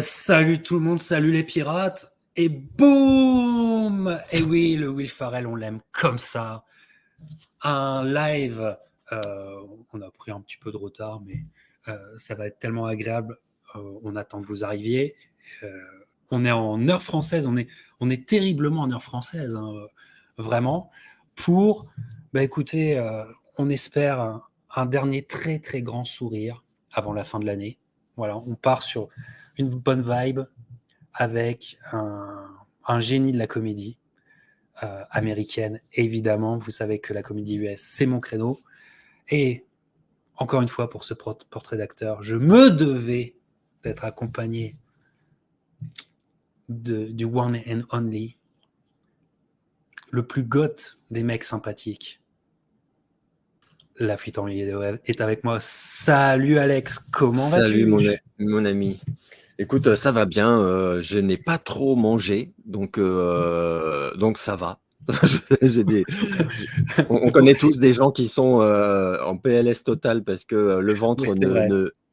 Salut tout le monde, salut les pirates, et boum! Et oui, le Will Ferrell, on l'aime comme ça. Un live, on a pris un petit peu de retard, mais ça va être tellement agréable. On attend que vous arriviez. Euh, on est en heure française, on est terriblement en heure française, hein, vraiment. Pour, écoutez, on espère un dernier très très grand sourire avant la fin de l'année. Voilà, on part sur une bonne vibe avec un génie de la comédie américaine, évidemment. Vous savez que la comédie US, c'est mon créneau. Et encore une fois, pour ce portrait d'acteur, je me devais d'être accompagné du one and only, le plus goth des mecs sympathiques. La fuite en vidéo est avec moi. Salut Alex, comment Salut vas-tu? mon ami. Écoute, ça va bien. Je n'ai pas trop mangé, donc ça va. J'ai des, on connaît tous des gens qui sont en PLS total parce que le Oui, ventre c'est vrai.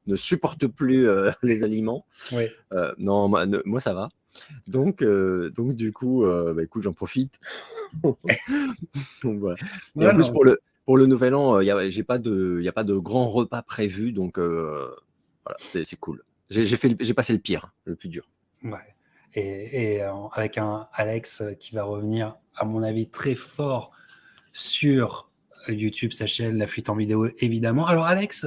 ne supporte plus les aliments. Oui. Non, moi ça va. Donc du coup, écoute, j'en profite. Donc, voilà. Et Ouais, en plus non. pour le nouvel an, il y a pas de grand repas prévu, donc voilà, c'est cool. J'ai passé le pire, le plus dur. Ouais. Et avec un Alex qui va revenir, à mon avis, très fort sur YouTube, sa chaîne, La Fuite en vidéo, évidemment. Alors, Alex,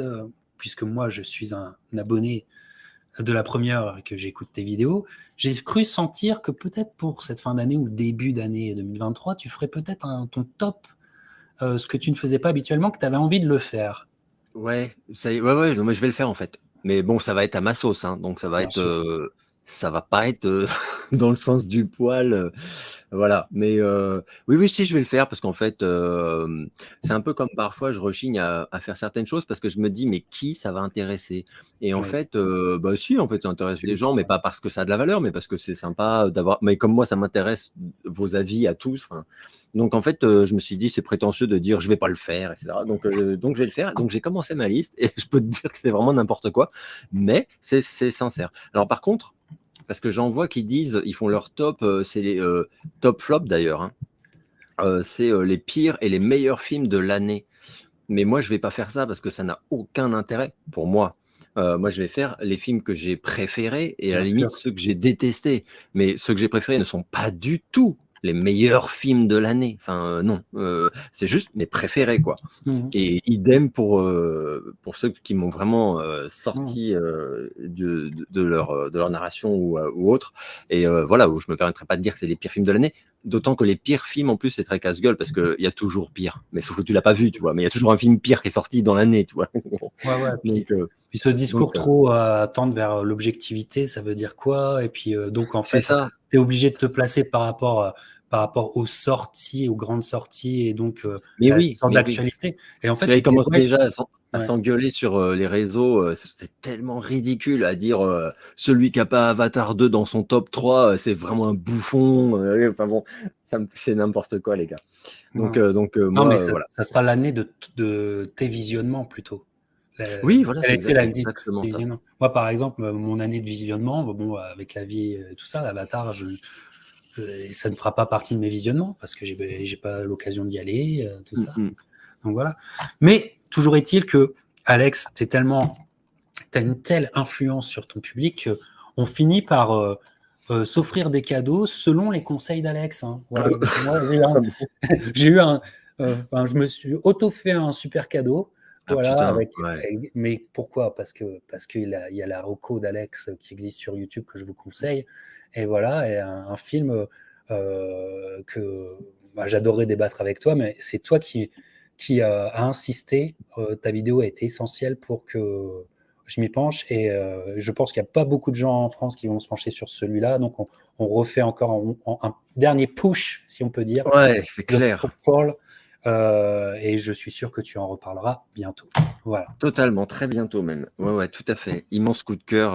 puisque moi, je suis un abonné de la première heure et que j'écoute tes vidéos, j'ai cru sentir que peut-être pour cette fin d'année ou début d'année 2023, tu ferais peut-être ton top, ce que tu ne faisais pas habituellement, que tu avais envie de le faire. Ouais, ça y est, ouais, non, mais je vais le faire en fait. Mais bon, ça va être à ma sauce, hein, donc Bien sûr. ça va pas être dans le sens du poil, voilà. Mais oui, oui, si, je vais le faire parce qu'en fait, c'est un peu comme parfois je rechigne à faire certaines choses parce que je me dis, mais qui ça va intéresser? Et en Oui, fait, bah si, en fait, ça intéresse des gens, absolument. mais pas parce que ça a de la valeur, mais parce que c'est sympa d'avoir. Mais comme moi, ça m'intéresse vos avis à tous. Enfin, donc en fait, je me suis dit, c'est prétentieux de dire je vais pas le faire, etc. Donc je vais le faire. Donc j'ai commencé ma liste et je peux te dire que c'est vraiment n'importe quoi, mais c'est sincère. Alors par contre, parce que j'en vois qui disent, ils font leur top, c'est les top flop d'ailleurs, hein. C'est les pires et les meilleurs films de l'année. Mais moi, je vais pas faire ça parce que ça n'a aucun intérêt pour moi. Moi, je vais faire les films que j'ai préférés et à la Bien limite sûr. ceux que j'ai détestés. Mais ceux que j'ai préférés ne sont pas du tout les meilleurs films de l'année. Enfin, non, c'est juste mes préférés, quoi. Mhm. Et idem pour ceux qui m'ont vraiment Mhm. sorti de leur narration ou autre. Et voilà, où je me permettrai pas de dire que c'est les pires films de l'année. D'autant que les pires films, en plus, c'est très casse-gueule parce qu'il y a toujours pire. Mais sauf que tu l'as pas vu, tu vois. Mais il y a toujours un film pire qui est sorti dans l'année, tu vois. Ouais, ouais. donc, euh, Puis ce discours donc trop tendre vers l'objectivité, ça veut dire quoi? Et puis donc en c'est fait, ça. tu es obligé de te placer par rapport aux sorties, aux grandes sorties et donc Mais à ce oui, qui sort mais oui. d'actualité. Et en fait, Là, ils tu t'es commencent ouais, déjà à ouais. s'engueuler sur les réseaux. C'est tellement ridicule à dire celui qui n'a pas Avatar 2 dans son top 3, c'est vraiment un bouffon. Enfin bon, ça me fait n'importe quoi, les gars. Ouais. Non, mais Moi, voilà. ça sera l'année de tes visionnements plutôt. Oui, voilà, Quelle a c'est été l'année de exactement tes ça. visionnements? Moi, par exemple, mon année de visionnement, bon, avec la vie, tout ça, l'Avatar, ça ne fera pas partie de mes visionnements parce que j'ai pas l'occasion d'y aller, tout Mm, ça. mm. Donc voilà. Mais toujours est-il que, Alex, t'as une telle influence sur ton public qu'on finit par s'offrir des cadeaux selon les conseils d'Alex, hein. Voilà. Donc, moi, Ah bon. j'ai eu enfin, je me suis auto-fait un super cadeau. Ah Voilà, putain, ouais. mais pourquoi? Parce qu'il y a la reco d'Alex qui existe sur YouTube que je vous conseille. Et voilà, et un film que j'adorerais débattre avec toi, mais c'est toi qui a insisté. Ta vidéo a été essentielle pour que je m'y penche. Et je pense qu'il n'y a pas beaucoup de gens en France qui vont se pencher sur celui-là. Donc, on refait encore un dernier push, si on peut dire, Ouais, c'est de clair. Paul Et je suis sûr que tu en reparleras bientôt. Voilà. Totalement, très bientôt même. Ouais, tout à fait. Immense coup de cœur.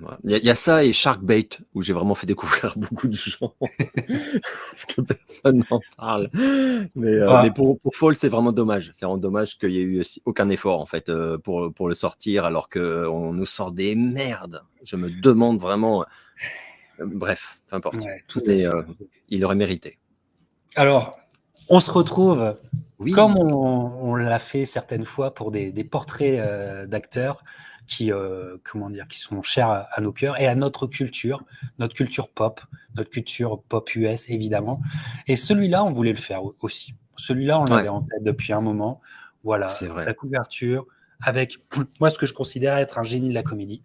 Voilà. Il y a ça et Sharkbait, où j'ai vraiment fait découvrir beaucoup de gens. Parce que personne n'en parle. Mais Bah, pour Fall, c'est vraiment dommage. C'est vraiment dommage qu'il y ait eu aucun effort, en fait, pour le sortir, alors qu'on nous sort des merdes. Je me demande vraiment. Bref, peu importe. ouais, tout à Mais fait. il aurait mérité. Alors, on se retrouve comme Oui, on l'a fait certaines fois pour des portraits d'acteurs qui, comment dire, qui sont chers à nos cœurs et à notre culture pop, notre culture pop US évidemment. Et celui-là, on voulait le faire aussi. Celui-là, on ouais, l'avait en tête depuis un moment. Voilà, c'est vrai. la couverture avec moi ce que je considère être un génie de la comédie.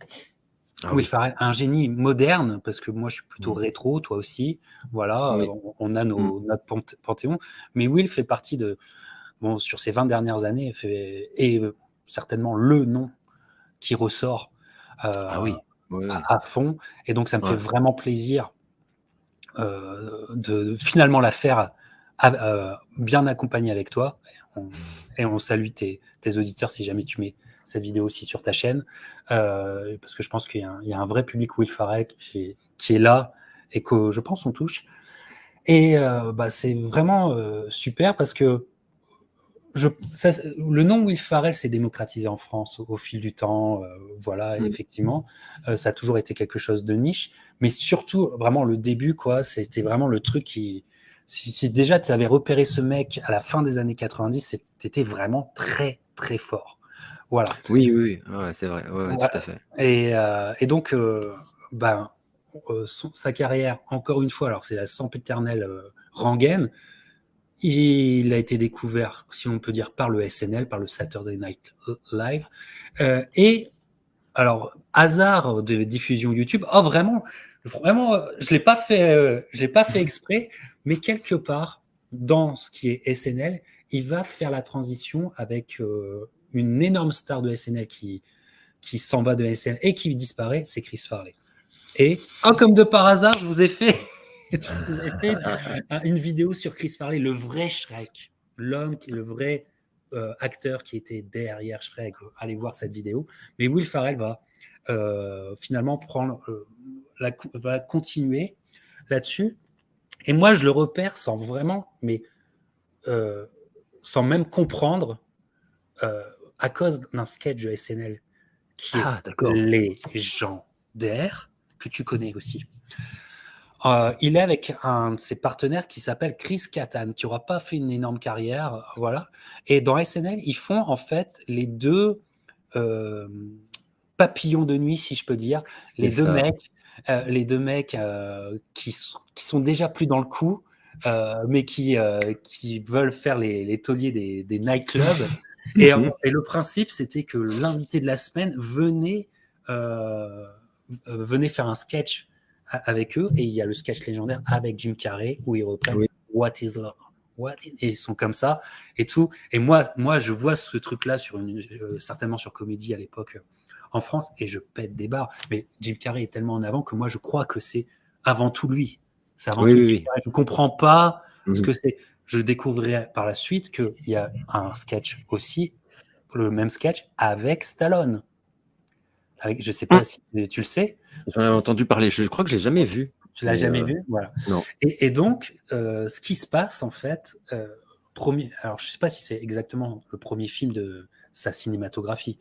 Ah Will oui. Ferrell, un génie moderne, parce que moi je suis plutôt Mm. rétro, toi aussi. Voilà, Oui. on a Mm. notre panthéon. Mais Will fait partie de, bon, sur ces 20 dernières années, est certainement le nom qui ressort Ah oui. Oui, oui. à fond. Et donc ça me fait Ouais. vraiment plaisir de finalement la faire bien accompagnée avec toi. On- et on salue tes auditeurs si jamais tu mets cette vidéo aussi sur ta chaîne, parce que je pense qu'il y a un vrai public Will Ferrell qui est là et que je pense on touche. Et bah, c'est vraiment super parce que le nom Will Ferrell s'est démocratisé en France au fil du temps. Voilà, Mm. effectivement, ça a toujours été quelque chose de niche, mais surtout vraiment le début, quoi. C'était vraiment le truc qui, si déjà tu avais repéré ce mec à la fin des années 90, c'était vraiment très très fort. Voilà. Oui, oui, oui. Ouais, c'est vrai. Ouais, Ouais. tout à fait. Et donc, ben, sa carrière, encore une fois, alors c'est la sempiternelle rengaine. Il a été découvert, si on peut dire, par le SNL, par le Saturday Night Live. Et alors, hasard de diffusion YouTube. Oh, vraiment, vraiment, je l'ai pas fait exprès, mais quelque part dans ce qui est SNL, il va faire la transition avec une énorme star de SNL qui s'en va de SNL et qui disparaît, c'est Chris Farley. Et comme de par hasard, je vous ai fait une vidéo sur Chris Farley, le vrai Shrek, le vrai acteur qui était derrière Shrek. Allez voir cette vidéo. Mais Will Ferrell va finalement va continuer là-dessus. Et moi, je le repère sans vraiment, mais euh, sans même comprendre, euh, à cause d'un sketch de SNL qui est Ah, d'accord. légendaire, que tu connais aussi. Il est avec un de ses partenaires qui s'appelle Chris Kattan, qui n'aura pas fait une énorme carrière, voilà. Et dans SNL, ils font en fait les deux euh, papillons de nuit, si je peux dire, C'est ça. les deux mecs qui sont déjà plus dans le coup, mais qui veulent faire les tauliers des nightclubs. Mhm. Et le principe, c'était que l'invité de la semaine euh, venait faire un sketch avec eux, et il y a le sketch légendaire avec Jim Carrey où ils reprennent Oui. What is love? Et ils sont comme ça et tout. Et moi je vois ce truc-là certainement sur Comédie à l'époque en France et je pète des barres. Mais Jim Carrey est tellement en avant que moi je crois que c'est avant tout lui. C'est avant Oui, tout oui, Jim oui. Carrey. Je ne comprends pas ce Mhm. que c'est. Je découvrirai par la suite qu'il y a un sketch aussi, le même sketch avec Stallone. Je ne sais pas si tu le sais. J'en avais entendu parler. Je crois que je l'ai jamais vu. Tu l'as Mais jamais vu, voilà. non. Et donc, ce qui se passe en fait, alors je sais pas si c'est exactement le premier film de sa cinématographie,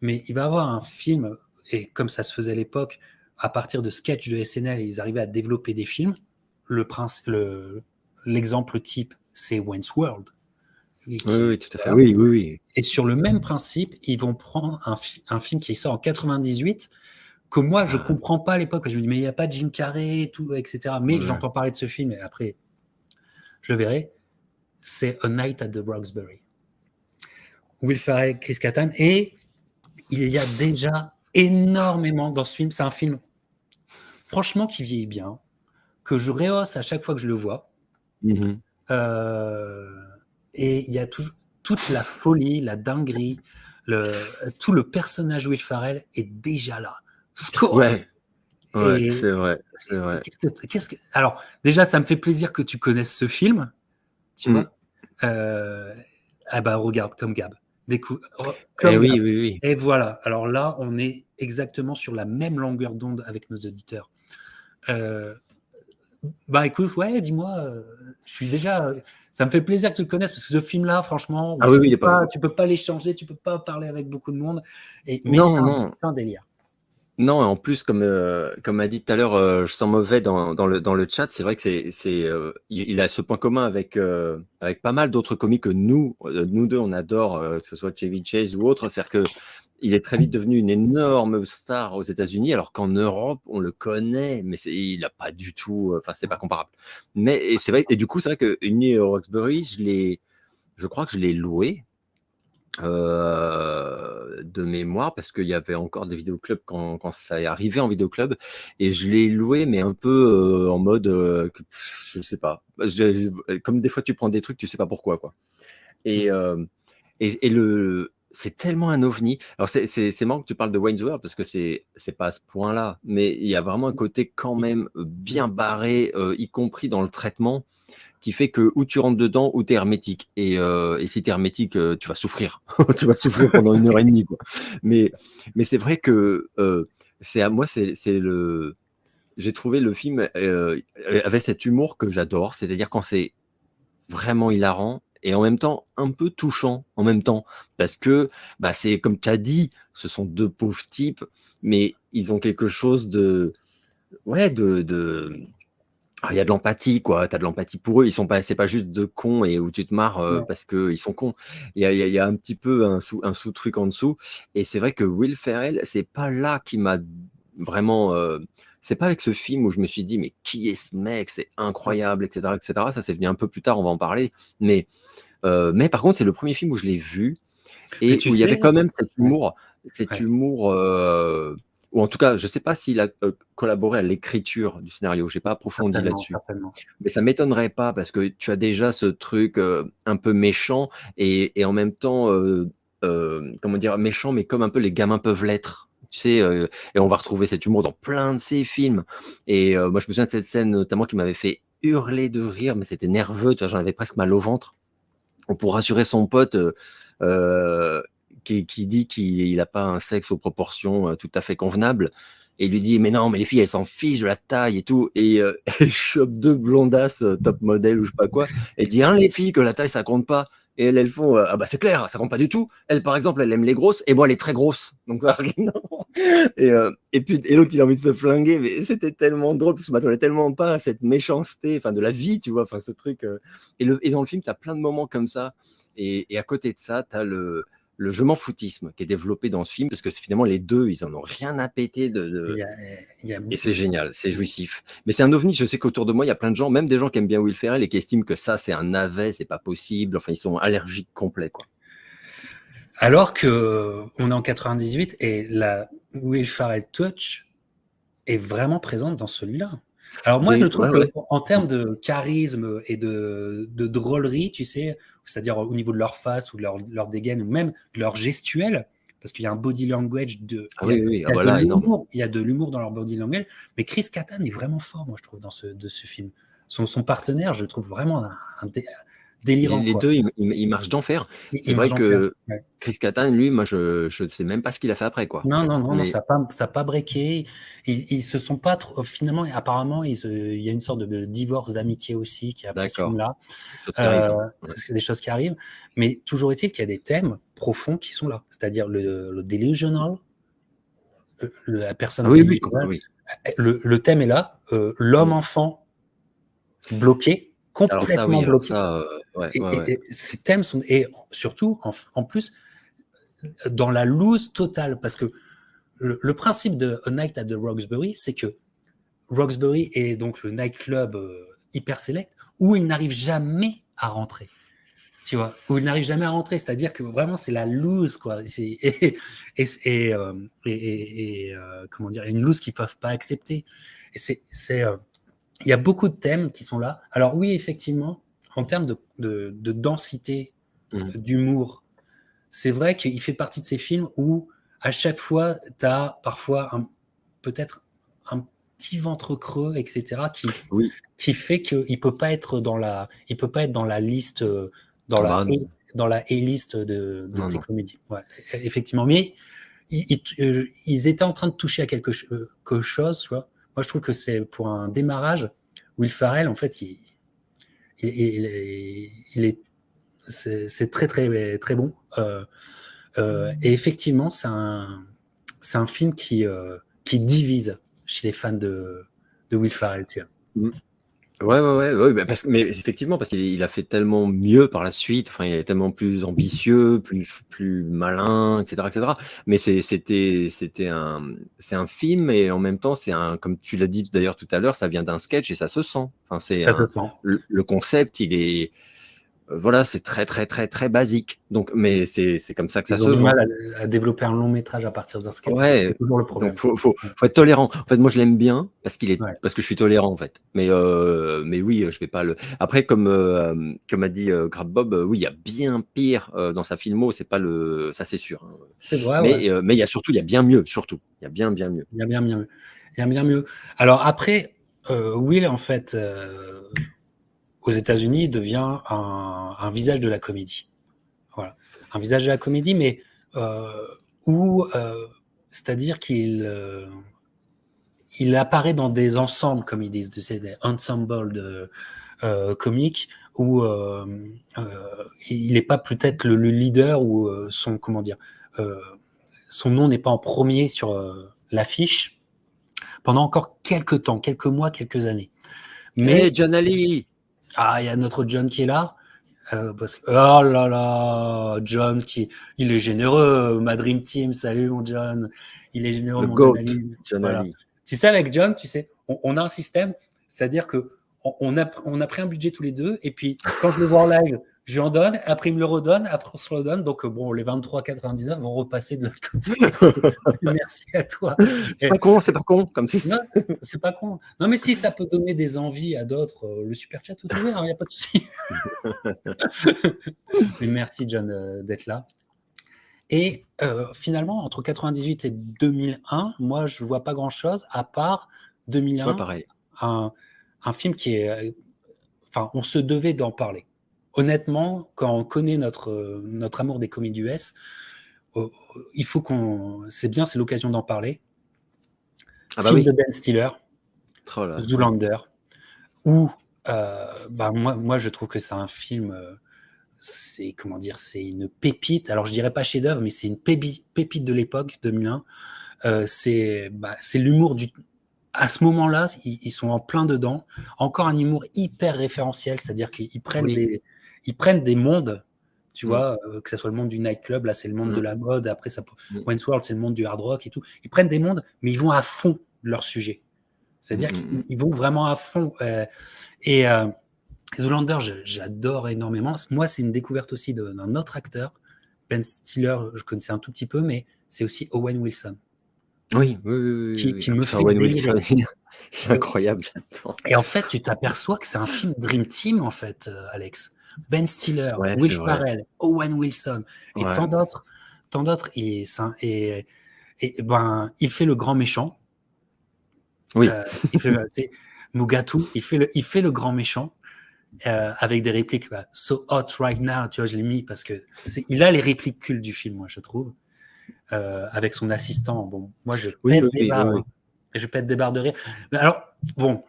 mais il va avoir un film et comme ça se faisait à l'époque, à partir de sketchs de SNL, ils arrivaient à développer des films. L'exemple type, c'est Wayne's World, Oui, oui, tout à fait. voilà. Oui, oui, oui. Et sur le même principe, ils vont prendre un film qui sort en 98 que moi, je Ah, comprends pas à l'époque. Je me dis, mais il n'y a pas de Jim Carrey, et tout, etc. Mais ouais. j'entends parler de ce film et après, je le verrai. C'est A Night at the Roxbury. Will Ferrell, Chris Kattan. Et il y a déjà énormément dans ce film. C'est un film, franchement, qui vieillit bien, que je rehausse à chaque fois que je le vois. Mhm. Euh, et il y a toute la folie, la dinguerie, tout le personnage Will Ferrell est déjà là. Score. Ouais, ouais, Et, c'est vrai, c'est vrai. alors, déjà, ça me fait plaisir que tu connaisses ce film, tu Mm. vois. Ah bah regarde, comme Gab. Eh Comme Gab. oui, oui, oui. Et voilà. Alors là, on est exactement sur la même longueur d'onde avec nos auditeurs. Euh, Bah écoute, ouais, dis-moi, je suis déjà, ça me fait plaisir que tu le connaisses parce que ce film-là, franchement, Ah oui, oui, il est pas. tu peux pas l'échanger, tu peux pas parler avec beaucoup de monde, mais Non, non. c'est un délire. Non, en plus, comme a dit tout à l'heure, je sens mauvais dans le chat, c'est vrai que il a ce point commun avec pas mal d'autres comiques que nous deux, on adore, que ce soit Chevy Chase ou autre. C'est-à-dire que il est très vite devenu une énorme star aux États-Unis, alors qu'en Europe, on le connaît, mais il n'a pas du tout, enfin, c'est pas comparable. Mais et c'est vrai, et du coup, c'est vrai que Uni Roxbury, je crois que je l'ai loué de mémoire parce qu'il y avait encore des vidéoclubs quand ça est arrivé en vidéoclub et je l'ai loué mais un peu en mode je sais pas. Comme des fois tu prends des trucs tu sais pas pourquoi quoi. Et, et c'est tellement un ovni. Alors c'est marrant que tu parles de Wayne's World parce que c'est pas à ce point-là, mais il y a vraiment un côté quand même bien barré, y compris dans le traitement, qui fait que ou tu rentres dedans ou tu es hermétique. Et si tu es hermétique, tu vas souffrir. Tu vas souffrir pendant 1 heure et demie. Quoi. Mais, mais c'est vrai que c'est à moi, c'est le. J'ai trouvé le film avait cet humour que j'adore, c'est-à-dire quand c'est vraiment hilarant et en même temps un peu touchant en même temps parce que bah, c'est comme tu as dit, ce sont deux pauvres types, mais ils ont quelque chose de ouais il y a de l'empathie, quoi. Tu as de l'empathie pour eux. Ils sont pas, c'est pas juste deux cons et où tu te marres Ouais. parce qu'ils sont cons. Il y a un petit peu un sous-truc en dessous. Et c'est vrai que Will Ferrell, c'est pas là qui m'a vraiment. C'est pas avec ce film où je me suis dit, mais qui est ce mec? C'est incroyable, etc., etc. Ça, c'est venu un peu plus tard, on va en parler. Mais par contre, c'est le premier film où je l'ai vu Mais et tu où il y avait sais, quand même ouais, cet ouais, humour, ou en tout cas, je sais pas s'il a collaboré à l'écriture du scénario. J'ai pas approfondi certainement, là-dessus. certainement. Mais ça m'étonnerait pas parce que tu as déjà ce truc un peu méchant et en même temps, comment dire, méchant, mais comme un peu les gamins peuvent l'être. Tu sais, et on va retrouver cet humour dans plein de ces films. Et moi, je me souviens de cette scène notamment qui m'avait fait hurler de rire, mais c'était nerveux, tu vois, j'en avais presque mal au ventre. Pour rassurer son pote euh, qui dit qu'il n'a pas un sexe aux proportions tout à fait convenables. Et il lui dit, mais non, mais les filles, elles s'en fichent de la taille et tout. Et elle chope deux blondasses top modèle ou je sais pas quoi. Elle dit, hein, les filles, que la taille, ça compte pas. Et elles font, ah bah c'est clair, ça compte pas du tout. Elle, par exemple, elle aime les grosses, et moi, elle est très grosse. Donc ça, non. Et puis, et l'autre, il a envie de se flinguer, mais c'était tellement drôle, parce que je m'attendais tellement pas à cette méchanceté, enfin, de la vie, tu vois, enfin, ce truc. Et dans le film, tu as plein de moments comme ça. Et à côté de ça, tu as le je m'en foutisme qui est développé dans ce film, parce que finalement, les deux, ils en ont rien à péter Il y a, il y a, et c'est génial, c'est jouissif. Mais c'est un ovni, je sais qu'autour de moi, il y a plein de gens, même des gens qui aiment bien Will Ferrell et qui estiment que ça, c'est un navet, c'est pas possible. Enfin, ils sont allergiques complets, quoi. Alors que on est en 98 et la Will Ferrell Touch est vraiment présente dans celui-là. Alors moi, je trouve Ouais, que ouais. en termes de charisme et de drôlerie, tu sais, c'est-à-dire au niveau de leur face ou de leur dégaine ou même de leur gestuelle, parce qu'il y a un body language Ah oui, oui, oui. Ah, il y a de voilà, énorme. l'humour, il y a de l'humour dans leur body language, mais Chris Kattan est vraiment fort, moi je trouve, de ce film. Son partenaire, je le trouve vraiment délirant, Les quoi. deux, ils marchent d'enfer. C'est Il marche vrai en fer. que Ouais. Chris Kattan, lui, moi, je ne sais même pas ce qu'il a fait après, quoi. Non, non, non, non, Mais ça a pas breaké. Ils se sont pas trop, finalement, apparemment, il y a une sorte de divorce d'amitié aussi qui est après ce d'accord, film-là. des choses qui arrivent. Hein. Ouais. C'est des choses qui arrivent. Mais toujours est-il qu'il y a des thèmes profonds qui sont là. C'est-à-dire le delusional, la Ah personne oui, oui, délusionnelle. oui. Le thème est là. Mm. L'homme-enfant bloqué, complètement Alors bloqué. ça, ouais, ouais, ouais. Et ces thèmes sont, et surtout, en plus, dans la loose totale, parce que le principe de A Night at the Roxbury, c'est que Roxbury est donc le nightclub hyper select où il n'arrive jamais à rentrer. Tu vois, où il n'arrive jamais à rentrer, c'est-à-dire que vraiment c'est la loose, quoi. Comment dire, une loose qu'ils peuvent pas accepter. Et il y a beaucoup de thèmes qui sont là. Alors oui, effectivement, en termes de densité, Mm. d'humour, c'est vrai qu'il fait partie de ces films où à chaque fois, tu as parfois peut-être un petit ventre creux, etc., Oui, qui fait qu'il peut pas être dans la liste dans Ah la bah, non, dans la A-list de non, tes non. comédies. Ouais, effectivement. Mais ils étaient en train de toucher à quelque chose, tu vois. Moi, je trouve que c'est pour un démarrage. Will Ferrell, en fait, il est c'est très très très bon. Et effectivement, c'est un film qui divise chez les fans de Will Ferrell, tu vois. Mmh. Ouais, bah, mais effectivement, parce qu'il a fait tellement mieux par la suite, enfin, il est tellement plus ambitieux, plus malin, et cetera, et cetera. Mais c'est un film et en même temps, c'est un comme tu l'as dit d'ailleurs tout à l'heure, ça vient d'un sketch et ça se sent. Enfin, Ça se sent. le concept, il est, voilà, c'est très, très, très, très basique. Donc mais c'est comme ça que ça Ils ont se du mal vend. à développer un long métrage à partir d'un sketch, c'est Ouais, toujours le donc problème. faut être tolérant. En fait, moi, je l'aime bien Ouais. parce que je suis tolérant, en fait. Mais oui, je vais pas le après comme a dit, Grab Bob, oui, il y a bien pire, dans sa filmo, c'est pas le ça, c'est sûr, hein. C'est vrai, ouais. Mais il y a bien mieux, surtout. Il y a bien, bien mieux. Il y a bien mieux. Il y a bien mieux. Alors après, Will, en fait, aux États-Unis, devient un visage de la comédie. Voilà. Un visage de la comédie, mais euh, où, c'est-à-dire il apparaît dans des ensembles, comme ils disent, des ensembles comiques, où euh, il n'est pas peut-être le leader ou son, comment dire, euh, son nom n'est pas en premier sur l'affiche pendant encore quelques temps, quelques mois, quelques années. Hey, Mais John Ali! il y a notre John qui est là. Parce que, oh là là, John il est généreux, ma Dream Team, salut mon John, il est généreux Le mon John GOAT, Ali, John voilà. Ali. Tu sais, avec John, tu sais, on a un système, c'est-à-dire que on a pris un budget tous les deux, et puis quand je le vois en live, je lui en donne, après il me le redonne, après on se le redonne, donc bon, les 23,99 vont repasser de l'autre côté. Merci à toi. Et, C'est pas con, comme non, si c'est pas con. Non, mais si ça peut donner des envies à d'autres, le super chat tout ouvert, il n'y a pas de souci. Mais merci John d'être là. Et finalement, entre 98 et 2001, moi, je vois pas grand-chose à part ouais, 2001, pareil. un, un film qui est... Enfin, on se devait d'en parler. Honnêtement, quand on connaît notre amour des comédies US, il faut qu'on... C'est bien, c'est l'occasion d'en parler. Ah bah Film de oui. Ben Stiller, Oh là, ouais. Zoolander, où bah, moi, je trouve que c'est un film... c'est comment dire, c'est une pépite. Alors je dirais pas chef-d'œuvre, mais c'est une pépite de l'époque 2001. C'est l'humour du. À ce moment-là, ils sont en plein dedans. Encore un humour hyper référentiel, c'est-à-dire qu'ils Oui. ils prennent des mondes, tu Mmh. vois, que ce soit le monde du nightclub, là c'est le monde de Mmh. la mode, après ça, Mmh. Wayne's World c'est le monde du hard rock et tout. Ils prennent des mondes, mais ils vont à fond de leur sujet. Mmh, C'est-à-dire mmh, mmh. qu'ils vont vraiment à fond. Et Zoolander, j'adore énormément. Moi, c'est une découverte aussi d'un autre acteur. Ben Stiller, je connaissais un tout petit peu, mais c'est aussi Owen Wilson, Oui, oui, oui, oui, oui, oui. qui Ah me putain, fait Owen Wilson, délirer. il est incroyable là-dedans. Et en fait, tu t'aperçois que c'est un film Dream Team, en fait, Alex. Ben Stiller, Ouais, Will c'est vrai. Ferrell, Owen Wilson, et Ouais. tant d'autres. Ben, il fait le grand méchant. Oui. Euh, il fait, tu sais, Mugatu, il fait le grand méchant. Avec des répliques bah, so hot right now, tu vois, je l'ai mis parce que il a les répliques cultes du film, moi, je trouve, avec son assistant. Bon, moi, Oui, oui, oui, oui, oui. je pète des barres de rire. Mais alors, bon,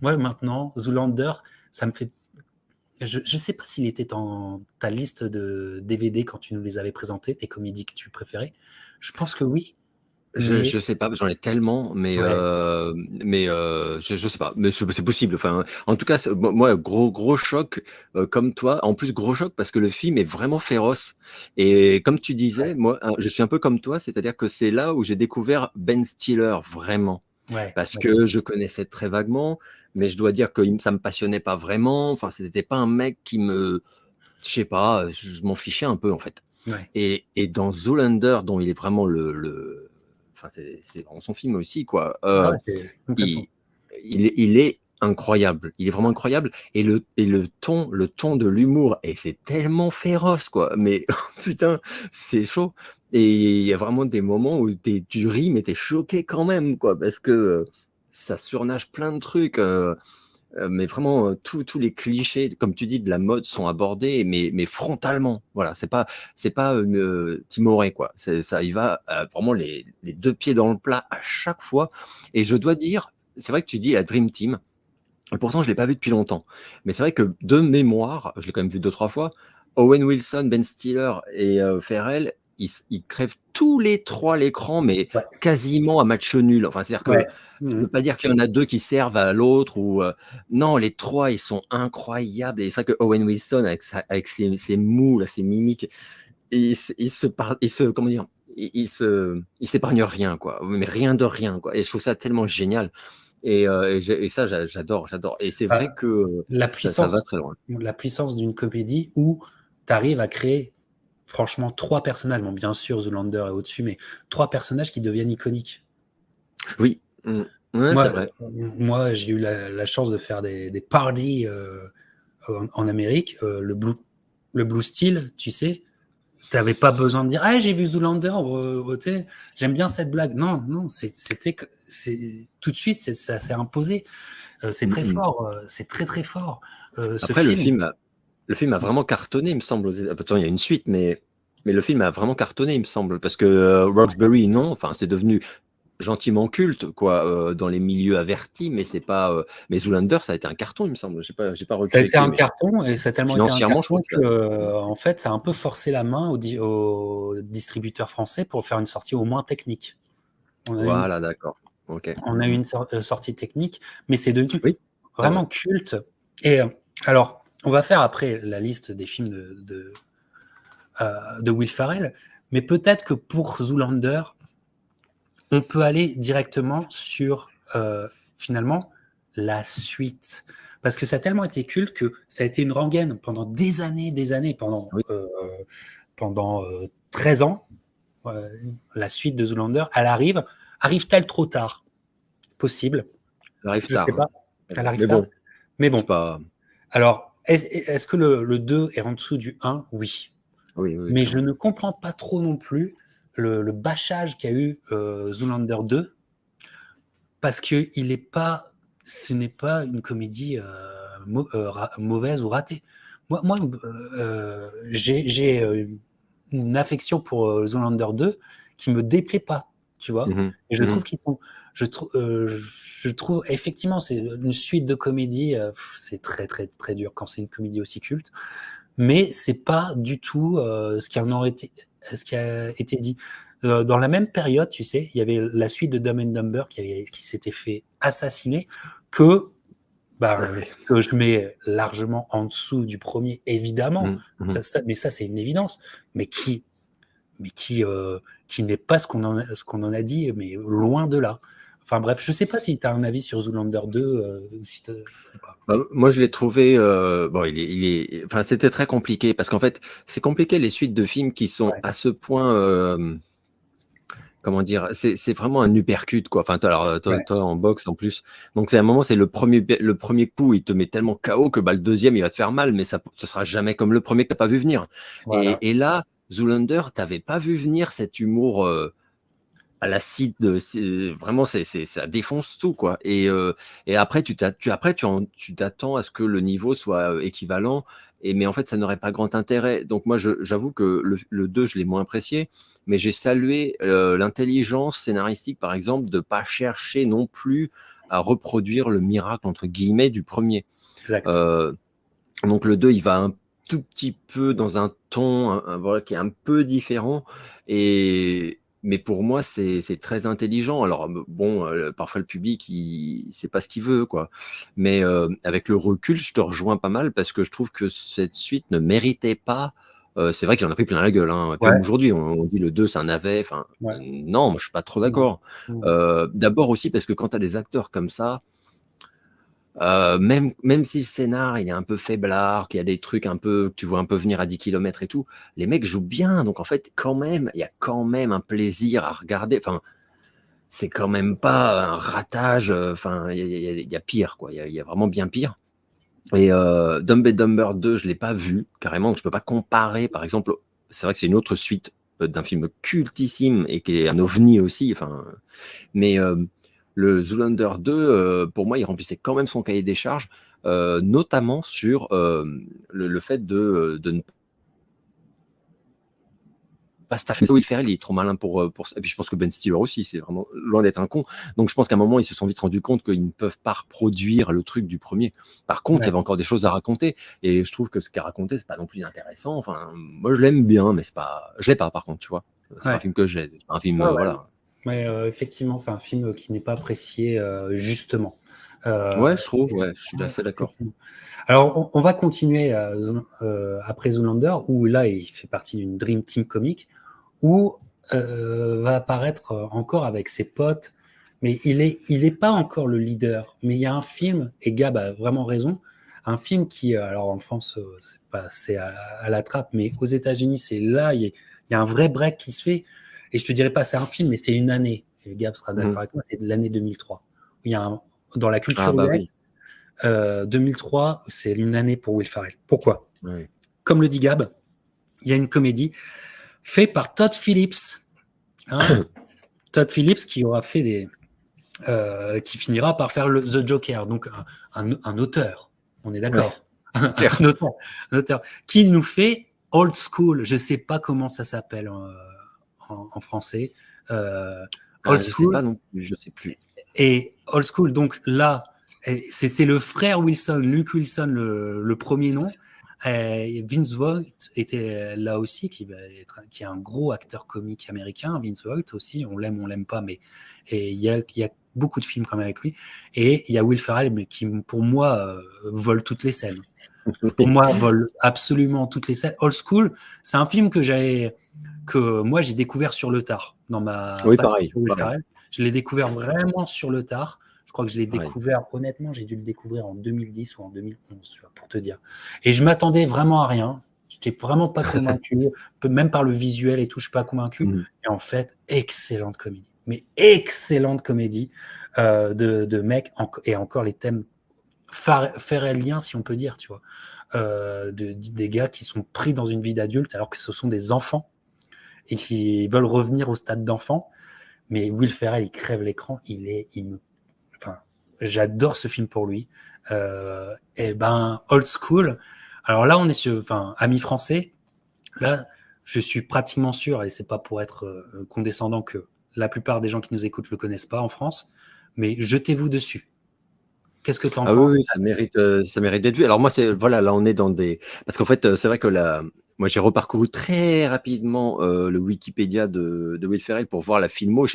moi maintenant, Zoolander, ça me fait. Je sais pas s'il était dans ta liste de DVD quand tu nous les avais présentés, tes comédies que tu préférais. Je pense que oui, Je mais sais pas, j'en ai tellement, ouais, je sais pas, mais c'est possible. Enfin, en tout cas, moi, gros choc, comme toi. En plus, gros choc parce que le film est vraiment féroce. Et comme tu disais, moi, je suis un peu comme toi, c'est-à-dire que c'est là où j'ai découvert Ben Stiller vraiment. ouais, Parce d'accord. que je connaissais très vaguement, mais je dois dire que ça me passionnait pas vraiment. Enfin, c'était pas un mec qui me, je sais pas, je m'en fichais un peu en fait. Ouais. Et dans Zoolander, dont il est vraiment enfin, c'est vraiment son film aussi, quoi. Ah ouais, c'est complètement. Il, il est incroyable. Il est vraiment incroyable. Et le ton de l'humour, et c'est tellement féroce, quoi. Mais putain, c'est chaud. Et il y a vraiment des moments où tu ris, mais t'es choqué quand même, quoi, parce que ça surnage plein de trucs. Mais vraiment, tous les clichés, comme tu dis, de la mode sont abordés, mais frontalement. Voilà, c'est pas timoré, quoi. Ça y va vraiment les deux pieds dans le plat à chaque fois. Et je dois dire, c'est vrai que tu dis la Dream Team, et pourtant je l'ai pas vu depuis longtemps. Mais c'est vrai que de mémoire, je l'ai quand même vu deux, trois fois, Owen Wilson, Ben Stiller et Ferrell, ils crèvent tous les trois l'écran, mais Ouais. quasiment à match nul. Enfin, c'est-à-dire que Ouais. tu Mhm. peux pas dire qu'il y en a deux qui servent à l'autre ou non, les trois ils sont incroyables. Et c'est vrai que Owen Wilson avec ses mots, là, ses mimiques, comment dire, il s'épargne rien, quoi. Mais rien de rien, quoi. Et je trouve ça tellement génial. Et ça, j'adore. Et c'est vrai Bah, que la ça va puissance, très loin. la puissance d'une comédie où tu arrives à créer, franchement, trois personnages. Bon, bien sûr, Zoolander est au-dessus, mais trois personnages qui deviennent iconiques. Oui, ouais, c'est Moi, vrai. moi j'ai eu la chance de faire des parties en Amérique. Le Blue Steel, tu sais, t'avais pas besoin de dire ah j'ai vu Zoolander, tu sais, j'aime bien cette blague. Non, non, c'est tout de suite, ça s'est imposé. C'est Mm, très mm. fort, c'est très très fort. Ce Après, le film, film a vraiment cartonné, il me semble. Attends, il y a une suite, mais le film a vraiment cartonné, il me semble, parce que Roxbury, non, enfin, c'est devenu gentiment culte, quoi, dans les milieux avertis, mais c'est pas. Mais Zoolander, ça a été un carton, il me semble. J'ai pas ça a été rechecké, un mais carton et ça a tellement été un financièrement, je crois carton que que, ça. en fait, ça a un peu forcé la main aux distributeurs français pour faire une sortie au moins technique. On a eu, Voilà, d'accord. Ok. on a eu une sortie technique, mais c'est devenu Oui, c'est vrai. vraiment culte. Et alors, on va faire après la liste des films de Will Ferrell, mais peut-être que pour Zoolander, on peut aller directement sur finalement la suite. Parce que ça a tellement été culte que ça a été une rengaine pendant des années, Oui, pendant 13 ans. La suite de Zoolander, elle arrive. Arrive-t-elle trop tard? Possible. ça arrive Je sais tard, hein. pas. Elle arrive Mais tard. bon, Mais c'est bon. pas. Alors, est-ce que le 2 est en dessous du 1? Oui. Oui, oui, Mais je clairement. ne comprends pas trop non plus le bâchage qu'a eu Zoolander 2 parce que ce n'est pas une comédie mauvaise ou ratée. Moi j'ai une affection pour Zoolander 2 qui me déplaît pas, tu vois. Mhm, Et je trouve mhm. qu'ils sont, je trouve effectivement c'est une suite de comédies, c'est très très très dur quand c'est une comédie aussi culte, mais c'est pas du tout ce qui a été dit. Dans la même période, tu sais, il y avait la suite de Dumb and Dumber qui s'était fait assassiner, que, Ah ben, oui. que je mets largement en dessous du premier, évidemment. Mhm, mhm. Mais ça, c'est une évidence. Mais mais qui n'est pas ce qu'on en a dit, mais loin de là. Enfin bref, je sais pas si tu as un avis sur Zoolander 2 ou pas. Bah, moi, je l'ai trouvé. Bon, enfin, c'était très compliqué parce qu'en fait, c'est compliqué les suites de films qui sont Ouais, à ce point. Comment dire? C'est vraiment un uppercut, quoi. Enfin, toi, alors, ouais, toi, en boxe en plus. Donc, c'est un moment, c'est le premier coup, il te met tellement KO que bah, le deuxième, il va te faire mal, mais ça, ce sera jamais comme le premier que t'as pas vu venir. voilà. Et là, Zoolander, t'avais pas vu venir cet humour. À l'acide, vraiment, ça défonce tout, quoi. Et après, tu t'attends à ce que le niveau soit équivalent, mais en fait, ça n'aurait pas grand intérêt. Donc, moi, j'avoue que le 2, je l'ai moins apprécié, mais j'ai salué l'intelligence scénaristique, par exemple, de pas chercher non plus à reproduire le miracle, entre guillemets, du premier. Exact. Euh, donc, le 2, il va un tout petit peu dans un ton voilà, qui est un peu différent. Mais pour moi, c'est très intelligent. Alors, bon, parfois le public, il sait pas ce qu'il veut, quoi. Mais avec le recul, je te rejoins pas mal parce que je trouve que cette suite ne méritait pas. C'est vrai qu'il en a pris plein la gueule, hein. Comme Ouais, aujourd'hui, on dit le 2, c'est un navet. Enfin, ouais. non, moi, je suis pas trop Non. d'accord. Mmh. D'abord aussi parce que quand tu as des acteurs comme ça, même si le scénar, il est un peu faiblard, qu'il y a des trucs un peu que tu vois un peu venir à 10 kilomètres et tout, les mecs jouent bien. Donc en fait, quand même, il y a quand même un plaisir à regarder. Enfin, c'est quand même pas un ratage. Enfin, il y a pire, quoi. Il y a vraiment bien pire. Et Dumb and Dumber 2, je l'ai pas vu, carrément. Donc je peux pas comparer. Par exemple, c'est vrai que c'est une autre suite d'un film cultissime et qui est un ovni aussi. Enfin, mais le Zoolander 2, pour moi, il remplissait quand même son cahier des charges, notamment sur le fait de ne pas staffer. Will Ferrell, il est trop malin pour ça. Et puis je pense que Ben Stiller aussi, c'est vraiment loin d'être un con. Donc je pense qu'à un moment, ils se sont vite rendus compte qu'ils ne peuvent pas reproduire le truc du premier. Par contre, il y Ouais. avait encore des choses à raconter. Et je trouve que ce qu'il a raconté, c'est pas non plus intéressant. Enfin, moi, je l'aime bien, mais c'est pas. Je l'ai pas, par contre, tu vois. C'est pas un Ouais. film que j'ai. C'est pas un film, Ouais, ouais. voilà. Mais effectivement, c'est un film qui n'est pas apprécié justement. Ouais, je trouve, ouais, je suis Ouais, assez d'accord. effectivement. Alors, on va continuer après Zoolander, où là, il fait partie d'une Dream Team comique, où va apparaître encore avec ses potes, mais il est pas encore le leader. Mais il y a un film, et Gab a vraiment raison, un film qui, alors en France, c'est pas assez à la trappe, mais aux États-Unis, c'est là, il y a un vrai break qui se fait. Et je te dirais pas c'est un film, mais c'est une année. Et Gab sera d'accord Mhm. avec moi, c'est de l'année 2003. Il y a dans la Ah culture bah oui. US, 2003, c'est une année pour Will Ferrell. Pourquoi? Ouais. Comme le dit Gab, il y a une comédie faite par Todd Phillips. Hein. Todd Phillips qui aura fait qui finira par faire The Joker, donc un auteur. On est Ouais, d'accord. clair. Un auteur qui nous fait Old School. Je sais pas comment ça s'appelle en français. Euh, Old Je sais School. pas non plus, je sais plus. Et Old School, donc là, c'était le frère Wilson, Luke Wilson, le premier nom. Vince Vogt était là aussi, qui est un gros acteur comique américain. Vince Vogt aussi, on l'aime pas, mais il y a beaucoup de films quand même avec lui. Et il y a Will Ferrell, mais qui, pour moi, vole toutes les scènes. Pour moi, vole absolument toutes les scènes. Old School, c'est un film que moi, j'ai découvert sur le tard, dans ma Oui, passion pareil, sur Will pareil, Ferrell. Je l'ai découvert vraiment sur le tard. Je crois que je l'ai pareil. découvert, honnêtement, j'ai dû le découvrir en 2010 ou en 2011, tu vois, pour te dire. Et je m'attendais vraiment à rien. Je n'étais vraiment pas convaincu, même par le visuel et tout, je ne suis pas convaincu. Mhm. Et en fait, excellente comédie. Mais excellente comédie de mecs, et encore les thèmes ferrelliens, si on peut dire, tu vois. Des gars qui sont pris dans une vie d'adulte alors que ce sont des enfants et qui veulent revenir au stade d'enfant. Mais Will Ferrell, il crève l'écran. Enfin, j'adore ce film pour lui. Et ben, Old School. Alors là, on est sur, enfin, amis français. Là, je suis pratiquement sûr, et c'est pas pour être condescendant que la plupart des gens qui nous écoutent le connaissent pas en France, mais jetez-vous dessus. Qu'est-ce que tu en Ah oui, penses? oui, ça mérite d'être vu. Alors moi, voilà, là on est dans des, parce qu'en fait, c'est vrai que moi j'ai reparcouru très rapidement le Wikipédia de Will Ferrell pour voir la filmo.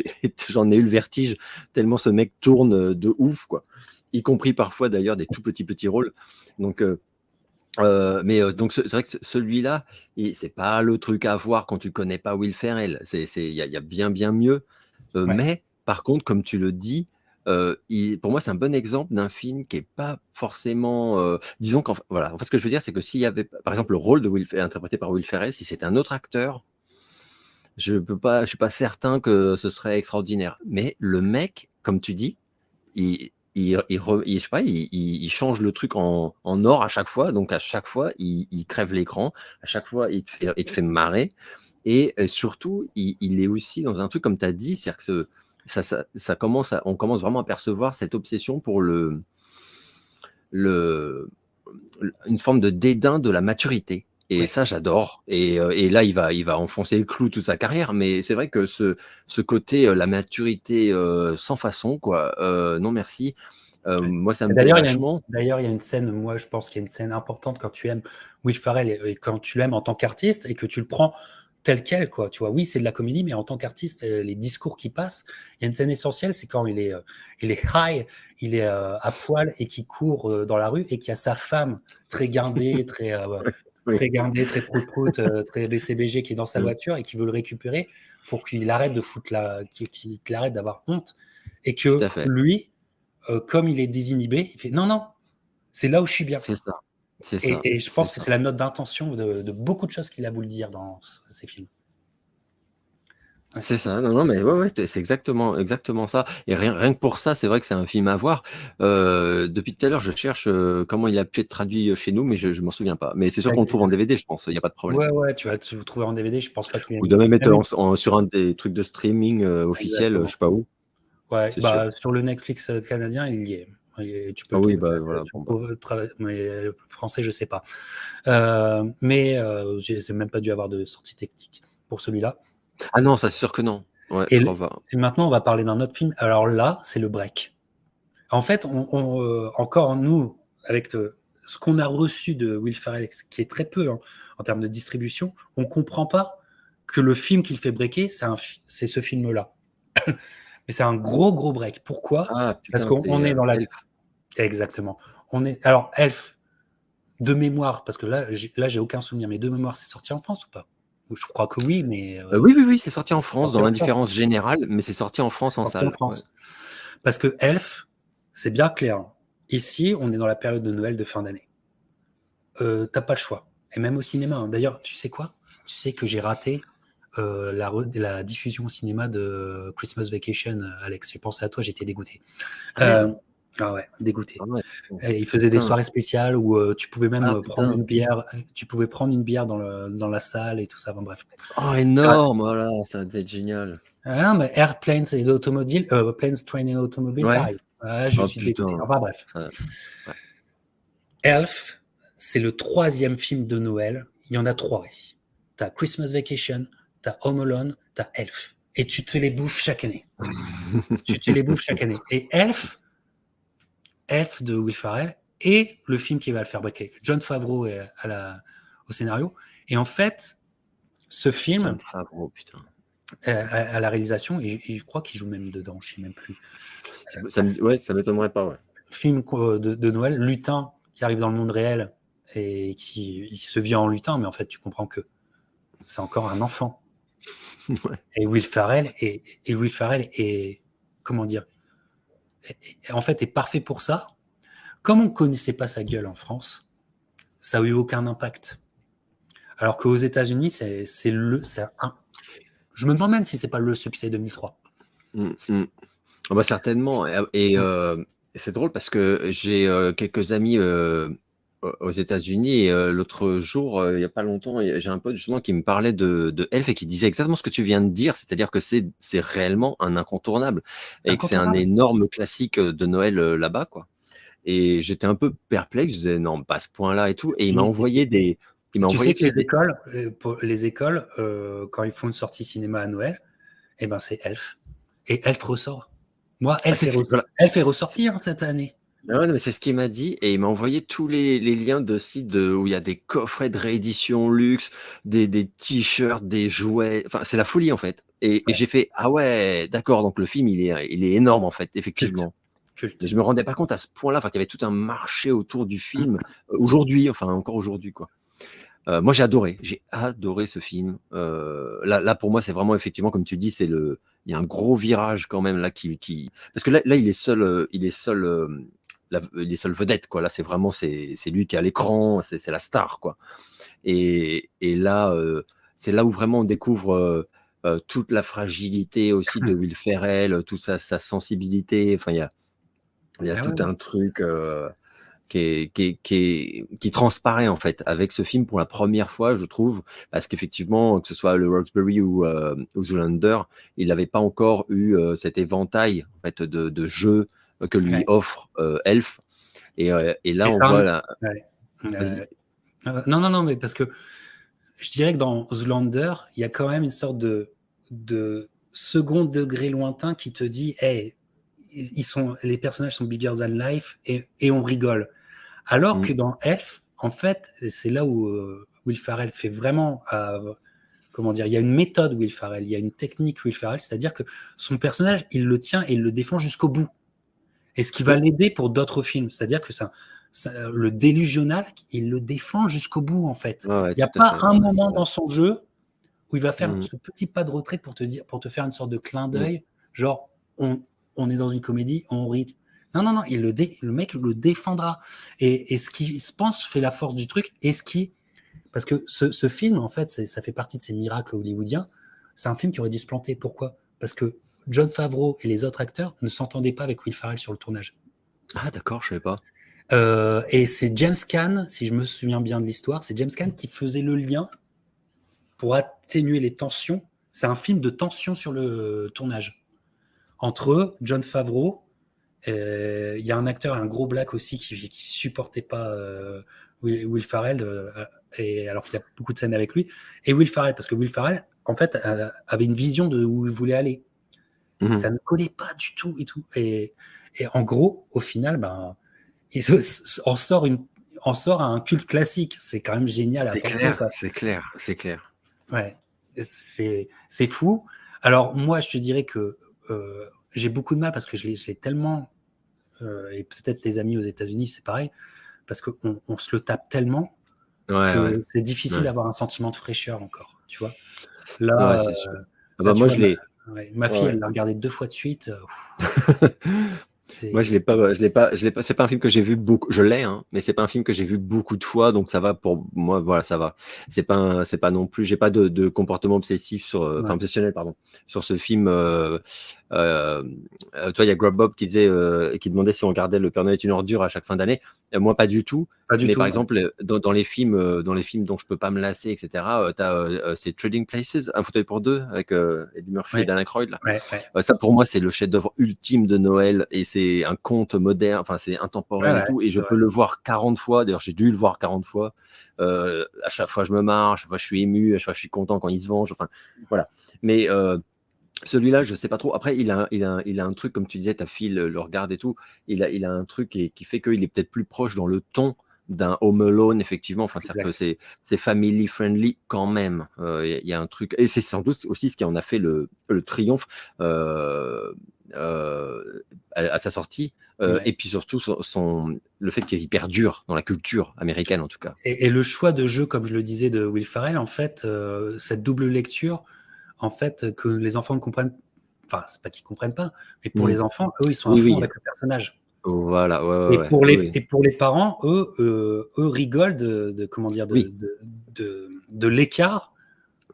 J'en ai eu le vertige tellement ce mec tourne de ouf, quoi. Y compris parfois d'ailleurs des tout petits rôles. Donc, donc c'est vrai que celui-là, c'est pas le truc à voir quand tu connais pas Will Ferrell. Il y a bien mieux. Ouais, Mais par contre, comme tu le dis, pour moi, c'est un bon exemple d'un film qui est pas forcément. Disons voilà. En fait, ce que je veux dire, c'est que s'il y avait, par exemple, le rôle de Will Ferrell interprété par Will Ferrell, si c'était un autre acteur, je suis pas certain que ce serait extraordinaire. Mais le mec, comme tu dis, je sais pas, il change le truc en or à chaque fois. Donc à chaque fois, il crève l'écran. À chaque fois, il te fait marrer. Et surtout, il est aussi dans un truc, comme tu as dit, c'est-à-dire que on commence vraiment à percevoir cette obsession pour le, une forme de dédain de la maturité. Et ouais. ça, j'adore. Et là, il va enfoncer le clou toute sa carrière. Mais c'est vrai que ce côté, la maturité sans façon, quoi, non merci, Ouais. moi, ça Et me plaît D'ailleurs, vachement. il y a une scène, moi je pense qu'il y a une scène importante quand tu aimes Will Ferrell et quand tu l'aimes en tant qu'artiste et que tu le prends tel quel, quoi. Tu vois, oui, c'est de la comédie, mais en tant qu'artiste, les discours qui passent, il y a une scène essentielle, c'est quand il est high, il est à poil et qui court dans la rue et qu'il y a sa femme très guindée, Oui. très guindée, très prout-prout, très BCBG qui est dans sa Mm. voiture et qui veut le récupérer pour qu'il arrête de qu'il arrête d'avoir honte et Tout que à fait. lui, comme il est désinhibé, il fait non, non, c'est là où je suis bien. C'est ça. C'est ça. Et je C'est pense que ça. c'est la note d'intention de beaucoup de choses qu'il a voulu dire dans ces films. Ouais, C'est ça, non, non, mais ouais, ouais, c'est exactement ça. Et rien que pour ça, c'est vrai que c'est un film à voir. Depuis tout à l'heure, je cherche comment il a pu être traduit chez nous, mais je m'en souviens pas. Mais c'est sûr qu'on le trouve en DVD, je pense, il n'y a pas de problème. ouais, ouais, tu vas le trouver en DVD. Je pense pas qu'il y ait Ou de même être même sur un des trucs de streaming officiels, je exactement. sais pas où. Ouais, c'est sûr. bah, sur le Netflix canadien, il y est. Tu peux Ah le oui, trouver. bah voilà, bon bah. Mais français, je sais pas. Mais c'est même pas dû avoir de sortie technique pour celui-là. Ah non, ça c'est sûr que non. Ouais, Et, je crois pas. et maintenant, on va parler d'un autre film. Alors là, c'est le break. En fait, encore nous, avec ce qu'on a reçu de Will Ferrell, qui est très peu en termes de distribution, on comprend pas que le film qu'il fait breaker, c'est ce film-là. Mais c'est un gros, gros break. Pourquoi? Ah Parce putain, qu'on c'est est dans la... Elf. Exactement. Alors, Elf, de mémoire, parce que là, j'ai aucun souvenir, mais de mémoire, c'est sorti en France ou pas? Je crois que oui, mais Oui, oui, oui, c'est sorti en France sorti dans en France. l'indifférence générale, mais c'est sorti en France en Sorti en salle. Ouais. France. Parce que Elf, c'est bien clair. Ici, on est dans la période de Noël de fin d'année. T'as pas le choix. Et même au cinéma. D'ailleurs, tu sais quoi? Tu sais que j'ai raté la diffusion au cinéma de Christmas Vacation, Alex. J'ai pensé à toi, j'étais dégoûté. Ah Euh, merde. ah ouais, dégoûté. Ah ouais. Et il faisait des Putain. soirées spéciales où tu pouvais même Ah prendre putain. une bière. Tu pouvais prendre une bière dans la salle et tout ça. Bon, bref. Oh Ah, énorme, voilà, ça devait être génial. non, mais Airplanes et l'automobile, Planes, Train et Automobile, Ouais. pareil. Ah, je Oh suis dégoûté. putain. Enfin bref. Ça- ouais. Elf, c'est le troisième film de Noël. Il y en a trois ici. T'as Christmas Vacation, t'as Home Alone, t'as Elf. Et tu te les bouffes chaque année. Tu te les bouffes chaque année. Et Elf de Will Ferrell, et le film qui va le faire breaker. John Favreau est au scénario. Et en fait, ce John film, Favreau, putain. à la réalisation, et je crois qu'il joue même dedans, je ne sais même plus. Ouais, ça m'étonnerait pas, ouais. Film de Noël, lutin qui arrive dans le monde réel et qui se vit en lutin, mais en fait, tu comprends que c'est encore un enfant. Ouais. Et Will Ferrell est, comment dire, en fait, est parfait pour ça. Comme on ne connaissait pas sa gueule en France, ça n'a eu aucun impact. Alors qu'aux États-Unis, je me demande même si c'est pas le succès 2003. Mm, mm. Ah bah certainement. C'est drôle parce que j'ai quelques amis aux États-Unis et l'autre jour, il n'y a pas longtemps, j'ai un pote justement qui me parlait de Elf et qui disait exactement ce que tu viens de dire, c'est-à-dire que c'est réellement un incontournable et que c'est un Incontournable. énorme classique de Noël là-bas, quoi. Et j'étais un peu perplexe, je disais non, pas à ce point-là et tout. Et il m'a Si, si, envoyé si. des. Il m'a Tu sais envoyé, que tu sais, des. les écoles, quand ils font une sortie cinéma à Noël, eh ben c'est Elf. Et Elf ressort. Moi, Ah, voilà. Elf est ressorti cette année. Ah ouais, non, mais c'est ce qu'il m'a dit et il m'a envoyé tous les liens de sites où il y a des coffrets de réédition luxe, des t-shirts, des jouets. Enfin, c'est la folie en fait. Et Ouais, j'ai fait ah ouais, d'accord. Donc le film il est énorme en fait, culte. effectivement. Mais Culte. je me rendais pas compte à ce point-là, enfin qu'il y avait tout un marché autour du film aujourd'hui, enfin encore aujourd'hui quoi. Moi j'ai adoré ce film. Là pour moi c'est vraiment effectivement comme tu dis, il y a un gros virage quand même là parce que là il est seul vedette quoi. Là c'est lui qui est à l'écran, c'est la star quoi. Et là c'est là où vraiment on découvre toute la fragilité aussi de Will Ferrell, toute sa sensibilité. Enfin il y a Ah ouais, tout ouais. un truc. Qui transparaît en fait avec ce film pour la première fois, je trouve, parce qu'effectivement, que ce soit le Roxbury ou Zoolander, il n'avait pas encore eu cet éventail en fait de jeux que lui Ouais. offre Elf. Et là, Et on ça, voit la. ouais. Vas-y. Non, non, non, mais parce que je dirais que dans Zoolander, il y a quand même une sorte de second degré lointain qui te dit, hey, les personnages sont bigger than life et on rigole. Alors Mm. que dans Elf, en fait, c'est là où Will Ferrell fait vraiment, comment dire, il y a une méthode Will Ferrell, il y a une technique Will Ferrell, c'est-à-dire que son personnage, il le tient et il le défend jusqu'au bout. Et ce qui va Oui. l'aider pour d'autres films, c'est-à-dire que le délusionnal, il le défend jusqu'au bout en fait. Ouais, ouais, Il n'y a tout à pas fait. un Ouais, c'est moment vrai. dans son jeu où il va faire Mm. ce petit pas de retrait pour pour te faire une sorte de clin Mm. d'œil, genre on est dans une comédie, on rit. Non, non, non, le mec le défendra. Et ce qui, je pense, fait la force du truc, parce que ce film, en fait, ça fait partie de ces miracles hollywoodiens. C'est un film qui aurait dû se planter. Pourquoi? Parce que John Favreau et les autres acteurs ne s'entendaient pas avec Will Ferrell sur le tournage. Ah d'accord, je savais pas. Et c'est James Caan, si je me souviens bien de l'histoire, c'est James Caan qui faisait le lien pour atténuer les tensions. C'est un film de tension sur le tournage. entre eux, Jon Favreau, il y a un acteur, un gros black aussi, qui supportait pas Will Ferrell, et alors qu'il a beaucoup de scènes avec lui, et Will Ferrell, parce que Will Ferrell, en fait, avait une vision de où il voulait aller. Et ça ne collait pas du tout et tout. Et en gros, au final, ben, en sort un culte classique. C'est quand même génial à C'est penser, clair, quoi. c'est clair, c'est clair. Ouais, c'est fou. Alors moi, je te dirais que j'ai beaucoup de mal parce que je l'ai tellement, et peut-être tes amis aux États-Unis, c'est pareil, parce qu'on se le tape tellement Ouais, ouais, que c'est difficile ouais, d'avoir un sentiment de fraîcheur encore, tu vois. ouais, Là, c'est sûr. Ah là, bah tu moi vois, je l'ai. ouais, ma fille, Ouais. elle l'a regardé 2 fois de suite. Moi, C'est je l'ai pas. C'est pas un film que j'ai vu beaucoup. Je l'ai, hein, mais c'est pas un film que j'ai vu beaucoup de fois, donc ça va pour moi. Voilà, ça va. C'est pas non plus. J'ai pas de comportement obsessif sur, enfin ouais, obsessionnel, pardon, sur ce film. Euh, Toi, il y a Grub Bob qui disait, qui demandait si on regardait Le Père Noël est une ordure à chaque fin d'année. Moi, pas du tout. pas du Mais par tout. exemple, dans les films dont je peux pas me lasser, etc. C'est Trading Places, Un fauteuil pour deux avec Eddie Murphy et Ouais, Dan Aykroyd là. ouais, ouais, Ça, pour moi, c'est le chef-d'œuvre ultime de Noël et c'est un conte moderne, enfin, c'est ouais, intemporel et ouais, tout. Et je c'est vrai. peux le voir 40 fois. D'ailleurs, j'ai dû le voir 40 fois. À chaque fois, je me marre, à chaque fois, je suis ému, à chaque fois, je suis content quand il se venge. Enfin, voilà. Mais celui-là, je sais pas trop. Après, il a un truc, comme tu disais, ta fille le regarde et tout. Il a un truc qui fait qu'il est peut-être plus proche dans le ton d'un Home Alone, effectivement. Enfin, c'est-à-dire que Exact. c'est family friendly quand même. Il y a un truc, et c'est sans doute aussi ce qui en a fait le triomphe euh, à sa sortie. Ouais. Et puis surtout le fait qu'il est hyper dur dans la culture américaine, en tout cas. Et le choix de jeu, comme je le disais, de Will Ferrell, en fait, cette double lecture, en fait, que les enfants ne comprennent, enfin, c'est pas qu'ils comprennent pas, mais pour Mhm. les enfants, eux, ils sont à Oui, fond oui. avec le personnage. Voilà. Ouais, ouais, Et ouais. pour Oui, les, oui. et pour les parents, eux rigolent comment dire, Oui. de l'écart,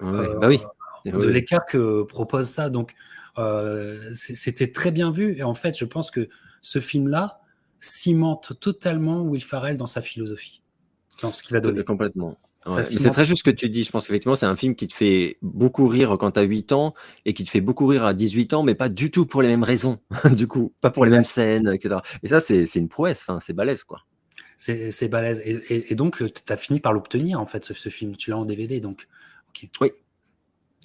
Ouais, euh, bah oui. Oui, de oui. l'écart que propose ça. Donc, c'était très bien vu. Et en fait, je pense que ce film-là cimente totalement Will Ferrell dans sa philosophie, dans ce qu'il a donné. Complètement. Ça Ouais. Mais c'est cimente. très juste ce que tu dis. Je pense qu'effectivement, c'est un film qui te fait beaucoup rire quand tu as 8 ans et qui te fait beaucoup rire à 18 ans, mais pas du tout pour les mêmes raisons. Du coup, pas pour les mêmes Exact. scènes, etc. Et ça, c'est une prouesse. Enfin, c'est balèze, quoi. C'est balèze. Et donc, tu as fini par l'obtenir, en fait, ce film. Tu l'as en DVD, donc. Ok. Oui.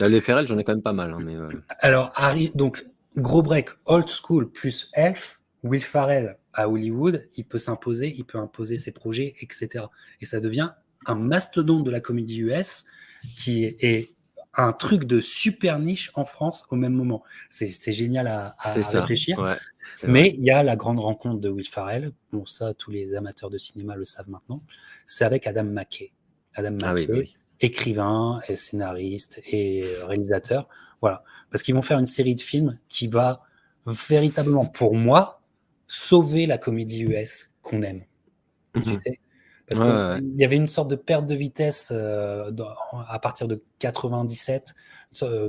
Les Ferrell, j'en ai quand même pas mal, hein, mais Alors, donc, gros break, old school plus Elf, Will Ferrell à Hollywood, il peut s'imposer, il peut imposer ses projets, etc. Et ça devient un mastodonte de la comédie US qui est un truc de super niche en France au même moment. C'est génial c'est à ça. réfléchir. Ouais, c'est vrai. Mais il y a la grande rencontre de Will Ferrell. Bon, ça, tous les amateurs de cinéma le savent maintenant. C'est avec Adam McKay. Adam Ah oui, oui, McKay, oui. écrivain et scénariste et réalisateur. Voilà. Parce qu'ils vont faire une série de films qui va véritablement, pour moi, sauver la comédie US qu'on aime. Tu Mhm. sais? Parce Ouais, qu'il ouais, ouais. y avait une sorte de perte de vitesse à partir de 97,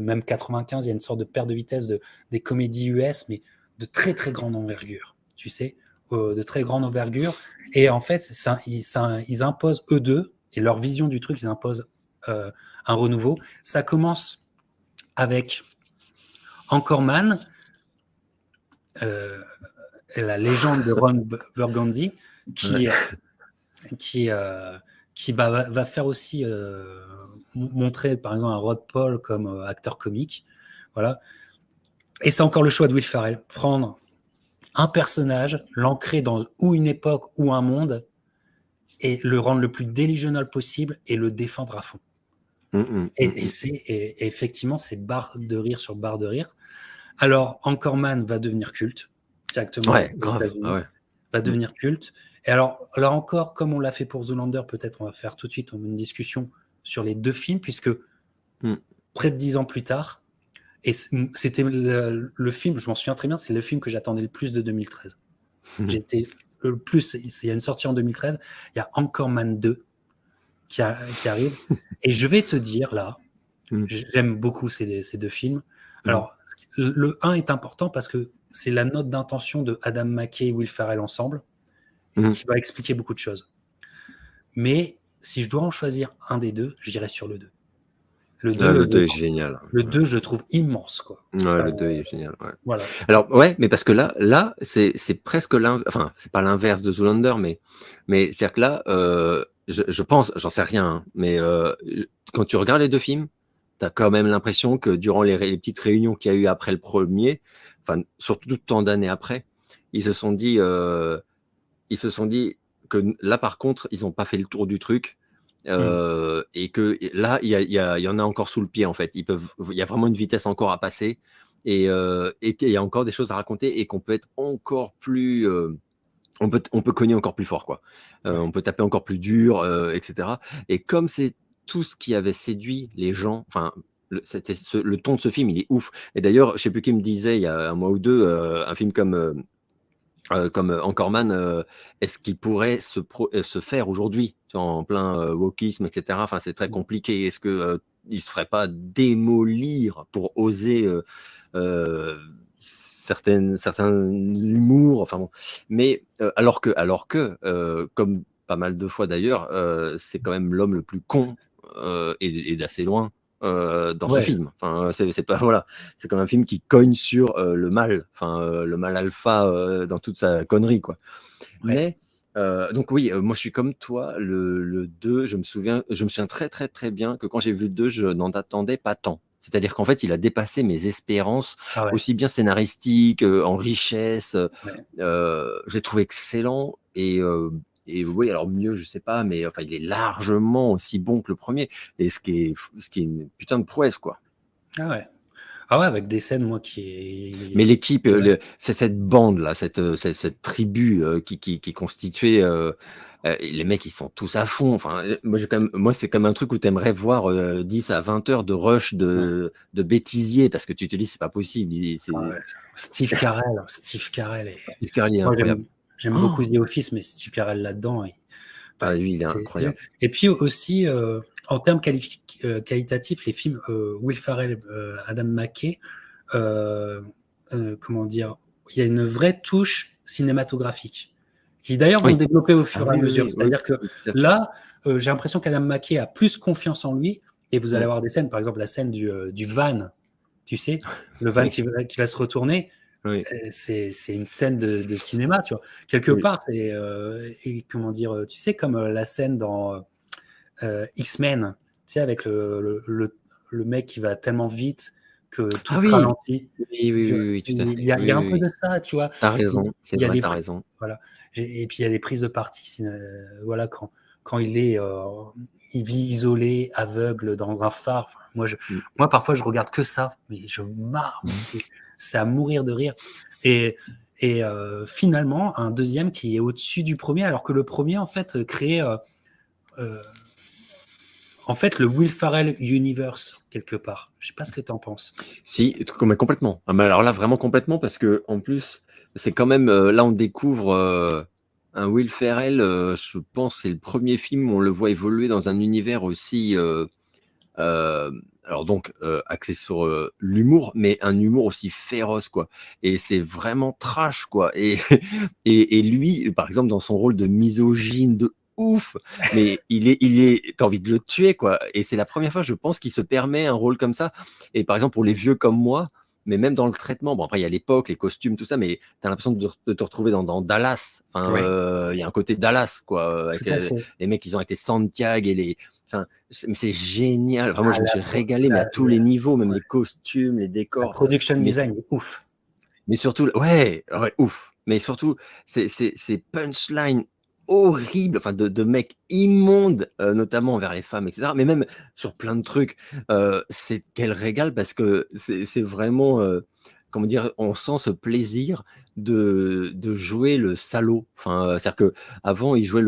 même 95, il y a une sorte de perte de vitesse des comédies US, mais de très très grande envergure, tu sais, de très grande envergure. Et en fait, ils imposent eux deux, et leur vision du truc, ils imposent un renouveau. Ça commence avec Anchorman, euh, la légende de Ron Burgundy, Ouais. qui qui, euh, qui va faire aussi montrer par exemple un Rod Paul comme acteur comique. Voilà. Et c'est encore le choix de Will Ferrell. Prendre un personnage, l'ancrer dans ou une époque ou un monde et le rendre le plus delusional possible et le défendre à fond. Mhm, mhm. Et effectivement, c'est barre de rire sur barre de rire. Alors, Anchorman va devenir culte directement Ouais, aux grave. Ah États-Unis, ouais. va Mm. devenir culte. Et alors, là encore, comme on l'a fait pour Zoolander, peut-être on va faire tout de suite une discussion sur les deux films, puisque Mm. près de 10 ans plus tard, et c'était le film, je m'en souviens très bien, c'est le film que j'attendais le plus de 2013. J'étais le plus, il y a une sortie en 2013, il y a Anchorman 2 qui arrive, et je vais te dire là, Mm. j'aime beaucoup ces deux films. Mm. Alors, le 1 est important parce que c'est la note d'intention de Adam McKay et Will Ferrell ensemble Mm. qui va expliquer beaucoup de choses. Mais si je dois en choisir un des deux, je dirais sur le 2. Le Ah, 2, le 2 est génial. le 2, je le trouve immense, quoi. Ouais, le 2 est génial, ouais. Voilà. Alors, ouais, mais parce que là, c'est presque enfin, c'est pas l'inverse de Zoolander, mais c'est-à-dire que là, je pense, j'en sais rien, hein, mais quand tu regardes les deux films, tu as quand même l'impression que durant les petites réunions qu'il y a eu après le premier, enfin, surtout tant d'années après, ils se sont dit, que là, par contre, ils n'ont pas fait le tour du truc. Et que là, il y en a encore sous le pied, en fait. Il y a vraiment une vitesse encore à passer et qu'il y a encore des choses à raconter et qu'on peut être encore plus. On peut cogner encore plus fort, quoi. Ouais. On peut taper encore plus dur, etc. Et comme c'est tout ce qui avait séduit les gens, enfin, le ton de ce film, il est ouf. Et d'ailleurs, je sais plus qui me disait il y a un mois ou deux, un film comme Anchorman, est-ce qu'il pourrait se faire aujourd'hui, tu vois, en plein wokisme, etc. Enfin, c'est très compliqué. Est-ce que il se ferait pas démolir pour oser certains humours, enfin bon. Mais alors que comme pas mal de fois d'ailleurs, c'est quand même l'homme le plus con et d'assez loin dans ce Ouais, film. Enfin, c'est pas voilà, c'est comme un film qui cogne sur le mal, enfin le mal alpha dans toute sa connerie, quoi. ouais. Mais donc oui, moi je suis comme toi, le 2, je me souviens très, très, très bien que quand j'ai vu le 2, je n'en attendais pas tant. C'est-à-dire qu'en fait, il a dépassé mes espérances, Ah ouais, aussi bien scénaristiques, en richesse, ouais. je l'ai trouvé excellent et oui, alors mieux, je sais pas, mais enfin, il est largement aussi bon que le premier et ce qui est une putain de prouesse, quoi. Ah ouais. Ah ouais, avec des scènes, moi, qui Mais l'équipe, ouais. c'est cette bande-là, cette tribu qui est constituée. Les mecs, ils sont tous à fond. Enfin, moi, c'est comme un truc où tu aimerais voir 10 à 20 heures de rush Ouais. de bêtisier parce que tu te dis, c'est pas possible. Ah ouais. Steve Carell Steve Carell est moi, incroyable. j'aime Oh, beaucoup The Office, mais Steve Carell là-dedans, enfin, ah, lui, il est incroyable. et puis aussi, en termes qualitatifs, les films Will Ferrell, Adam McKay, euh, comment dire, il y a une vraie touche cinématographique qui d'ailleurs vont Oui. développer au Ah fur et à oui, oui, mesure. oui, oui, C'est-à-dire que oui, tout à fait. là, j'ai l'impression qu'Adam McKay a plus confiance en lui et vous allez Mm. avoir des scènes, par exemple la scène du van, tu sais, le van Oui, qui va se retourner. oui, C'est une scène de cinéma, tu vois. Quelque oui. part, et comment dire, tu sais, comme la scène dans X-Men, tu sais, avec le mec qui va tellement vite que tout Ah se oui, ralentit. oui, oui, Tu vois. oui, oui, tout à fait. Il Oui, y a un oui, peu oui. de ça, tu vois. T'as Il, raison, c'est il y a vrai, des t'as pri- raison. voilà. Et puis il y a des prises de parti. Voilà, quand il vit isolé, aveugle dans un phare. Enfin, Mm. moi, parfois, je regarde que ça, mais je marre, mais c'est à mourir de rire. Et, finalement, un deuxième qui est au-dessus du premier, alors que le premier, en fait, créait euh, en fait le Will Ferrell Universe, quelque part. Je sais pas ce que tu en penses. Si, mais complètement. Ah, mais alors là, vraiment complètement, parce que en plus, c'est quand même là, on découvre un Will Ferrell. Je pense c'est le premier film où on le voit évoluer dans un univers aussi. Euh, alors donc axé sur l'humour, mais un humour aussi féroce, quoi. Et c'est vraiment trash, quoi. Et, et lui, par exemple, dans son rôle de misogyne de ouf, mais t'as envie de le tuer, quoi. Et c'est la première fois, je pense, qu'il se permet un rôle comme ça. Et par exemple, pour les vieux comme moi, mais même dans le traitement, bon, après, il y a l'époque, les costumes, tout ça, mais tu as l'impression de te retrouver dans Dallas. Enfin, Ouais, il y a un côté Dallas, quoi, tout avec à fait. les mecs, ils ont été Santiago et les. Enfin, mais c'est génial. Enfin, moi, Ah, je me suis régalé, mais à tous les niveaux, même les costumes, les la décors. production Mais, design, ouf. mais surtout, ouais, ouais, ouf. Mais surtout, ces punchlines horribles, enfin, de mecs immondes, notamment envers les femmes, etc. Mais même sur plein de trucs, c'est quel régal parce que c'est vraiment, comment dire, on sent ce plaisir de jouer le salaud. Enfin, c'est-à-dire que avant, il jouait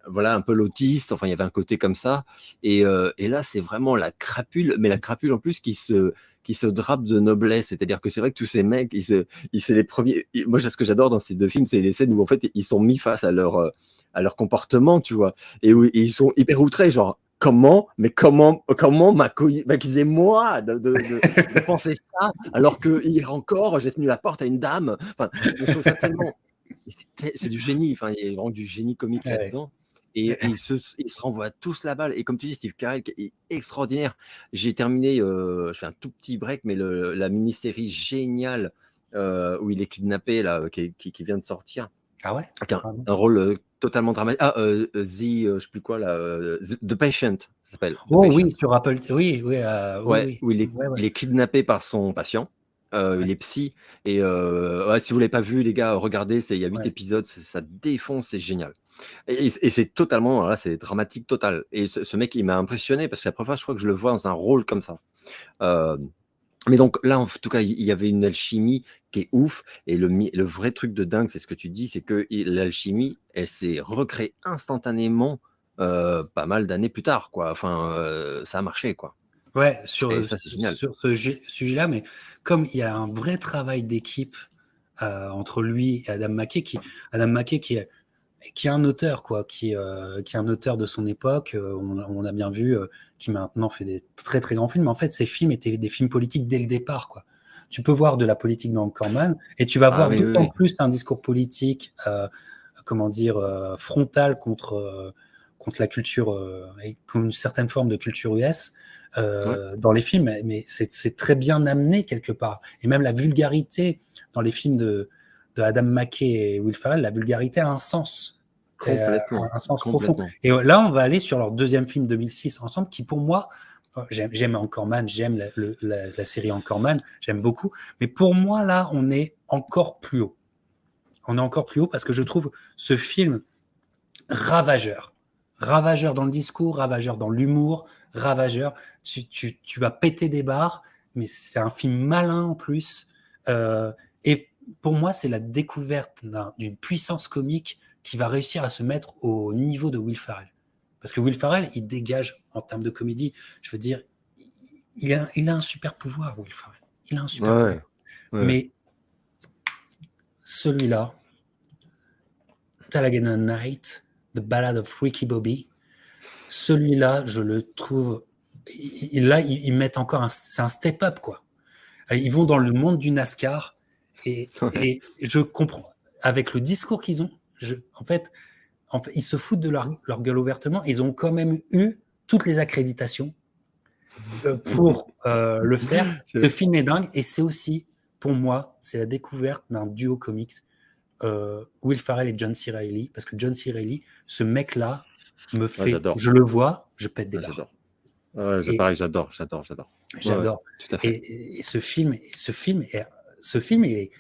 voilà, un peu l'autiste. Enfin, il y avait un côté comme ça. Et là, c'est vraiment la crapule, mais la crapule en plus qui se drape de noblesse. C'est-à-dire que c'est vrai que tous ces mecs, c'est les premiers. Moi, ce que j'adore dans ces deux films, c'est les scènes où en fait ils sont mis face à leur comportement, tu vois, et où et ils sont hyper outrés, genre mais comment m'accusez-moi de penser ça alors que hier encore j'ai tenu la porte à une dame. Enfin, je trouve ça tellement. C'est du génie. Enfin, il y a vraiment du génie comique Ouais. là-dedans. et ils se renvoient tous la balle. Et comme tu dis, Steve Carell qui est extraordinaire. J'ai terminé, je fais un tout petit break, mais la mini-série géniale où il est kidnappé, là, qui vient de sortir, Ah ouais? avec un rôle totalement dramatique. Je sais plus quoi, là, The Patient, ça s'appelle. The Oh Patient. oui, sur Apple. Oui, oui, Ouais, oui. où Ouais, ouais. il est kidnappé par son patient. Il est psy. Et ouais, si vous ne l'avez pas vu, les gars, regardez. Il y a 8 Ouais. épisodes. Ça défonce, c'est génial. Et c'est totalement, là, c'est dramatique total. Et ce mec, il m'a impressionné parce que c'est la première fois, je crois que je le vois dans un rôle comme ça. Mais donc là, en tout cas, il y avait une alchimie qui est ouf. Et le vrai truc de dingue, c'est ce que tu dis, c'est que l'alchimie, elle s'est recréée instantanément pas mal d'années plus tard, quoi. Enfin, ça a marché, quoi. Ouais, Et ça, c'est génial. sur ce sujet-là, mais comme il y a un vrai travail d'équipe entre lui et Adam McKay, qui est un auteur, quoi, qui est un auteur de son époque, on a bien vu, qui maintenant fait des très très grands films. Mais en fait, ces films étaient des films politiques dès le départ, quoi. Tu peux voir de la politique dans Corman, et tu vas voir oui, d'autant oui. plus un discours politique, frontal contre la culture, et contre une certaine forme de culture US dans les films. Mais c'est très bien amené quelque part. Et même la vulgarité dans les films de Adam McKay et Will Ferrell, la vulgarité a un sens. Complètement. Un sens profond. Complètement. Et là, on va aller sur leur deuxième film 2006 ensemble, qui pour moi, j'aime Anchorman, j'aime la série Anchorman, j'aime beaucoup. Mais pour moi, là, on est encore plus haut. On est encore plus haut parce que je trouve ce film ravageur. Ravageur dans le discours, ravageur dans l'humour, ravageur. Tu vas péter des barres, mais c'est un film malin en plus. Et pour moi, c'est la découverte d'une puissance comique qui va réussir à se mettre au niveau de Will Ferrell. Parce que Will Ferrell, il dégage en termes de comédie, je veux dire, il a un super pouvoir, Will Ferrell. Il a un super pouvoir. Ouais. Mais celui-là, Talladega Night, The Ballad of Ricky Bobby, celui-là, je le trouve. Là, ils mettent encore c'est un step-up, quoi. Ils vont dans le monde du NASCAR et je comprends. Avec le discours qu'ils ont, en fait, ils se foutent de leur gueule ouvertement. Ils ont quand même eu toutes les accréditations pour le faire. Ce film est dingue et c'est aussi, pour moi, c'est la découverte d'un duo comics, Will Ferrell et John C. Reilly, parce que John C. Reilly, ce mec-là, me fait, je le vois, je pète des barres. J'adore. Pareil, j'adore. J'adore. Ouais, et ce film est,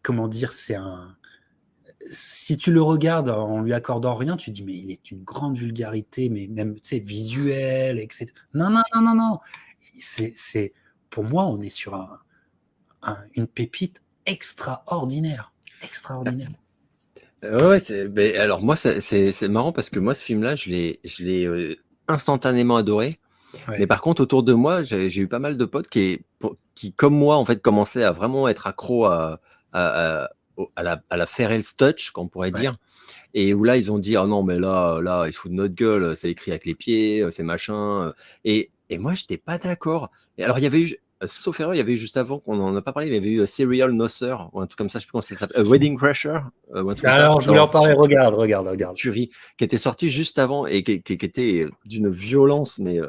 comment dire, si tu le regardes en lui accordant rien, tu dis mais il est une grande vulgarité, mais même, tu sais, visuelle, etc. Non. Pour moi, on est sur une pépite extraordinaire. Ouais, alors moi, c'est marrant parce que moi, ce film-là, je l'ai instantanément adoré. Ouais. Mais par contre, autour de moi, j'ai eu pas mal de potes qui, comme moi, en fait, commençaient à vraiment être accros à la Ferrell's Touch, qu'on pourrait dire. Et où là, ils ont dit, oh non, mais là, ils se foutent de notre gueule, c'est écrit avec les pieds, c'est machin. Et moi, j'étais pas d'accord. Et alors, il y avait eu, sauf erreur, il y avait eu juste avant, qu'on n'en a pas parlé, mais il y avait eu Serial Nosser, ou un truc comme ça, je sais plus comment ça s'appelle, Wedding Crasher. Ou un truc alors, comme ça. je voulais en parler, regarde. Tuerie, qui était sorti juste avant et qui était d'une violence, mais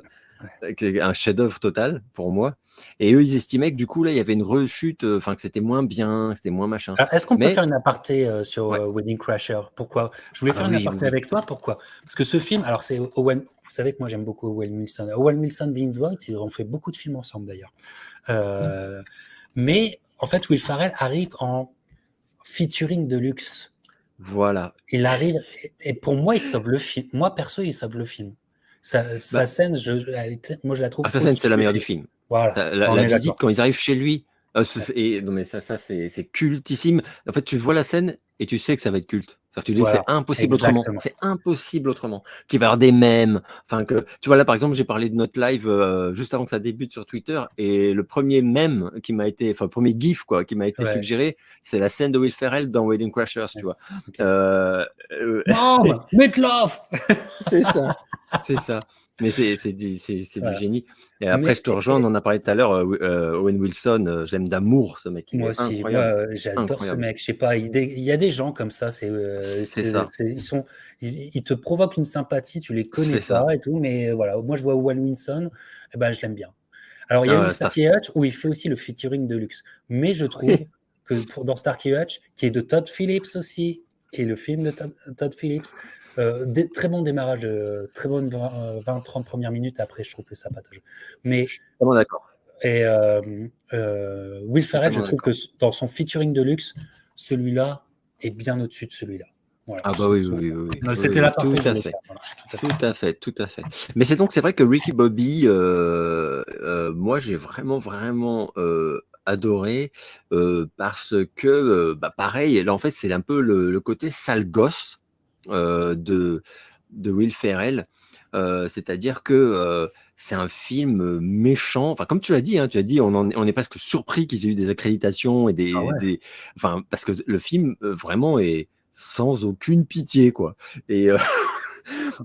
un chef-d'œuvre total pour moi. Et eux, ils estimaient que du coup, là, il y avait une rechute, enfin, que c'était moins bien, que c'était moins machin. Est-ce qu'on peut faire une aparté sur Wedding Crasher? Pourquoi? Je voulais faire une aparté avec toi. Pourquoi? Parce que ce film, alors c'est Owen. Vous savez que moi j'aime beaucoup Owen Wilson. Owen Wilson, Vince Vaughn, ils ont fait beaucoup de films ensemble d'ailleurs. Mais en fait, Will Ferrell arrive en featuring de luxe. Voilà. Il arrive et pour moi, il sauve le film. Moi perso, il sauve le film. Sa scène, moi je la trouve. Sa scène, c'est la meilleure du film. Voilà. La visite quand ils arrivent chez lui. Non mais ça c'est cultissime. En fait, tu vois la scène et tu sais que ça va être culte. Tu dis c'est impossible autrement. C'est impossible autrement. Qu'il va y avoir des mèmes. Enfin que tu vois là par exemple, j'ai parlé de notre live juste avant que ça débute sur Twitter et le premier mème qui m'a été, enfin le premier gif quoi, qui m'a été suggéré, c'est la scène de Will Ferrell dans Wedding Crashers, tu vois. Mom, make love. C'est ça. Mais c'est du Voilà. génie. Et après, Mais je te rejoins, on en a parlé tout à l'heure. Owen Wilson, j'aime d'amour ce mec, il moi est aussi, incroyable. j'adore ce Incroyable. mec. Je sais pas, il y a des gens comme ça, C'est ça. ils te provoquent une sympathie, tu les connais C'est ça. pas et tout, mais voilà. Moi, je vois Owen Wilson, eh ben, je l'aime bien. Alors, il y a eu Ah, Star- Starkey Hutch où il fait aussi le featuring de luxe. Mais je trouve que dans Starkey Hutch, qui est de Todd Phillips aussi, qui est le film de Todd Phillips, très bon démarrage, très bonne 20-30 premières minutes. Après, je trouve que ça patauge. Je Mais suis totalement d'accord. Will Ferrell, je Totalement trouve que d'accord. dans son featuring de luxe, celui-là est bien au-dessus de celui-là. Voilà. Ah bah oui, oui, oui, oui, oui, oui, C'était oui, l'aparté tout que je à voulais fait. faire. Voilà, tout à fait. Tout à fait, tout à fait. Mais c'est vrai que Ricky Bobby, moi j'ai vraiment, vraiment adoré parce que, bah, pareil, là en fait c'est un peu le côté sale gosse de Will Ferrell. C'est-à-dire que c'est un film méchant. Enfin, comme tu l'as dit, hein, tu as dit, on est presque surpris qu'ils aient eu des accréditations et Ah ouais. enfin, parce que le film vraiment est sans aucune pitié, quoi. Et,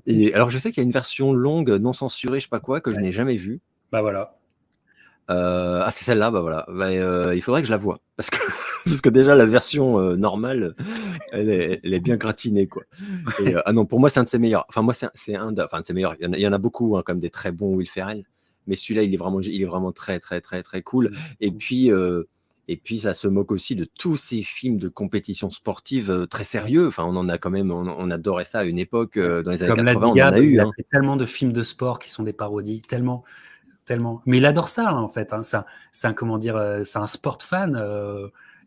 et alors, je sais qu'il y a une version longue, non censurée, je sais pas quoi, que je Ouais. n'ai jamais vue. Bah voilà. Ah, c'est celle-là, bah voilà. Bah, il faudrait que je la voie. Parce que, parce que déjà, la version normale, elle est bien gratinée, quoi. Et, ah non, pour moi, c'est un de ses meilleurs. Enfin, moi, enfin, un de ses meilleurs. Il y en a beaucoup, hein, comme des très bons Will Ferrell. Mais celui-là, il est vraiment très, très, très, très cool. Et puis, ça se moque aussi de tous ces films de compétition sportive très sérieux. Enfin, on en a quand même, on adorait ça à une époque, dans les années Comme l'a 80, dit on en a Gab, eu, il a hein. fait tellement de films de sport qui sont des parodies, tellement, tellement. Mais il adore ça, hein, en fait. Hein. Comment dire, c'est un sport fan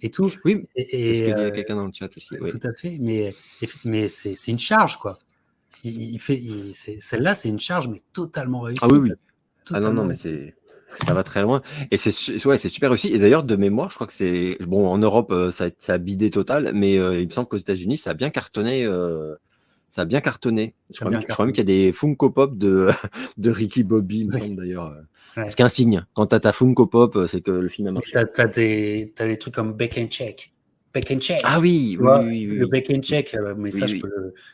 et tout. Oui, c'est ce Et, que disait quelqu'un dans le chat aussi. tout Oui. à fait. Mais c'est une charge, quoi. Celle-là, c'est une charge, mais totalement Ah oui, réussie. oui. Ah non, non, Totalement mais réussie. ça va très loin. Et ouais, c'est super réussi. Et d'ailleurs, de mémoire, je crois que c'est bon en Europe, ça a bidé total, mais il me semble qu'aux États-Unis, ça a bien cartonné. Ça a bien cartonné. Je Ça a crois même, bien je crois même cartonné. qu'il y a des Funko Pop de de Ricky Bobby, il me Oui. semble d'ailleurs. Ce Ouais. qui est un signe. Quand t'as ta Funko Pop, c'est que le film a Mais marché. t'as des trucs comme Bake and Check. Bake and Ah Check. oui, Tu oui, vois, oui, oui, le oui, Bake and Check, mais ça, oui, oui.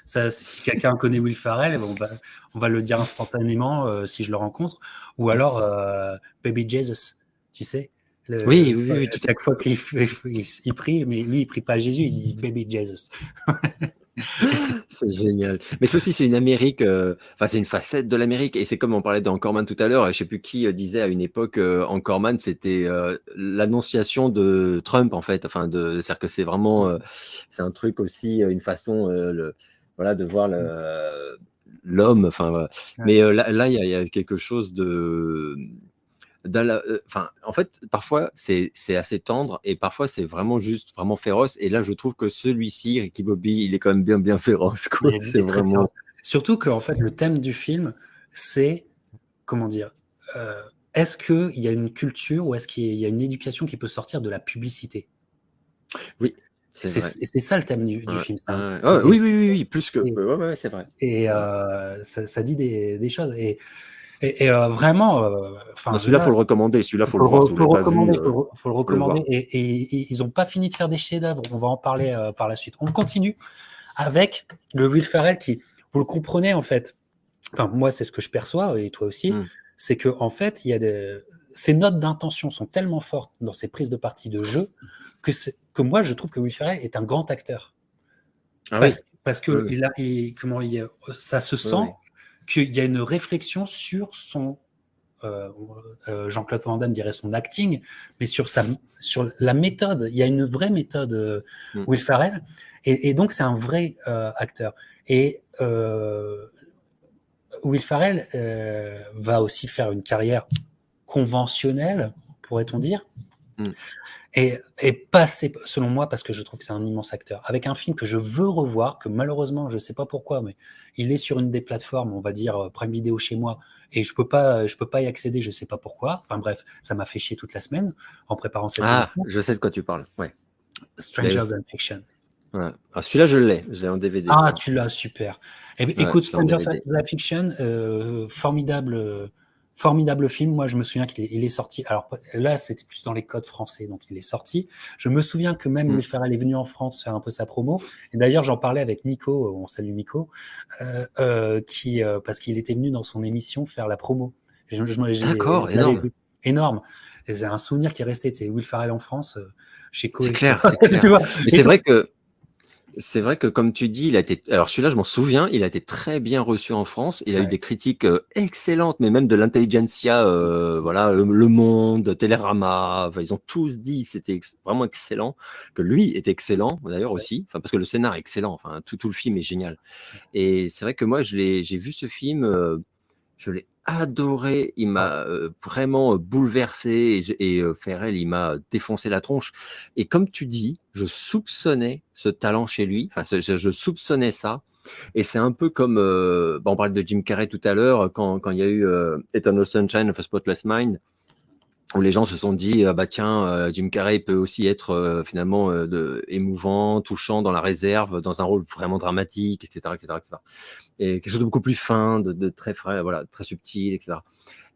ça, si quelqu'un connaît Will Ferrell, on va le dire instantanément si je le rencontre. Ou alors Baby Jesus, tu sais. Oui, oui, oui, oui, tout à Chaque fois il prie, mais lui, il prie pas à Jésus, il dit Baby Jesus. C'est génial. Mais ça aussi, c'est une Amérique, enfin, c'est une facette de l'Amérique. Et c'est comme on parlait d'Anchorman tout à l'heure, et je sais plus qui disait à une époque, Anchorman, c'était l'annonciation de Trump, en fait. Enfin, c'est-à-dire que c'est vraiment, c'est un truc aussi, une façon, voilà, de voir l'homme. Enfin, voilà. Ouais. Mais là, il y a quelque chose enfin, en fait, parfois c'est assez tendre et parfois c'est vraiment juste, vraiment féroce. Et là, je trouve que celui-ci, Ricky Bobby, il est quand même bien, bien féroce, quoi. Il C'est est très féroce. vraiment. Surtout qu'en fait, le thème du film, c'est, comment dire, est-ce qu'il y a une culture ou est-ce qu'il y a une éducation qui peut sortir de la publicité? Oui, c'est vrai. Et c'est ça le thème du Ouais, film. ouais. Ah, oui, oui, oui, oui, plus que. Ouais, ouais, ouais, c'est vrai. C'est vrai. Ça dit des choses. Vraiment, Non, enfin, celui-là, faut là, le recommander. Celui-là, faut le voir si vous faut le l'avez pas vu. recommander, faut le Faut le recommander. voir. Et ils n'ont pas fini de faire des chefs-d'œuvre. On va en parler par la suite. On continue avec le Will Ferrell qui, vous le comprenez en fait, enfin moi c'est ce que je perçois et toi aussi, Hmm. c'est que en fait il y a ces notes d'intention sont tellement fortes dans ses prises de partie de jeu que moi je trouve que Will Ferrell est un grand acteur Ah oui. parce Oui, que oui, ça se oui, sent oui. qu'il y a une réflexion sur son euh, Jean-Claude Van Damme dirait son acting, mais sur la méthode. Il y a une vraie méthode Hmm. Will Ferrell, et donc c'est un vrai acteur. Et Will Ferrell va aussi faire une carrière conventionnelle, pourrait-on dire, Hmm. et passer, selon moi, parce que je trouve que c'est un immense acteur, avec un film que je veux revoir, que malheureusement, je ne sais pas pourquoi, mais il est sur une des plateformes, on va dire Prime Video chez moi, et je peux pas y accéder, je ne sais pas pourquoi. Enfin bref, ça m'a fait chier toute la semaine en préparant cette Ah, émission. je sais de quoi tu parles. Ouais. Ben Stranger oui. Than Fiction. Voilà. Ah, celui-là, je l'ai en DVD, Ah, moi. tu l'as, super. Ouais, Écoute, je l'ai en Stranger DVD. Than Fiction, formidable Formidable film. Moi, je me souviens qu'il est sorti. Alors là, c'était plus dans les codes français, donc il est sorti. Je me souviens que même Will Ferrell est venu en France faire un peu sa promo. Et d'ailleurs, j'en parlais avec Miko, on salue Miko, parce qu'il était venu dans son émission faire la promo. D'accord, énorme. Énorme. Et c'est un souvenir qui est resté. C'est Will Ferrell en France, chez Koé. C'est clair, c'est clair. Tu vois. Mais c'est vrai que comme tu dis, il a été. Alors celui-là, je m'en souviens, il a été très bien reçu en France. Il a eu des critiques excellentes, mais même de l'intelligentsia, voilà, Le Monde, Télérama. Enfin, ils ont tous dit que c'était vraiment excellent, que lui était excellent d'ailleurs aussi. Enfin, parce que le scénar est excellent. Enfin, tout le film est génial. Et c'est vrai que moi, j'ai vu ce film. Je l'ai adoré, il m'a vraiment bouleversé et Ferrell, il m'a défoncé la tronche. Et comme tu dis, je soupçonnais ce talent chez lui, enfin, je soupçonnais ça. Et c'est un peu comme, on parlait de Jim Carrey tout à l'heure, quand il y a eu Eternal Sunshine of a Spotless Mind, où les gens se sont dit, bah tiens, Jim Carrey peut aussi être finalement émouvant, touchant dans la réserve, dans un rôle vraiment dramatique, etc., etc., etc. Et quelque chose de beaucoup plus fin, de très frais, voilà, très subtil, etc.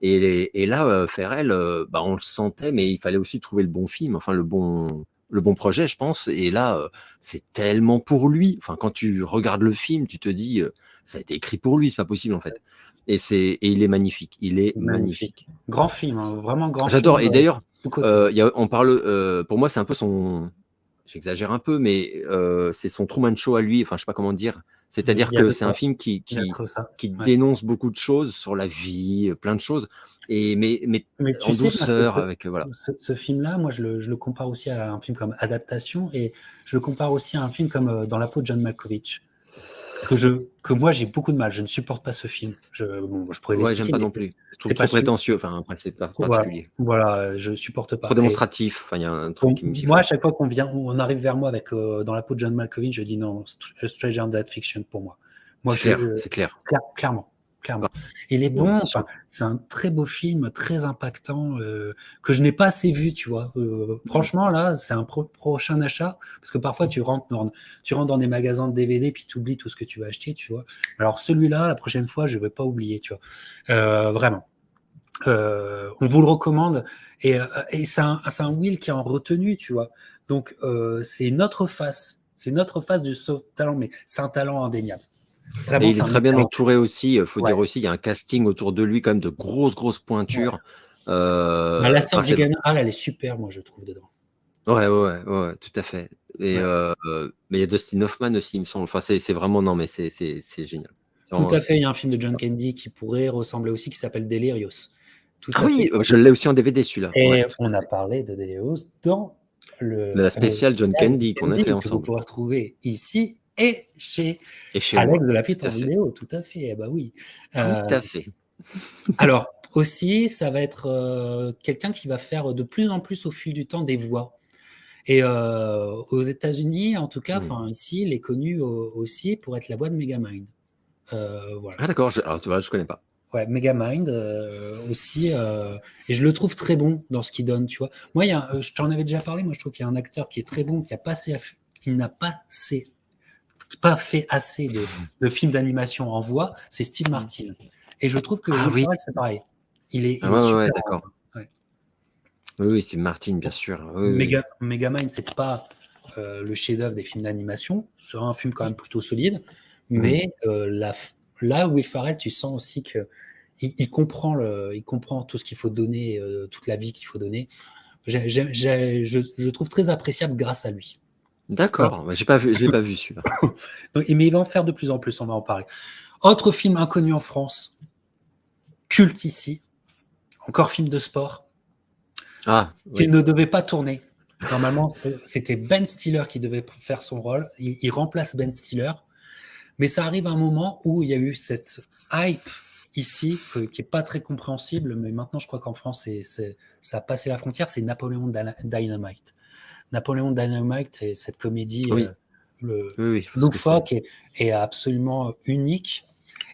Et là, Ferrell, bah, on le sentait, mais il fallait aussi trouver le bon film, enfin le bon projet, je pense. Et là, c'est tellement pour lui. Enfin, quand tu regardes le film, tu te dis, ça a été écrit pour lui, c'est pas possible en fait. Et il est magnifique. Il est magnifique. Grand film, hein, vraiment grand J'adore. film. Et d'ailleurs, Sous-côté. on parle. Pour moi, c'est un peu son. J'exagère un peu, mais c'est son Truman Show à lui. Enfin, je sais pas comment dire. C'est-à-dire Il y a que de c'est ça. un film qui Il y a de ça. Ouais. dénonce beaucoup de choses sur la vie, plein de choses, mais tu en sais, douceur, avec voilà. ce film-là, moi, je le compare aussi à un film comme Adaptation, et je le compare aussi à un film comme Dans la peau de John Malkovich, que moi, j'ai beaucoup de mal. Je ne supporte pas ce film. Je pourrais Ouais, j'aime l'expliquer, pas mais non plus. Je trouve c'est pas trop prétentieux. Enfin, après, c'est pas particulier. Voilà, je supporte pas. Trop démonstratif. Enfin, il y a un truc qui me dit. Moi, à chaque fois on arrive vers moi avec Dans la peau de John Malkovich, je dis non, A Stranger in Dead Fiction pour moi. Moi, C'est clair. Clairement. Il est bon. Enfin, c'est un très beau film, très impactant, que je n'ai pas assez vu, tu vois. Franchement, là, c'est un prochain achat, parce que parfois tu rentres dans des magasins de DVD puis tu oublies tout ce que tu vas acheter, tu vois. Alors celui-là, la prochaine fois, je vais pas oublier, tu vois. Vraiment. On vous le recommande, et c'est un Will qui est en retenue, tu vois. Donc c'est notre face de ce talent, mais c'est un talent indéniable. Vraiment, et il est très bien talent. entouré aussi. Il faut dire aussi, il y a un casting autour de lui quand même de grosses pointures. La sœur de Gyllenhaal, elle est super, moi je trouve, dedans. Ouais, tout à fait. Et mais il y a Dustin Hoffman aussi, il me semble. Enfin, c'est vraiment non, mais c'est génial. Tout à fait. Il y a un film de John Candy qui pourrait ressembler aussi, qui s'appelle Delirious. Tout à oui, fait. je l'ai aussi en DVD celui-là. Et on a parlé de Delirious dans la spéciale John Candy qu'on a fait que ensemble. vous pourrez retrouver ici et chez Alex de la Lafitte en vidéo. Tout à fait. Eh ben oui. Tout à fait. Alors aussi, ça va être quelqu'un qui va faire de plus en plus au fil du temps des voix. Et aux États-Unis, en tout cas, ici, il est connu aussi pour être la voix de Megamind. Voilà. Ah d'accord, alors tu vois, je connais pas. Ouais, Megamind aussi, et je le trouve très bon dans ce qu'il donne, tu vois. Moi, je t'en avais déjà parlé, moi je trouve qu'il y a un acteur qui est très bon, qui n'a pas fait assez de films d'animation en voix, c'est Steve Martin. Et je trouve que Will Ferrell, c'est pareil. Il est super. Ouais, d'accord. Oui, c'est Martin, bien sûr. Megamind, c'est pas le chef-d'œuvre des films d'animation, c'est un film quand même plutôt solide, mais là, Will Ferrell, tu sens aussi que il comprend tout ce qu'il faut donner, toute la vie qu'il faut donner. Je trouve très appréciable grâce à lui. D'accord, je l'ai pas vu celui-là. Mais il va en faire de plus en plus, on va en parler. Autre film inconnu en France, culte ici, encore film de sport, qu'il ne devait pas tourner. Normalement, c'était Ben Stiller qui devait faire son rôle. Il remplace Ben Stiller, mais ça arrive à un moment où il y a eu cette hype ici, qui n'est pas très compréhensible, mais maintenant je crois qu'en France, ça a passé la frontière, c'est Napoléon Dynamite. Napoléon Dynamite, c'est cette comédie loufoque et absolument unique.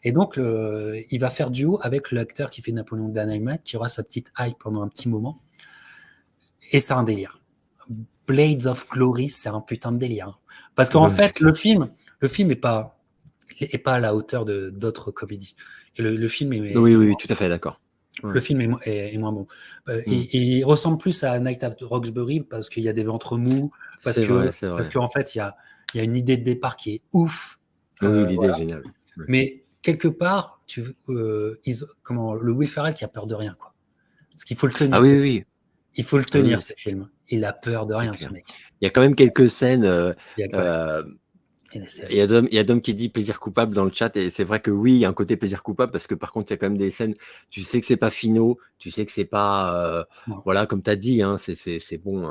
Et donc, il va faire duo avec l'acteur qui fait Napoléon Dynamite, qui aura sa petite hype pendant un petit moment. Et c'est un délire. Blades of Glory, c'est un putain de délire. Parce qu'en fait, le film est pas à la hauteur d'autres comédies. Et le film est... Oui, tout à fait, d'accord. Le Ouais. film est moins bon. Mm. Il ressemble plus à Night at Roxbury parce qu'il y a des ventres mous, C'est vrai, c'est parce vrai. qu'en fait, il y a une idée de départ qui est ouf. Oui, l'idée est Voilà. géniale. Ouais. Mais quelque part, le Will Ferrell qui a peur de rien, quoi. Parce qu'il faut le Ah tenir, oui, oui, oui. il faut le Ah oui, tenir, oui, ce film. Il a peur de c'est rien, ce clair. mec. Il y a quand même quelques scènes. Il y a, ouais, Euh, il y a des scènes. il y a Dom qui dit plaisir coupable dans le chat, et c'est vrai que oui, il y a un côté plaisir coupable parce que par contre, il y a quand même des scènes, tu sais que c'est pas finaux, tu sais que c'est pas, Non. voilà, comme tu as dit, hein, c'est bon,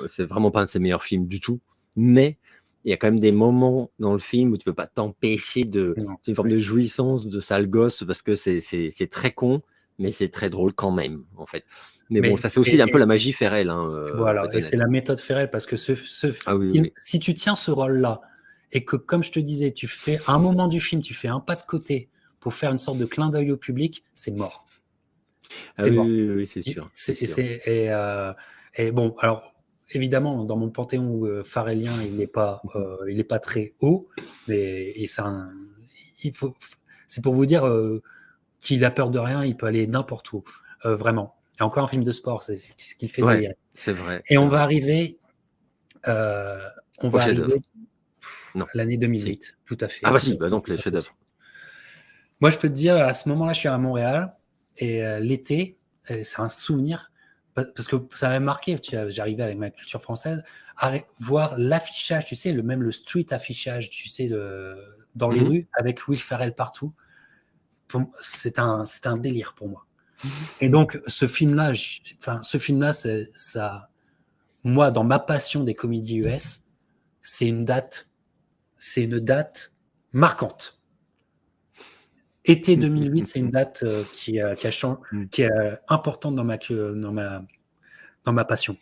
c'est vraiment pas un de ses meilleurs films du tout, mais il y a quand même des moments dans le film où tu peux pas t'empêcher Non. c'est une forme Ouais. de jouissance de sale gosse parce que c'est très con, mais c'est très drôle quand même, en fait. Mais bon, Mais, ça c'est aussi un peu la magie Ferrell, hein, faut voilà, être et c'est honnête. la méthode Ferrell parce que ce Ah oui, film, oui. si tu tiens ce rôle-là et que, comme je te disais, tu fais à un moment du film, tu fais un pas de côté pour faire une sorte de clin d'œil au public, c'est mort. Ah C'est oui, mort. oui, oui, c'est sûr, c'est sûr. Et bon, alors évidemment, dans mon panthéon farrellien, il n'est pas très haut, mais il faut, c'est pour vous dire qu'il a peur de rien, il peut aller n'importe où, vraiment. Et encore un film de sport, c'est ce qui le fait Ouais, délirer. c'est vrai, Et c'est vrai. euh, on Au va arriver chef-d'œuvre. Non, à l'année si. 2008, tout à fait. Ah bah si, bah donc les chefs-d'œuvre. Moi, je peux te dire, à ce moment-là, je suis à Montréal et l'été, c'est un souvenir parce que ça m'a marqué. J'arrivais avec ma culture française à voir l'affichage, tu sais, même le street affichage, tu sais, dans les Mhm. rues avec Will Ferrell partout. C'est un délire pour moi. Et donc, ce film-là, c'est ça. Moi, dans ma passion des comédies US, c'est une date, c'est une date marquante. Été 2008, c'est une date qui est importante dans ma passion.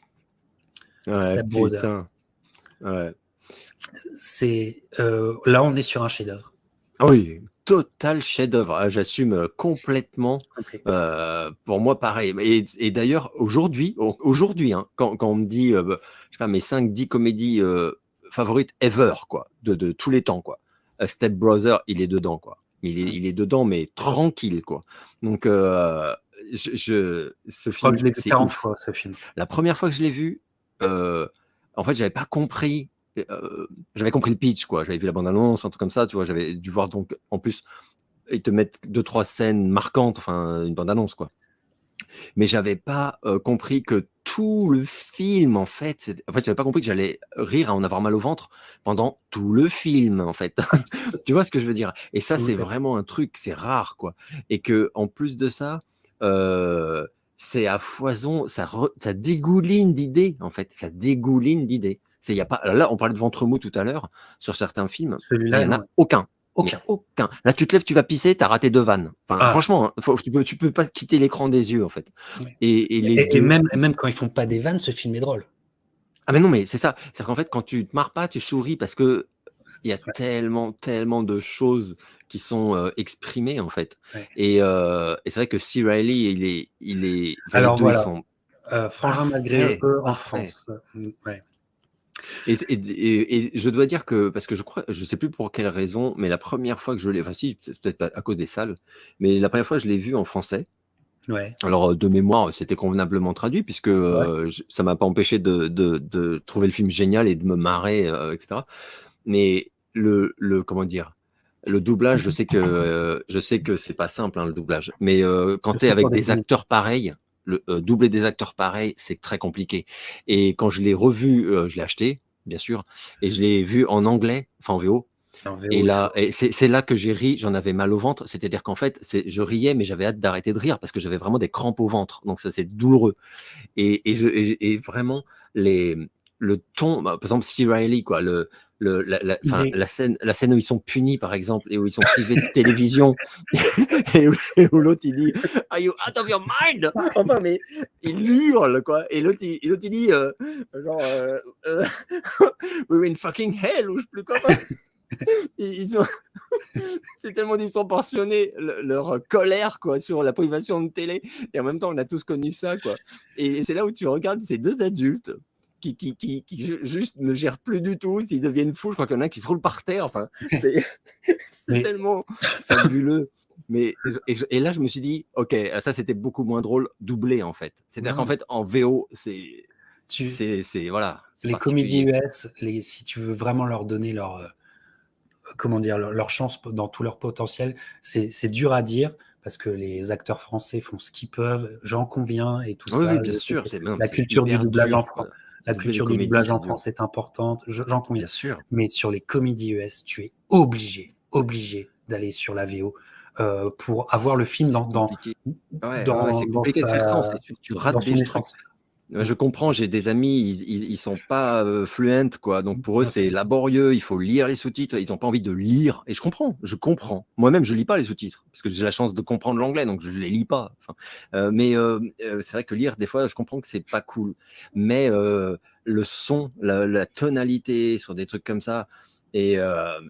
Ouais, Step Brother. putain. Ouais. Là, on est sur un chef-d'œuvre. Ah oui, total chef-d'œuvre. Ah, j'assume complètement. Complet. Pour moi, pareil. Et d'ailleurs, aujourd'hui, hein, quand on me dit, je sais pas, mes 5-10 comédies favorites ever, quoi, de tous les temps, quoi. Step Brother, il est dedans, quoi. Il est dedans, mais tranquille, quoi. Donc, ce Je crois que film, je l'ai vu c'est 40 ouf. fois, ce film. La première fois que je l'ai vu, en fait, j'avais pas compris. J'avais compris le pitch, quoi. J'avais vu la bande-annonce, un truc comme ça, tu vois. J'avais dû voir, donc, en plus, ils te mettent 2-3 scènes marquantes, enfin, une bande-annonce, quoi. Mais j'avais pas compris que tout le film, en fait, j'avais pas compris que j'allais rire à en avoir mal au ventre pendant tout le film, en fait. Tu vois ce que je veux dire? Et ça, Tout c'est à fait. vraiment un truc, c'est rare, quoi. Et que en plus de ça, heu, c'est à foison, ça dégouline d'idées, en fait, ça dégouline d'idées. Il y a pas là, on parlait de ventre mou tout à l'heure, sur certains films, il y Celui-là, en non. a aucun, mais Aucun. aucun. Là, tu te lèves, tu vas pisser, tu as raté 2 vannes. Enfin, Ah, franchement, hein, tu peux pas quitter l'écran des yeux, en fait. ouais. Et les 2. Même quand ils font pas des vannes, ce film est drôle. Ah mais non, mais c'est ça. C'est-à-dire qu'en fait, quand tu te marres pas, tu souris parce que il y a Ouais, tellement, tellement de choses qui sont exprimées en fait. ouais. Et c'est vrai que C. Reilly, enfin, les Alors deux, ils voilà, sont Frangin malgré parfaits, eux en parfaits. France. Ouais. Et je dois dire que, parce que je sais plus pour quelle raison, mais la première fois que je l'ai, enfin si, c'est peut-être pas à cause des salles, mais la première fois je l'ai vu en français. Ouais. Alors, de mémoire, c'était convenablement traduit puisque Ouais. ça m'a pas empêché de trouver le film génial et de me marrer, etc. Mais comment dire, le doublage, je sais que c'est pas simple, hein, le doublage. Mais quand tu es Surtout pour avec des des comédies. acteurs pareils, doubler des acteurs pareils, c'est très compliqué. Et quand je l'ai revu, je l'ai acheté, bien sûr, et je l'ai vu en anglais, enfin en VO. En Et VO, il là, faut. c'est là que j'ai ri, j'en avais mal au ventre. C'est-à-dire qu'en fait, je riais, mais j'avais hâte d'arrêter de rire parce que j'avais vraiment des crampes au ventre. Donc ça, c'est douloureux. Et vraiment, les, le ton, bah, par exemple, C. Reilly, quoi, Il est. la scène où ils sont punis, par exemple, et où ils sont privés de télévision, et où l'autre, il dit, Are you out of your mind? Enfin, mais il hurle, quoi. Et l'autre, il dit, genre, we're in fucking hell, ou je sais plus quoi. Ils ont... c'est tellement disproportionné leur colère, quoi, sur la privation de télé, et en même temps on a tous connu ça, quoi. Et c'est là où tu regardes ces deux adultes qui juste ne gèrent plus du tout, s'ils deviennent fous. Je crois qu'il y en a un qui se roule par terre. Enfin, c'est c'est Mais tellement fabuleux. Et là, je me suis dit, ok, ça c'était beaucoup moins drôle, doublé en fait. C'est-à-dire qu'en non, fait, en VO, tu, voilà, c'est les comédies particulier. US, si tu veux vraiment leur donner comment dire, leur chance dans tout leur potentiel, c'est dur à dire parce que les acteurs français font ce qu'ils peuvent, j'en conviens et tout Oui, oui, ça. bien Je sais sûr, que non, la c'est culture du hyper doublage en dur, France, quoi. la Doubler des culture du comédies, doublage c'est en dur. France est importante, j'en conviens. Bien sûr. Mais sur les comédies US, tu es obligé d'aller sur la VO pour avoir le film C'est compliqué. Ouais, c'est compliqué de faire ça, c'est sûr, tu dans rates son des trucs. essence. Je comprends, j'ai des amis, ils sont pas fluents, quoi. Donc pour eux, Bien sûr. c'est laborieux, il faut lire les sous-titres, ils ont pas envie de lire. Et je comprends. Moi-même, je lis pas les sous-titres parce que j'ai la chance de comprendre l'anglais, donc je les lis pas. Enfin, c'est vrai que lire, des fois, je comprends que c'est pas cool. Mais le son, la tonalité sur des trucs comme ça, et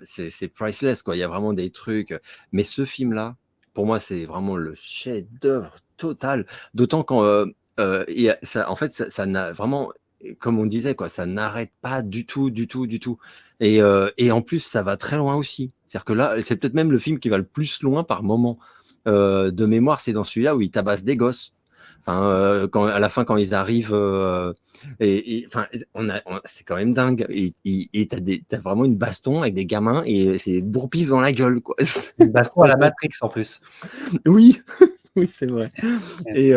c'est priceless, quoi. Il y a vraiment des trucs. Mais ce film-là, pour moi, c'est vraiment le chef-d'œuvre total. D'autant quand et ça, en fait, ça n'a vraiment, comme on disait, quoi, ça n'arrête pas du tout, du tout, du tout. Et en plus, ça va très loin aussi. C'est-à-dire que là, c'est peut-être même le film qui va le plus loin par moment. De mémoire, c'est dans celui-là où il tabasse des gosses. Enfin, à la fin, quand ils arrivent, enfin, c'est quand même dingue. Et t'as vraiment une baston avec des gamins et c'est bourre-pif dans la gueule, quoi. Une baston à la Matrix en plus. Oui, oui, c'est vrai. Ouais. Et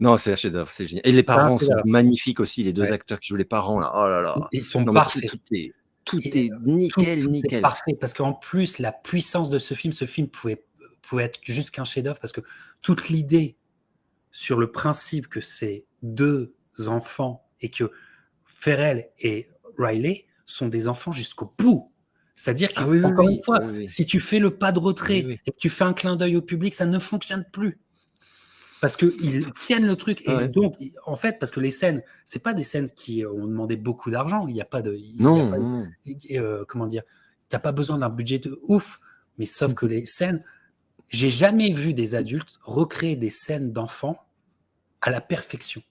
non, c'est un chef-d'œuvre, c'est génial. Et les C'est un parents sont chef-d'œuvre. magnifiques aussi, les deux Ouais. acteurs qui jouent les parents là. Oh là là. Ils sont Non mais parfaits. tout Et est nickel, tout est nickel. parfait parce qu'en plus, la puissance de ce film pouvait être juste qu'un chef-d'œuvre parce que toute l'idée sur le principe que c'est deux enfants et que Ferrell et Riley sont des enfants jusqu'au bout. C'est-à-dire que, Ah oui, oui, encore une oui, fois, oui, oui, si tu fais le pas de oui, retrait oui. et que tu fais un clin d'œil au public, ça ne fonctionne plus. Parce qu'ils tiennent le truc. Ah Et ouais. donc, en fait, parce que les scènes, c'est pas des scènes qui ont demandé beaucoup d'argent. Il n'y a pas de. Il y a Non, pas, non. comment dire. T'as pas besoin d'un budget de ouf. Mais sauf que les scènes. J'ai jamais vu des adultes recréer des scènes d'enfants à la perfection.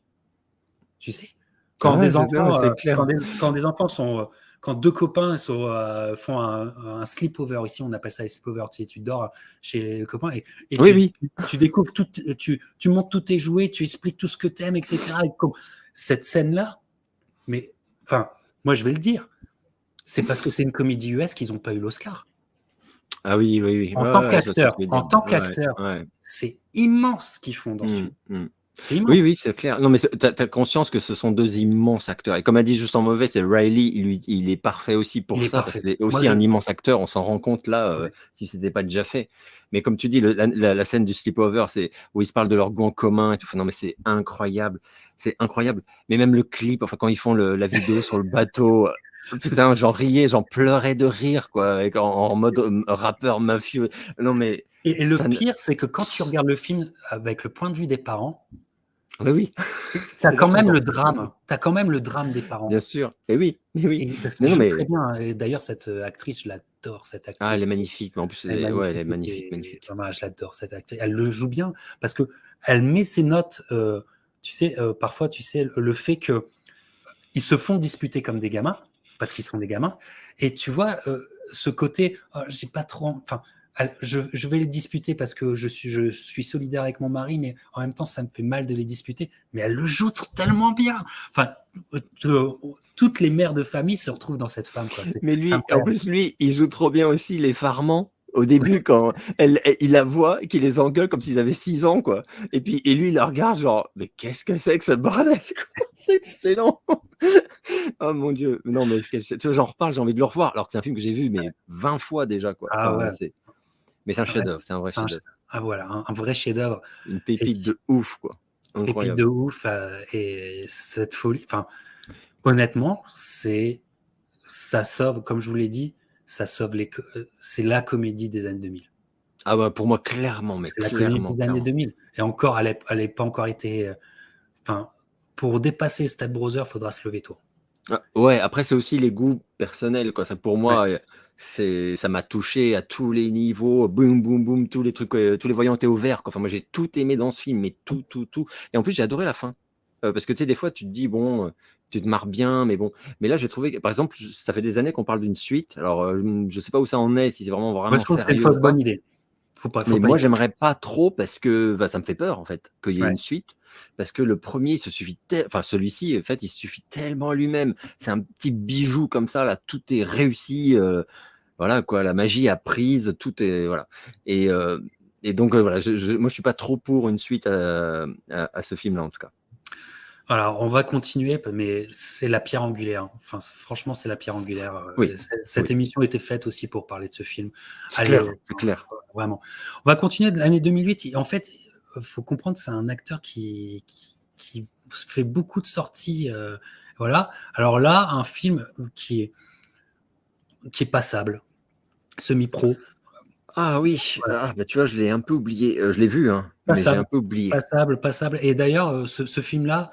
Tu sais, Ah quand ouais, des enfants, c'est clair. quand des enfants sont, quand deux copains font un sleepover, ici on appelle ça les sleepovers, tu sais, tu dors chez les copains et Oui, oui. tu découvres tout, tu montes tous tes jouets, tu expliques tout ce que tu aimes, etc. Et cette scène-là, mais enfin, moi je vais le dire, c'est parce que c'est une comédie US qu'ils n'ont pas eu l'Oscar. Ah oui, oui, oui. En Ouais, tant ouais, je vois ce que tu qu'acteur, veux en dire. tant Ouais, qu'acteur, ouais. c'est immense ce qu'ils font dans ce Mm, film. mm. C'est Oui, immense. oui, c'est clair. Non, mais tu as conscience que ce sont deux immenses acteurs. Et comme a dit juste en mauvais, c'est Riley, il est parfait aussi Il pour est ça, parce parfait. que c'est Moi, aussi un immense acteur. On s'en rend compte là, ouais. si c'était pas déjà fait. Mais comme tu dis, la scène du sleepover, c'est où ils se parlent de leur goût en commun et tout. Enfin, non, mais c'est incroyable. C'est incroyable. Mais même le clip, enfin, quand ils font la vidéo sur le bateau, putain, j'en riais, j'en pleurais de rire, quoi, en mode rappeur mafieux. Non, mais Et le ça. pire, c'est que quand tu regardes le film avec le point de vue des parents, Oui, oui. tu as C'est là quand que c'est même encore le plus dingue. drame. Tu as quand même le drame des Bien parents. sûr. Et oui, mais oui. Et parce Mais qu'il non, joue très mais bien. Et d'ailleurs, cette actrice, je l'adore, cette ah, elle est actrice. magnifique. Mais en plus, Elle est ouais, elle magnifique. est magnifique, Et magnifique. vraiment, je l'adore, cette actrice. Elle le joue bien parce que elle met ses notes. Tu sais, parfois, tu sais, le fait que ils se font disputer comme des gamins, parce qu'ils sont des gamins. Et tu vois, ce côté, oh, j'ai pas trop. Enfin, je vais les disputer parce que je suis solidaire avec mon mari, mais en même temps, ça me fait mal de les disputer. Mais elle le joue tellement bien. Enfin, toutes les mères de famille se retrouvent dans cette femme, quoi. Mais C'est lui, en incroyable. plus, lui, il joue trop bien aussi les Farmans. Au début, quand il la voit, qu'il les engueule comme s'ils avaient 6 ans, quoi. Et lui, il la regarde, genre, mais qu'est-ce que c'est que ce bordel, quoi. C'est excellent. Oh mon Dieu. Non, mais tu vois, j'en reparle, j'ai envie de le revoir, alors que c'est un film que j'ai vu, mais 20 fois déjà, quoi. Ah Enfin, ouais, mais c'est un ouais, chef-d'œuvre, c'est un vrai c'est un, chef-d'œuvre. ah, voilà, un vrai chef-d'œuvre. Une Et pépite de ouf, quoi. pépite de Incroyable. ouf. Et cette folie. Enfin, honnêtement, ça sauve, comme je vous l'ai dit, c'est la comédie des années 2000. Ah bah pour moi, clairement, mais C'est la comédie clairement, des années clairement. 2000. Et encore, elle n'est pas encore été. Enfin, pour dépasser Step Brother, il faudra se lever tôt. Ah, ouais, après, c'est aussi les goûts personnels, quoi. Ça, pour Ouais. moi, ça m'a touché à tous les niveaux. Boum, boum, boum, tous les trucs, tous les voyants étaient au vert, quoi. Enfin, moi, j'ai tout aimé dans ce film, mais tout, tout, tout. Et en plus, j'ai adoré la fin. parce que tu sais, des fois, tu te dis, bon, tu te marres bien, mais bon. Mais là, j'ai trouvé que, par exemple, ça fait des années qu'on parle d'une suite. Alors, je sais pas où ça en est, si c'est vraiment, Moi, je vraiment trouve que c'est une sérieux ou fausse pas. bonne idée. Faut Mais pas y moi, aller. j'aimerais pas trop parce que bah, ça me fait peur, en fait, qu'il y ait Ouais. une suite. Parce que le premier, il se suffit enfin, celui-ci, en fait, il se suffit tellement à lui-même. C'est un petit bijou comme ça, là, tout est réussi. Voilà, quoi, la magie a prise, tout est. Voilà. Et, euh, et donc, voilà, moi, je suis pas trop pour une suite à ce film-là, en tout cas. Alors, on va continuer, mais c'est la pierre angulaire. Enfin, franchement, c'est la pierre angulaire. Oui, Cette oui, émission était faite aussi pour parler de ce film. c'est Allez, clair, c'est clair. vraiment. On va continuer de l'année 2008. En fait, il faut comprendre que c'est un acteur qui fait beaucoup de sorties. Voilà. Alors là, un film qui est passable, semi-pro, Ah oui, voilà. bah, tu vois, je l'ai un peu oublié. Je l'ai vu, hein, mais j'ai un Passable, peu oublié. passable. Et d'ailleurs, ce film-là,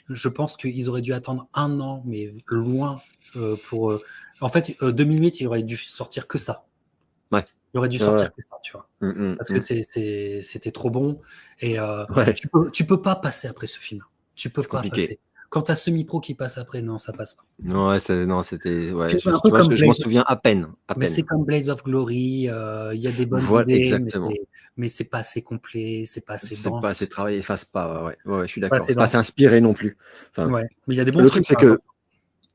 je pense qu'ils auraient dû attendre 1 an, mais loin, pour. En fait, 2008, il aurait dû sortir que ça. Ouais, Il aurait dû ouais, ouais. sortir que ça, tu vois. Mm, Parce mm, que mm. c'était trop bon. Et Ouais, tu peux pas passer après ce film. Tu peux c'est pas compliqué. passer. Quand t'as semi-pro qui passe après, non, ça passe pas. Non, ouais, non, c'était. Ouais, Film un tu peu vois, comme je m'en Blaze, souviens à peine, à mais c'est peine. comme Blades of Glory. Il y a des bonnes Voilà, idées, exactement. mais c'est pas assez complet, c'est pas assez C'est pas assez dense, travaillé, enfin, c'est pas. Ouais, ouais, ouais, je suis c'est pas d'accord. assez C'est pas assez dense. inspiré non plus. Enfin, Ouais, mais il y a des bons le truc, trucs, c'est hein, que attention.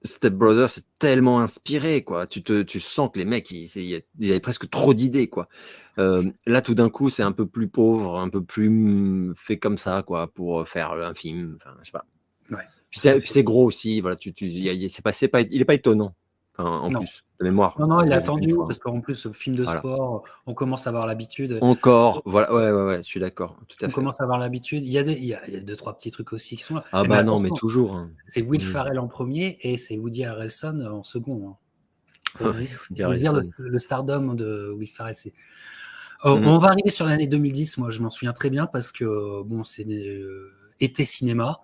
Step Brothers, c'est tellement inspiré, quoi. Tu sens que les mecs, ils avaient presque trop d'idées, quoi. Là, tout d'un coup, c'est un peu plus pauvre, un peu plus fait comme ça, quoi, pour faire un film. Enfin, je sais pas. Ouais, Puis tout à puis fait. c'est gros aussi, voilà. Il est pas étonnant, enfin, en Non, plus de mémoire. non, non, Enfin, il je est l'ai vu qu'une attendu fois, hein. parce qu'en plus, film de Voilà. sport, on commence à avoir l'habitude. Encore, voilà, ouais, ouais, ouais, je suis d'accord, tout à On fait. commence à avoir l'habitude. Il y a deux, trois petits trucs aussi qui sont là. Ah Mais bah non, mais attention, toujours, hein. c'est Will Mmh. Ferrell en premier et c'est Woody Harrelson en second, hein. Pour Ouais, Woody vous dire Harrelson. le stardom de Will Ferrell. Mmh. On va arriver sur l'année 2010. Moi, je m'en souviens très bien parce que bon, c'est été cinéma.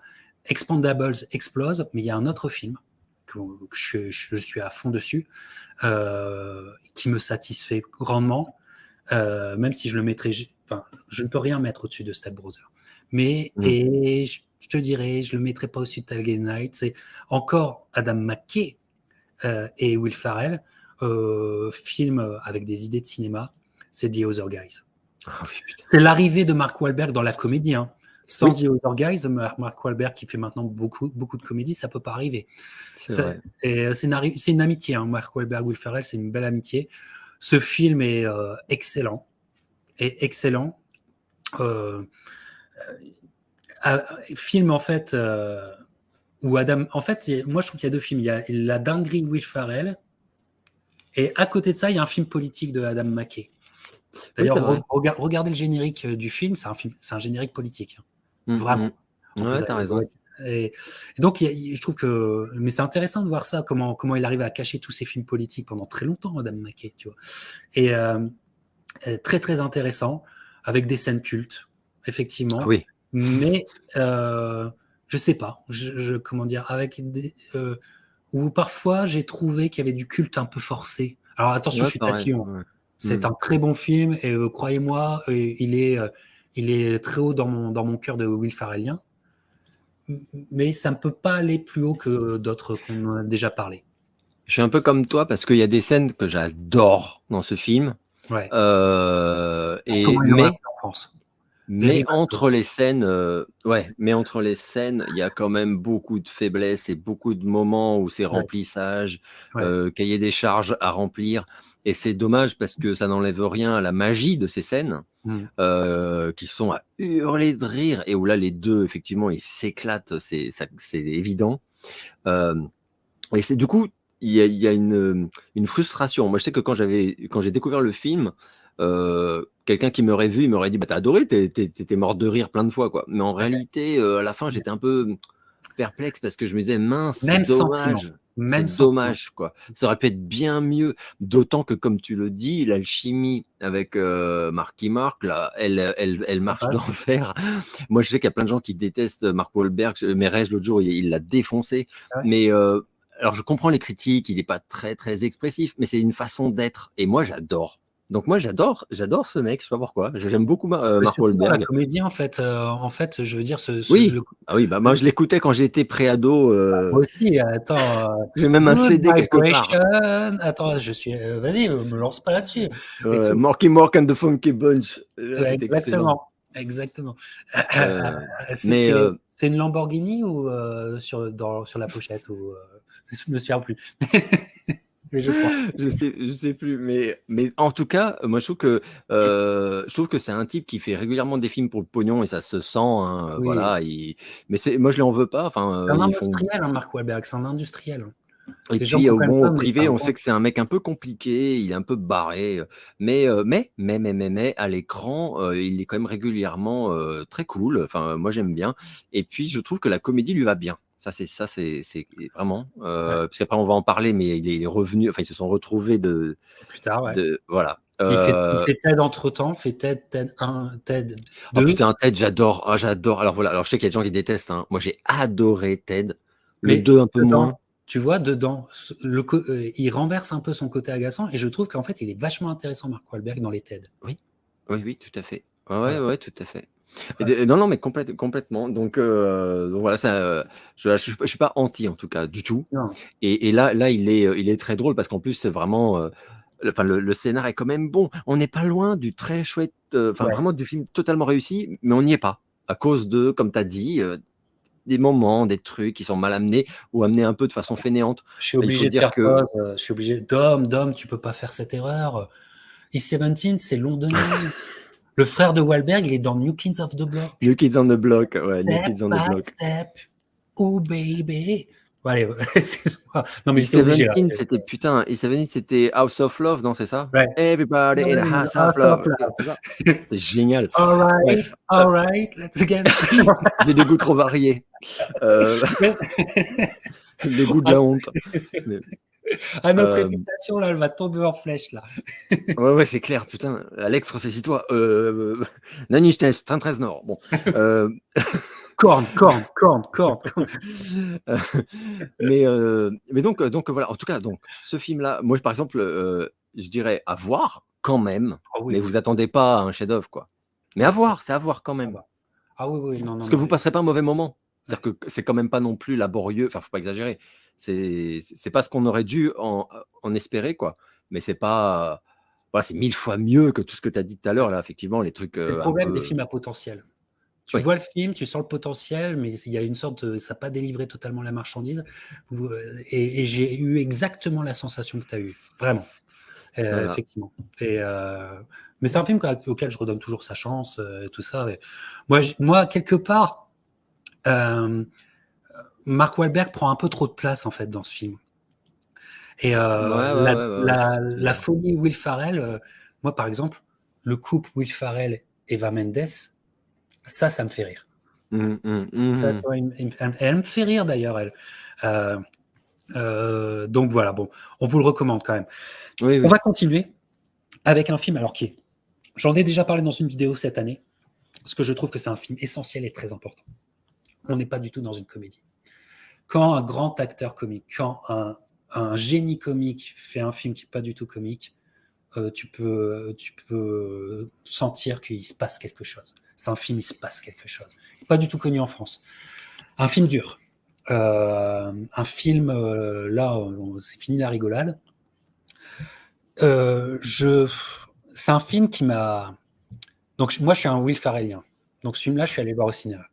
Expandables explose, mais il y a un autre film que je suis à fond dessus, qui me satisfait grandement, même si je le mettrais, enfin, je ne peux rien mettre au-dessus de Step Brother. Mais Mmh. et je te dirais, je le mettrais pas au-dessus de Talladega Nights. C'est encore Adam McKay et Will Ferrell, film avec des idées de cinéma. C'est The Other Guys. Ah oui, putain. C'est l'arrivée de Mark Wahlberg dans la comédie, hein. Sans Oui, The Other Guys, Mark Wahlberg qui fait maintenant beaucoup, beaucoup de comédies, ça peut pas arriver. c'est vrai. C'est une amitié, hein. Mark Wahlberg, Will Ferrell, c'est une belle amitié. Ce film est excellent, excellent. Euh, Film en fait où Adam, en fait, moi je trouve qu'il y a deux films. Il y a la dinguerie de Will Ferrell et à côté de ça, il y a un film politique de Adam McKay. Oui, D'ailleurs, c'est vrai. regardez le générique du film, c'est un générique politique, hein. Mmh Vraiment. mh. En plus, Ouais, tu as raison. et donc, je trouve que, mais c'est intéressant de voir ça, comment il arrive à cacher tous ces films politiques pendant très longtemps, Adam McKay, tu vois. Et très très intéressant, avec des scènes cultes, Ah effectivement, oui. mais je sais pas, comment dire, où parfois j'ai trouvé qu'il y avait du culte un peu forcé. Alors attention, Ouais, je suis tu as raison, tatillon. ouais. C'est Mmh. un très bon film et croyez-moi, il est très haut dans mon cœur de Will Ferrellien, mais ça ne peut pas aller plus haut que d'autres qu'on en a déjà parlé. Je suis un peu comme toi parce qu'il y a des scènes que j'adore dans ce film, Ouais. et Comment il aurait fait en France? mais Very Bad Blood. entre les scènes, ouais, mais entre les scènes, il y a quand même beaucoup de faiblesses et beaucoup de moments où c'est Ouais, remplissage, ouais, cahier des charges à remplir, et c'est dommage parce que ça n'enlève rien à la magie de ces scènes, mmh, qui sont à hurler de rire et où là les 2 effectivement ils s'éclatent, c'est évident. Hem Et c'est du coup, il y a une frustration. Moi, je sais que quand j'ai découvert le film, quelqu'un qui m'aurait vu, il m'aurait dit: «Bah, tu as adoré, tu mort de rire plein de fois, quoi». Mais en réalité, à la fin, ouais. j'étais un peu perplexe parce que je me disais: «Mince, Même sentiment, même c'est sentiment. dommage, quoi. Ça aurait pu être bien mieux». D'autant que, comme tu le dis, l'alchimie avec, Marky Mark, là, elle Ça marche passe. d'enfer. Moi, je sais qu'il y a plein de gens qui détestent Mark Wahlberg. Mérès, l'autre jour, il l'a défoncé. Ah ouais? Mais, alors je comprends les critiques, il est pas très, très expressif, mais c'est une façon d'être et moi j'adore. Donc moi, j'adore ce mec, je sais pas pourquoi. J'aime beaucoup Mais Mark surtout dans la Wahlberg. comédie, en fait, je veux dire, Oui, ah oui, bah moi je l'écoutais quand j'étais préado. moi aussi, attends, J'ai même un Good CD quelque part. Vibration. Attends, vas-y, me lance pas là-dessus et tout. Marky Mark and the Funky Bunch. Là, Ouais, c'est excellent. exactement, exactement. Euh, C'est mais c'est c'est une Lamborghini ou sur la pochette ou je me souviens plus. Mais je crois. je sais plus. Mais en tout cas, moi je trouve que c'est un type qui fait régulièrement des films pour le pognon et ça se sent. Hein, Oui, voilà. Mais moi je l'en veux pas. c'est Enfin, un ils font. industriel, hein, Mark Wahlberg, c'est un industriel, hein. Et Les gens puis, comprennent bon, pas, au mais c'est privé, un on grand. sait que c'est un mec un peu compliqué, il est un peu barré, mais à l'écran, il est quand même régulièrement très cool. Enfin, moi, j'aime bien. Et puis, je trouve que la comédie lui va bien. C'est vraiment. Ouais, Parce qu'après, on va en parler, mais il est revenu. Enfin, ils se sont retrouvés plus tard, ouais. voilà. Il fait TED entre-temps, fait TED 1, TED Oh 2. putain, Ted, j'adore. Ah, j'adore. Alors voilà. Alors, je sais qu'il y a des gens qui détestent. Hein. Moi, j'ai adoré Ted. Le Mais 2 un peu dedans, moins. tu vois, dedans, il renverse un peu son côté agaçant et je trouve qu'en fait, il est vachement intéressant, Mark Wahlberg, dans les TED. Oui, oui, oui, tout à fait. Ouais, ouais, Voilà. ouais, tout à fait. Ouais. Non, non, mais complètement. Donc voilà, je suis pas anti en tout cas du tout. Non. Et là, il est très drôle parce qu'en plus, c'est vraiment, enfin, le scénar est quand même bon. On n'est pas loin du très chouette, enfin, Ouais. vraiment du film totalement réussi, mais on n'y est pas. À cause de, comme tu as dit, des moments, des trucs qui sont mal amenés ou amenés un peu de façon fainéante. Je suis Il faut obligé de dire faire que pause. Je suis obligé. Dom, tu peux pas faire cette erreur. E17, c'est londonien. Le frère de Wahlberg, il est dans New Kids of the Block. New Kids on the Block, ouais, New Step Kids on the by Block. step. Oh baby. Bon, allez, excuse-moi. Non, mais j'étais obligé là. E17, c'était putain, E17, c'était House of Love, non, c'est ça? Ouais. Everybody in a House of Love. C'est ça? C'était génial. Bref, All right, let's again. j'ai des goûts trop variés. Euh, les goûts de la honte. Mais, Ah, notre euh, réputation, là, elle va tomber en flèche, là. ouais, ouais, c'est clair, putain. Alex, ressaisis-toi. Nani, je t'ai 13 Nord. Bon. Euh, Corne, corne, corne, corne. euh, mais donc voilà, en tout cas, donc, ce film-là, moi, par exemple, je dirais à voir quand même, Ah oui, mais oui. vous attendez pas à un chef-d'œuvre, quoi. Mais à voir, c'est à voir quand Ah même. bah. Ah oui, oui, non, non, Parce que non. vous passerez pas un mauvais moment. Ouais. C'est-à-dire que c'est quand même pas non plus laborieux. Enfin, faut pas exagérer. C'est pas ce qu'on aurait dû en espérer, quoi. Mais c'est pas. Voilà, c'est 1000 fois mieux que tout ce que tu as dit tout à l'heure, là, effectivement, les trucs C'est le un problème des peu. films à potentiel. Tu Oui, vois le film, tu sens le potentiel, mais il y a une sorte de, ça n'a pas délivré totalement la marchandise. Et j'ai eu exactement la sensation que tu as eue. Vraiment. voilà. Effectivement. Mais c'est un film auquel je redonne toujours sa chance, et tout ça. Et moi, quelque part, euh, Mark Wahlberg prend un peu trop de place, en fait, dans ce film. Et Ouais, ouais, ouais, ouais, ouais, je sais ce que tu veux la dire. folie Will Ferrell, moi, par exemple, le couple Will Ferrell, Eva Mendes, ça me fait rire. Ça, tu Mhm. vois, elle me fait rire d'ailleurs, elle. Euh, donc voilà, bon, on vous le recommande quand même. Oui, On va oui. continuer avec un film, alors j'en ai déjà parlé dans une vidéo cette année, parce que je trouve que c'est un film essentiel et très important. On n'est pas du tout dans une comédie. Quand un grand acteur comique, quand un génie comique fait un film qui n'est pas du tout comique, tu peux sentir qu'il se passe quelque chose. C'est un film, il se passe quelque chose. Il n'est pas du tout connu en France. Un film dur. Un film, là, c'est fini la rigolade. Euh, je, c'est un film qui m'a. Donc, moi, je suis un Will Ferrellien. Donc, ce film-là, je suis allé le voir au cinéma.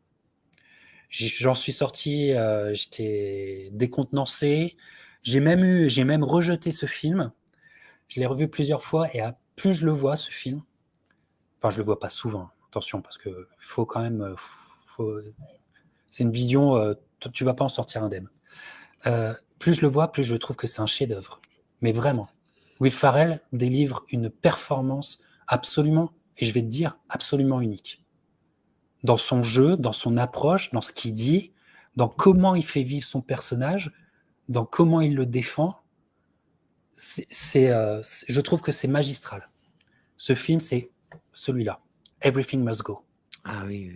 J'en suis sorti, j'étais décontenancé. J'ai même rejeté ce film. Je l'ai revu plusieurs fois et plus je le vois, ce film, enfin, je le vois pas souvent, attention, parce que faut quand même, c'est une vision, tu vas pas en sortir indemne. Plus je le vois, plus je trouve que c'est un chef-d'œuvre. Mais vraiment, Will Ferrell délivre une performance absolument, et je vais te dire, absolument unique. Dans son jeu, dans son approche, dans ce qu'il dit, dans comment il fait vivre son personnage, dans comment il le défend, je trouve que c'est magistral. Ce film, c'est celui-là. Everything Must Go. Ah oui.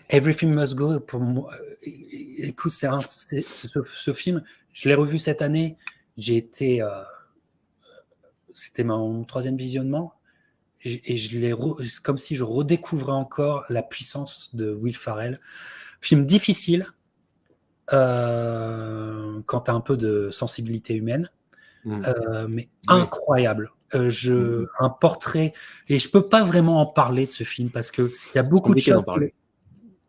Everything Must Go, pour moi, écoute, ce film, je l'ai revu cette année. J'ai été, c'était mon troisième visionnement. c'est comme si je redécouvrais encore la puissance de Will Ferrell. Film difficile quand tu as un peu de sensibilité humaine, mais Oui. incroyable. Un portrait, et je peux pas vraiment en parler de ce film parce que il y a C'est beaucoup de compliqué d'en choses parler.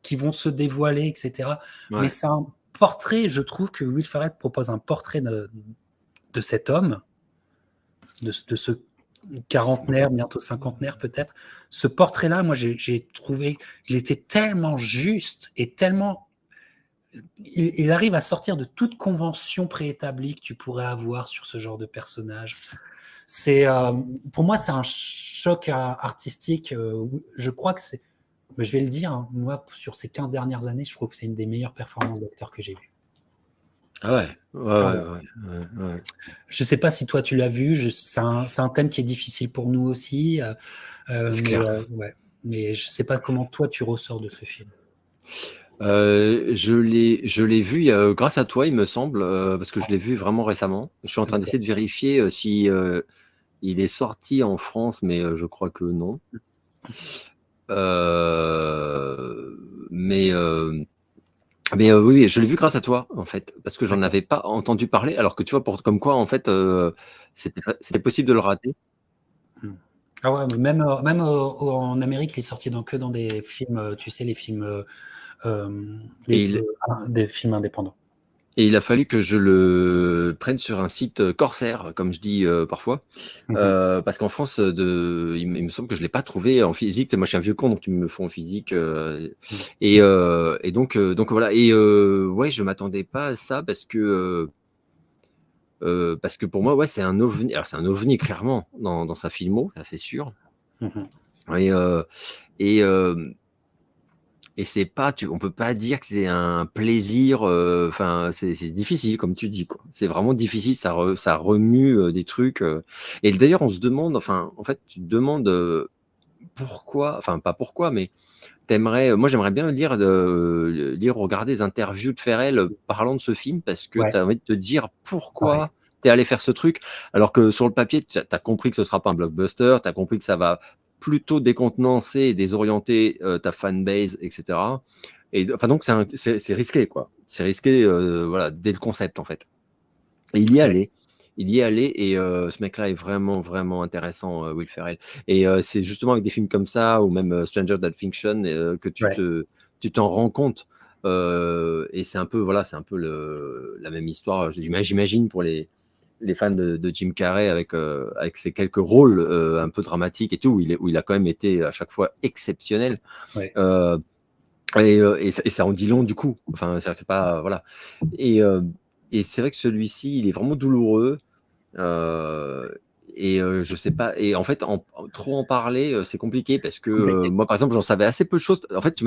qui vont se dévoiler, etc. Mais Ouais. c'est un portrait, je trouve que Will Ferrell propose un portrait de cet homme, de ce quarantenaire, bientôt cinquantenaire peut-être. Ce portrait-là, moi, j'ai trouvé, il était tellement juste et tellement. Il arrive à sortir de toute convention préétablie que tu pourrais avoir sur ce genre de personnage. C'est, pour moi, c'est un choc artistique. Je crois que c'est, mais je vais le dire, hein, moi, sur ces 15 dernières années, je trouve que c'est une des meilleures performances d'acteur que j'ai vues. Ah ouais. Ouais, Ah ouais, ouais. ouais. Je sais pas si toi tu l'as vu, c'est un thème qui est difficile pour nous aussi, C'est clair. ouais. Mais je sais pas comment toi tu ressors de ce film. Je l'ai vu grâce à toi, il me semble, parce que je l'ai vu vraiment récemment. Je suis en train D'accord. d'essayer de vérifier si il est sorti en France, mais je crois que non. Mais oui, je l'ai vu grâce à toi, en fait, parce que j'en D'accord. avais pas entendu parler, alors que tu vois, comme quoi, en fait, c'était possible de le rater. Hmm. Ah ouais, mais même en Amérique, il est sorti que dans des films, tu sais, les films, Et il, des films indépendants. et il a fallu que je le prenne sur un site corsaire, comme je dis parfois. Mhm. Parce qu'en France, il me semble que je l'ai pas trouvé en physique. Moi, je suis un vieux con, donc ils me le font en physique. Mhm. Et donc voilà. Et ouais, je m'attendais pas à ça parce que pour moi, ouais, c'est un ovni. Alors, c'est un ovni clairement dans sa filmo, ça c'est sûr. Mhm. Et et c'est pas, on peut pas dire que c'est un plaisir. Enfin, c'est difficile, comme tu dis, quoi. C'est vraiment difficile. Ça remue des trucs. Et d'ailleurs, on se demande. Enfin, en fait, tu te demandes pourquoi. Enfin, pas pourquoi, mais moi, j'aimerais bien lire ou regarder des interviews de Ferrell parlant de ce film parce que Ouais, tu as envie de te dire pareil. pourquoi tu es allé faire ce truc, alors que sur le papier, tu as compris que ce sera pas un blockbuster, tu as compris que ça va plutôt décontenancer et désorienter ta fanbase, etc. Et enfin, donc, c'est risqué, quoi. C'est risqué, voilà, dès le concept, en fait. Et il y est Ouais. allé. Il y est allé et ce mec-là est vraiment, vraiment intéressant, Will Ferrell. Et c'est justement avec des films comme ça ou même Stranger Than Fiction que Ouais. tu t'en rends compte. Et c'est un peu, voilà, c'est un peu la même histoire, j'imagine, pour les fans de Jim Carrey avec ses quelques rôles un peu dramatiques et tout, où il a quand même été à chaque fois exceptionnel. Ouais. Euh, et ça en dit long du coup. Enfin, c'est pas, voilà. Et, euh, et c'est vrai que celui-ci, il est vraiment douloureux. Euh, je sais pas. Et en fait, trop en parler, c'est compliqué parce que Compliqué. moi, par exemple, j'en savais assez peu de choses. En fait,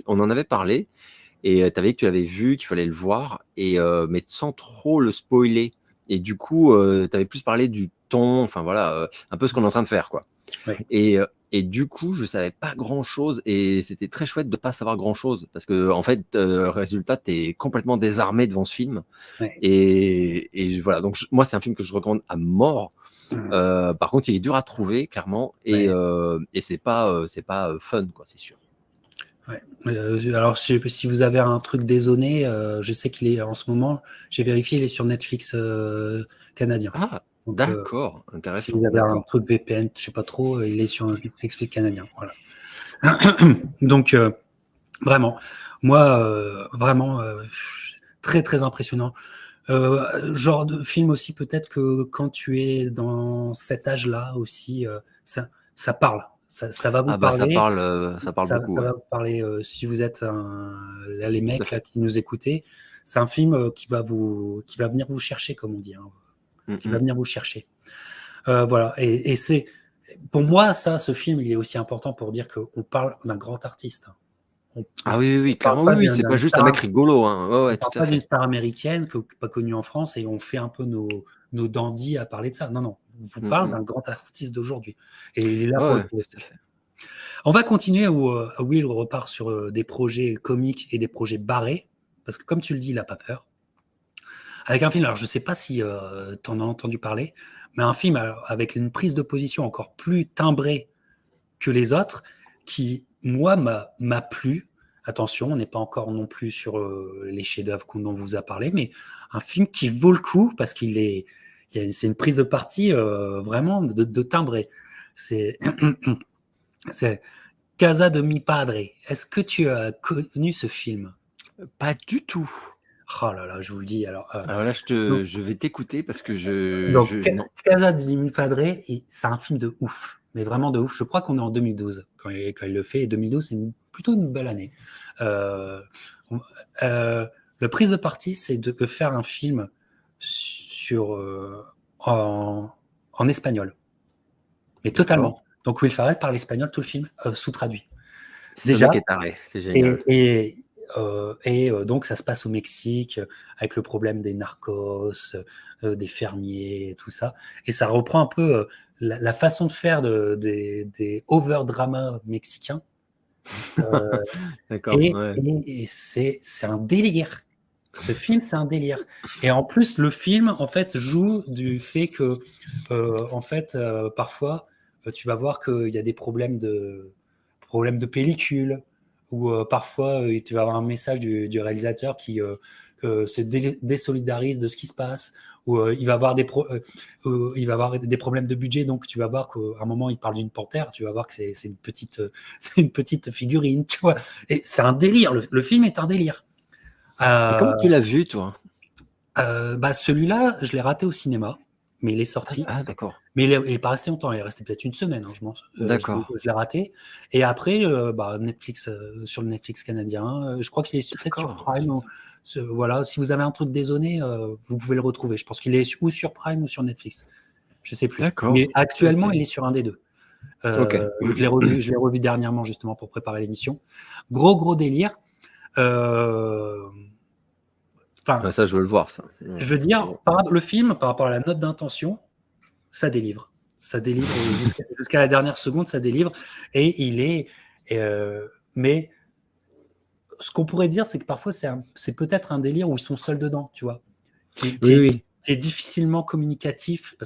on en avait parlé et tu avais que tu l'avais vu, qu'il fallait le voir, mais sans trop le spoiler. Et du coup, tu avais plus parlé du ton, enfin voilà, un peu ce qu'on est en train de faire, quoi. Ouais. Et du coup, je savais pas grand-chose et c'était très chouette de pas savoir grand-chose parce que en fait, résultat, tu es complètement désarmé devant ce film. Ouais. Et voilà, donc moi, c'est un film que je recommande à mort. Mhm. Par contre, il est dur à trouver, clairement, Ouais. et c'est pas fun, quoi, c'est sûr. Ouais. Alors, je sais pas si vous avez un truc dézonné, je sais qu'il est en ce moment, j'ai vérifié, il est sur Netflix canadien. Ah, Donc, d'accord, si vous intéressant, avez un d'accord. truc VPN, je sais pas trop, il est sur Netflix canadien. Voilà. Donc, vraiment, moi, vraiment, très, très impressionnant. Genre de film aussi, peut-être que quand tu es dans cet âge-là aussi, ça parle. Ça va vous Ah bah parler. ça parle beaucoup, Ça ouais. va vous parler si vous êtes là, les Tout à mecs là fait. qui nous écoutez. C'est un film qui va venir vous chercher, comme on dit, hein, Mm, qui va mm. venir vous chercher. Voilà. Et c'est pour moi ça, ce film, il est aussi important pour dire qu'on parle d'un grand artiste. Ah oui, oui, On oui, parle clairement, pas oui, oui, c'est d'une pas juste un mec star. rigolo, hein. Ouais, On ouais, parle tout à pas d'une fait. star américaine pas connue en France et on fait un peu nos dandys à parler de ça. Non, non. On vous Mm, parle mm. d'un grand artiste d'aujourd'hui. Et il est là Ouais, pour le ouais, prouver. tout à fait. On va continuer où Will repart sur des projets comiques et des projets barrés, parce que comme tu le dis, il n'a pas peur. avec un film, alors je sais pas si tu en as entendu parler, mais un film avec une prise de position encore plus timbrée que les autres, qui, moi, m'a plu. Attention, on n'est pas encore non plus sur les chefs-d'œuvre dont on vous a parlé, mais un film qui vaut le coup parce c'est une prise de parti vraiment de timbré. C'est c'est Casa de mi Padre. Est-ce que tu as connu ce film? Pas du tout. Oh là là, je vous le dis. Alors, Alors là, donc, je vais t'écouter parce que non. Casa de mi Padre, c'est un film de ouf, mais vraiment de ouf. Je crois qu'on est en 2012 quand il le fait, et 2012, c'est plutôt une belle année. Euh, euh, le prise de parti, c'est de faire un film sur, en espagnol, mais D'accord. totalement. Donc Will Ferrell parle espagnol tout le film, sous-traduit. C'est ça Déjà, qui est taré, c'est génial. donc ça se passe au Mexique avec le problème des narcos, des fermiers, tout ça. Et ça reprend un peu la façon de faire des over-dramas mexicains. D'accord, Et, ouais. c'est un délire. Ce film, c'est un délire. Et en plus, le film, en fait, joue du fait que, en fait, parfois, tu vas voir qu'il y a des problèmes de pellicule, ou parfois, tu vas avoir un message du réalisateur qui se désolidarise de ce qui se passe, ou il va avoir il va avoir des problèmes de budget, donc tu vas voir qu'à un moment, il parle d'une panthère, tu vas voir que c'est une petite, c'est une petite figurine, tu vois. Et c'est un délire, le film est un délire. Et comment Euh, tu l'as vu, toi? bah celui-là, je l'ai raté au cinéma, mais il est sorti. Ah, d'accord. Mais il est pas resté longtemps, il est resté peut-être une semaine, hein, D'accord. je l'ai raté. Et après, Netflix, sur le Netflix canadien, je crois qu'il est peut-être sur D'accord. Prime. Voilà, si vous avez un truc dézonné, vous pouvez le retrouver. Je pense qu'il est ou sur Prime ou sur Netflix. Je sais plus. D'accord. Mais actuellement, Ok. il est sur un des deux. Ok. Je l'ai revu dernièrement justement pour préparer l'émission. Gros délire. Enfin, Ah, ça, je veux le voir, ça. je veux dire, le film, par rapport à la note d'intention, ça délivre. Ça délivre jusqu'à la dernière seconde, ça délivre. Et il est. Mais ce qu'on pourrait dire, c'est que parfois, c'est peut-être un délire où ils sont seuls dedans, tu vois, Oui, oui. qui est difficilement communicatif Ouais.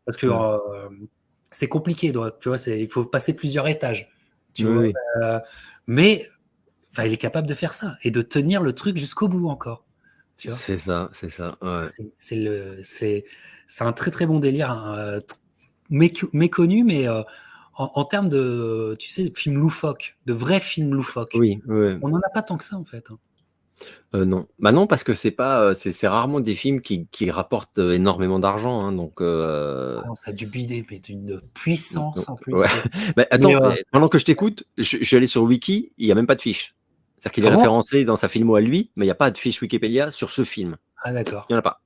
parce que Ouais. c'est compliqué, tu vois, il faut passer plusieurs étages, tu Oui, vois. oui. Mais enfin, il est capable de faire ça et de tenir le truc jusqu'au bout encore, tu vois. C'est ça, c'est ça. Ouais. C'est un très très bon délire, hein, méconnu, mais en termes de, tu sais, films loufoques, de vrais films loufoques, Oui, ouais. on n'en a pas tant que ça en fait, hein. Non. Bah non, parce que c'est pas, c'est rarement des films qui rapportent énormément d'argent, hein, donc Ah non, ça a du bidet, mais d'une puissance donc en ouais. plus. Mais Mais attends, pendant que je t'écoute, je suis allé sur Wiki, il y a même pas de fiche. C'est-à-dire qu'il est ah bon? référencé dans sa filmo à lui, mais il y a pas de fiche Wikipédia sur ce film. Ah d'accord. Il y en a pas.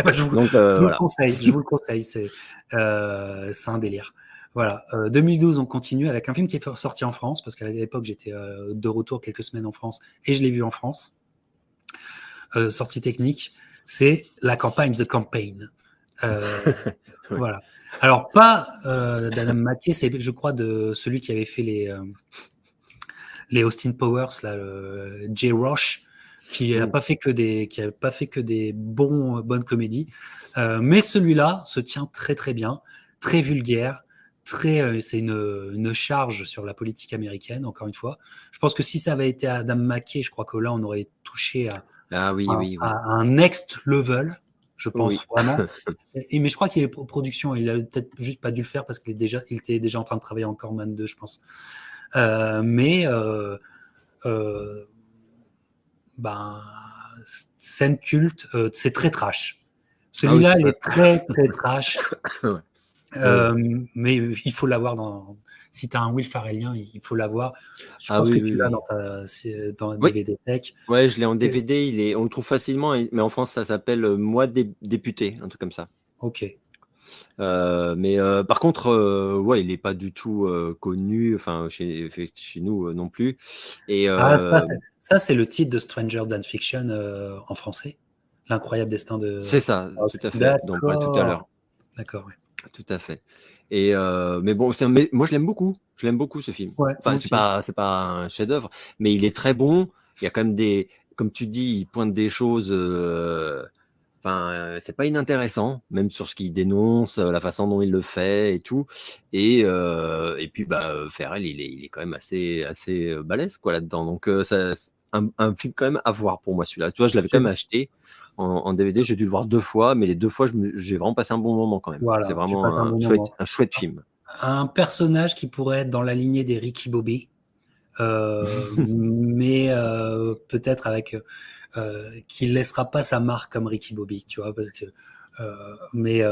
Bah, je vous, Donc je vous le voilà. conseille, je vous le conseille, c'est un délire. Voilà, 2012, on continue avec un film qui est sorti en France, parce qu'à l'époque, j'étais de retour quelques semaines en France, et je l'ai vu en France. Sortie technique, c'est la campagne The Campaign. Ouais. Voilà. Alors, pas d'Adam McKay, c'est, je crois, de celui qui avait fait les Austin Powers, là, Jay Roche, qui n'a Mmh. pas fait que des bonnes comédies. Mais celui-là se tient très très bien, très vulgaire, c'est une charge sur la politique américaine, encore une fois. Je pense que si ça avait été Adam McKay, je crois que là, on aurait touché Ah oui, oui, oui. à un next level, je Oui. pense vraiment. Mais je crois qu'il est production, il a peut-être juste pas dû le faire parce il était déjà en train de travailler en Corman 2, je pense. Mais ben, scène culte, c'est très trash. Ah oui, Celui-là, c'est il très est très très trash. ouais. Ouais. Mais il faut l'avoir si tu as un Will Ferrellien, il faut l'avoir. Je Ah pense que oui, tu oui, l'as oui. dans la Oui, DVD Tech. ouais, je l'ai en Et- DVD, on le trouve facilement, mais en France, ça s'appelle Moi député, un truc comme ça. Ok. Mais par contre, ouais, il est pas du tout connu, enfin chez nous non plus. Et Ah, ça, c'est le titre de Stranger Than Fiction en français. L'incroyable destin de. c'est ça, Ok. tout à fait, dont on parlait tout à D'accord. l'heure. D'accord, ouais. Tout à fait. Et mais bon, mais moi je l'aime beaucoup. Je l'aime beaucoup ce film. Ouais, moi Enfin, aussi. c'est pas un chef-d'œuvre, mais il est très bon. Il y a quand même comme tu dis, il pointe des choses Enfin, c'est pas inintéressant, même sur ce qu'il dénonce, la façon dont il le fait et tout. Et puis, Ferrell, il est quand même assez balèze quoi là-dedans. Donc, un film quand même à voir pour moi celui-là. Tu vois, je l'avais quand même acheté en DVD. J'ai dû le voir 2 fois, mais les 2 fois, j'ai vraiment passé un bon moment quand même. C'est Voilà, tu passes vraiment un bon moment. un chouette film. Un personnage qui pourrait être dans la lignée des Ricky Bobby, mais peut-être avec qui laissera pas sa marque comme Ricky Bobby, tu vois, parce que ouais,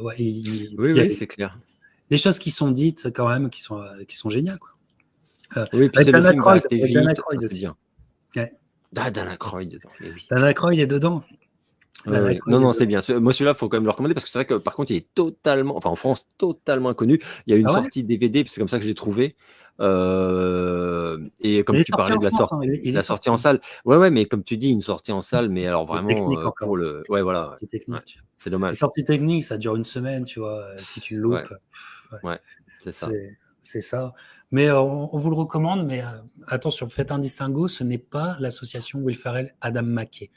Oui, il y a oui, c'est clair. des choses qui sont dites quand même qui sont géniales, quoi. Oui, puis Avec le Dan film va Aykroyd, assez avec Dan vite. Enfin, Aykroyd c'est aussi. bien. Ouais. Ah, Dan Aykroyd dedans, mais oui. Dan Aykroyd est dedans. Dan Oui. Aykroyd Non, est non, dedans. c'est bien. Moi, celui-là, il faut quand même le recommander parce que c'est vrai que par contre, il est totalement, enfin en France, totalement inconnu. Il y a une Ah ouais? sortie DVD, c'est comme ça que je l'ai trouvé. Et Il comme est tu sorti parlais en de la, France, hein, il est la sorti. sortie en salle, ouais, mais comme tu dis, une sortie en salle, mais alors C'est vraiment technique encore. pour le. Ouais, voilà. C'est Ouais. technique, tu vois. C'est Les dommage. sorties techniques, ça dure une semaine, tu vois. Si tu le Ouais, loupes, ouais, ouais, c'est ça. c'est ça. Mais on vous le recommande, mais attention, faites un distinguo, ce n'est pas l'association Will Ferrell Adam McKay.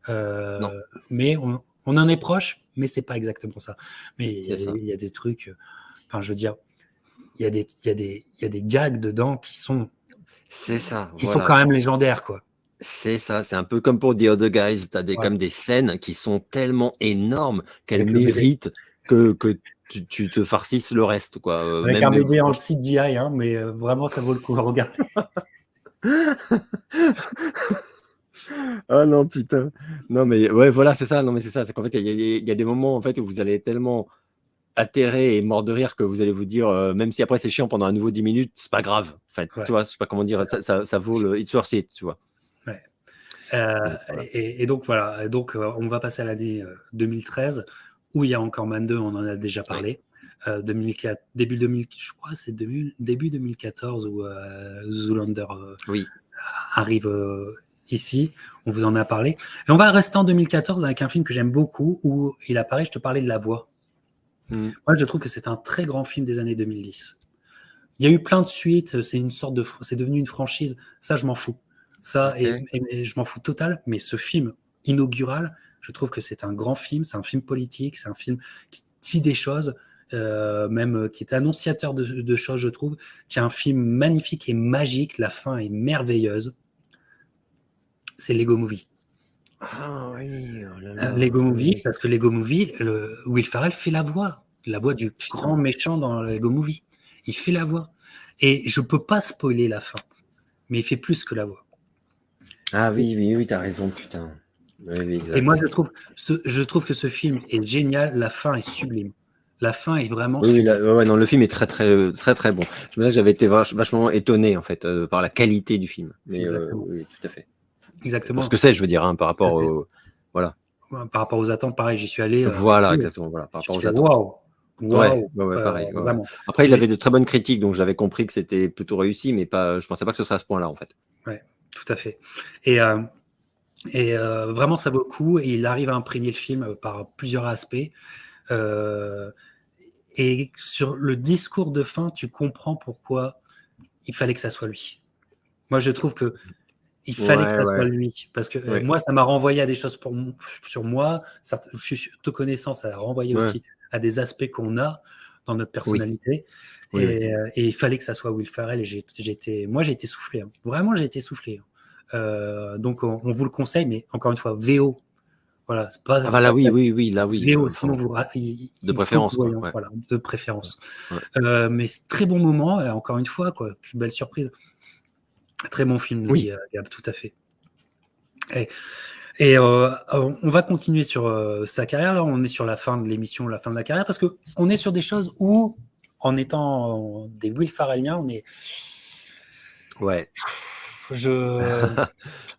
Non, Mais on en est proche, mais c'est pas exactement ça. Mais c'est ça. il y a des trucs, enfin, je veux dire, il y a des gags dedans C'est ça, qui sont voilà. quand même légendaires, quoi. C'est ça, c'est un peu comme pour The Other Guys, tu as Ouais. comme des scènes qui sont tellement énormes qu'elles Avec le bébé. méritent que tu te farcisses le reste, quoi. Avec un bébé en CGI, hein, mais vraiment, ça vaut le coup de regarder. Ah non, putain. Non, mais ouais, voilà, c'est ça. Non, mais c'est ça. C'est qu'en fait, il y a des moments en fait, où vous allez tellement atterré et mort de rire que vous allez vous dire, même si après c'est chiant pendant un nouveau 10 minutes, c'est pas grave. En fait, Ouais. tu vois, je sais pas comment dire, ça vaut le it's worth it, tu vois. Ouais. Donc voilà. Et donc voilà, donc on va passer à l'année 2013 où il y a encore Man 2, on en a déjà Oui. parlé. 2004, début 2000, je crois, c'est début 2014 où Zoolander Oui. arrive ici. On vous en a parlé. Et on va rester en 2014 avec un film que j'aime beaucoup où il apparaît. Je te parlais de La Voix. Mm. Moi, je trouve que c'est un très grand film des années 2010. Il y a eu plein de suites. C'est devenu une franchise. Ça, je m'en fous. Ça, Ok. et je m'en fous total. Mais ce film inaugural, je trouve que c'est un grand film. C'est un film politique. C'est un film qui dit des choses, même qui est annonciateur de choses, je trouve. Qui est un film magnifique et magique. La fin est merveilleuse. C'est Lego Movie. Ah oui, oh là là, Lego Movie, oui. parce que Lego Movie, Will Ferrell fait la voix du grand Putain. méchant dans Lego Movie. Il fait la voix. Et je peux pas spoiler la fin, mais il fait plus que la voix. Ah oui, t'as raison, putain. Oui, Et moi, exact. je trouve que ce film est génial. La fin est sublime. La fin est vraiment Oui, sublime. ouais, non, le film est très bon. Je me disais que j'avais été vachement étonné en fait par la qualité du film. Mais Exactement. oui, tout à fait. Pour ce Exactement. que c'est, je veux dire, hein, par rapport au, voilà. Par rapport aux attentes, pareil, j'y suis allé. Voilà, exactement, voilà, par Je me rapport suis aux fait attentes. waouh, Ouais, waouh, pareil. Ouais. vraiment. Après, il Mais, avait de très bonnes critiques, donc j'avais compris que c'était plutôt réussi, mais pas, je pensais pas que ce serait à ce point-là, en fait. ouais, tout à fait. Et, vraiment, ça vaut le coup. Et il arrive à imprégner le film par plusieurs aspects. Euh, et sur le discours de fin, tu comprends pourquoi il fallait que ça soit lui. Moi, je trouve que il fallait que ça soit Ouais. lui. Parce que Ouais, moi, ça m'a renvoyé à des choses sur moi. Je suis te connaissant, ça a renvoyé ouais, aussi à des aspects qu'on a dans notre oui, personnalité. oui. Et il fallait que ça soit Will Ferrell. Et moi, j'ai été soufflé. Hein. Vraiment, j'ai été soufflé. Hein. Donc, on vous le conseille, mais encore une fois, VO. Voilà, Ah bah c'est là, pas oui, là, oui, VO, sinon enfin, de il faut que vous préférence, quoi. voyez, Ouais, voilà, de préférence. ouais. Mais c'est très bon moment, et encore une fois, quoi, plus belle surprise. Très bon film, dit Oui, Gab, tout à fait. Et, on va continuer sur sa carrière. Là, on est sur la fin de l'émission, la fin de la carrière, parce que on est sur des choses où, en étant des Will Ferrelliens, on est. ouais. Je,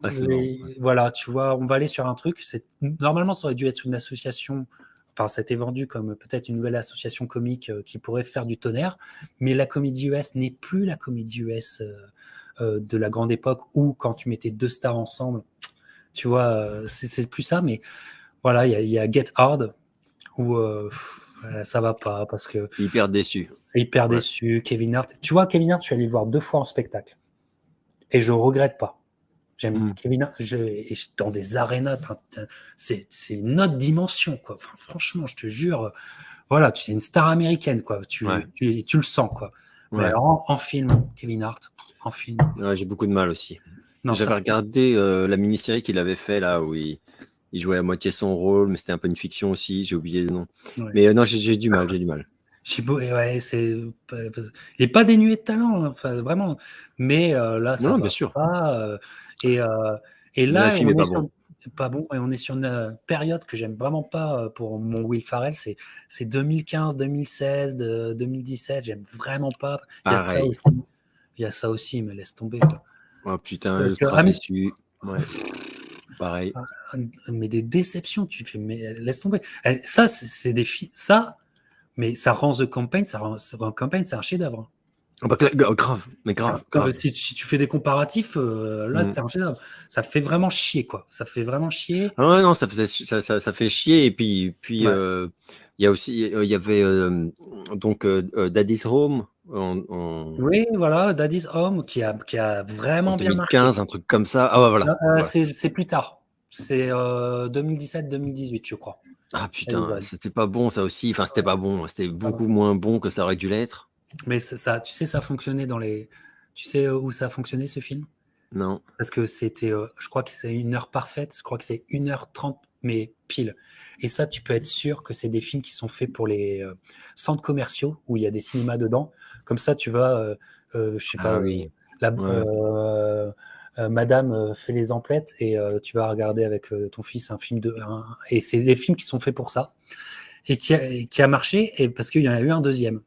Ah, c'est marrant. voilà, tu vois, on va aller sur un truc. Normalement, ça aurait dû être une association. Enfin, c'était vendu comme peut-être une nouvelle association comique qui pourrait faire du tonnerre, mais la comédie US n'est plus la comédie US de la grande époque où, quand tu mettais deux stars ensemble, tu vois, c'est plus ça. Mais voilà, il y a Get Hard où ça va pas parce que Hyper déçu. hyper Ouais. déçu. Kevin Hart, tu vois, Kevin Hart, je suis allé le voir 2 fois en spectacle et je regrette pas. J'aime Mm. Kevin Hart, dans des arénas, c'est une autre dimension, quoi. Enfin, franchement, je te jure, voilà, tu es une star américaine, quoi. Ouais, Tu le sens, quoi. Mais ouais. alors, en film, Kevin Hart, en film, Ouais, j'ai beaucoup de mal aussi. non, ça, J'avais regardé la mini-série qu'il avait fait là où il jouait à moitié son rôle, mais c'était un peu une fiction aussi. J'ai oublié le nom. ouais. Mais non, j'ai du mal, j'ai du mal. Ouais, il est pas dénué de talent, hein, enfin, vraiment. Mais là, Non, ça non, va bien sûr. pas. Et, et Mais là, le là, film on est est pas sur bon. pas bon, et on est sur une période que j'aime vraiment pas pour mon Will Ferrell. C'est 2015, 2016, 2017. J'aime vraiment pas. Il y a ça Pareil. aussi. Il y a ça aussi, mais laisse tomber, quoi. Oh putain, Parce que ultra déçu. Ouais, pareil. ah, mais des déceptions, tu fais, mais laisse tomber. Ça, c'est des filles. Ça, mais ça rend The Campaign, The Campaign, c'est un chef-d'œuvre. Oh, bah, grave, mais grave, grave. Si tu fais des comparatifs, là, Mm. c'est un chef-d'œuvre. Ça fait vraiment chier, quoi. Ça fait vraiment chier. Ah ouais, non, ça fait chier. Et puis Ouais. il y a aussi, il y avait donc Daddy's Home Oui, voilà, Daddy's Home, qui a en vraiment bien marché. 2015, un truc comme ça. Ah ouais, voilà. Ouais. C'est plus tard. C'est 2017-2018, je crois. Ah Daddy's putain, Home. c'était pas bon ça aussi. Enfin, c'était pas bon. C'était C'est pas bon. beaucoup moins bon que ça aurait dû l'être. Mais ça, tu sais, ça fonctionnait dans les. Tu sais où ça a fonctionné, ce film? Non. Parce que c'était, je crois que c'est une heure parfaite, je crois que c'est 1h30, mais pile. Et ça, tu peux être sûr que c'est des films qui sont faits pour les centres commerciaux où il y a des cinémas dedans. Comme ça, tu vas, je sais pas, Ah oui. la, Ouais. Madame fait les emplettes et tu vas regarder avec ton fils un film et c'est des films qui sont faits pour ça et qui a marché et parce qu'il y en a eu un deuxième.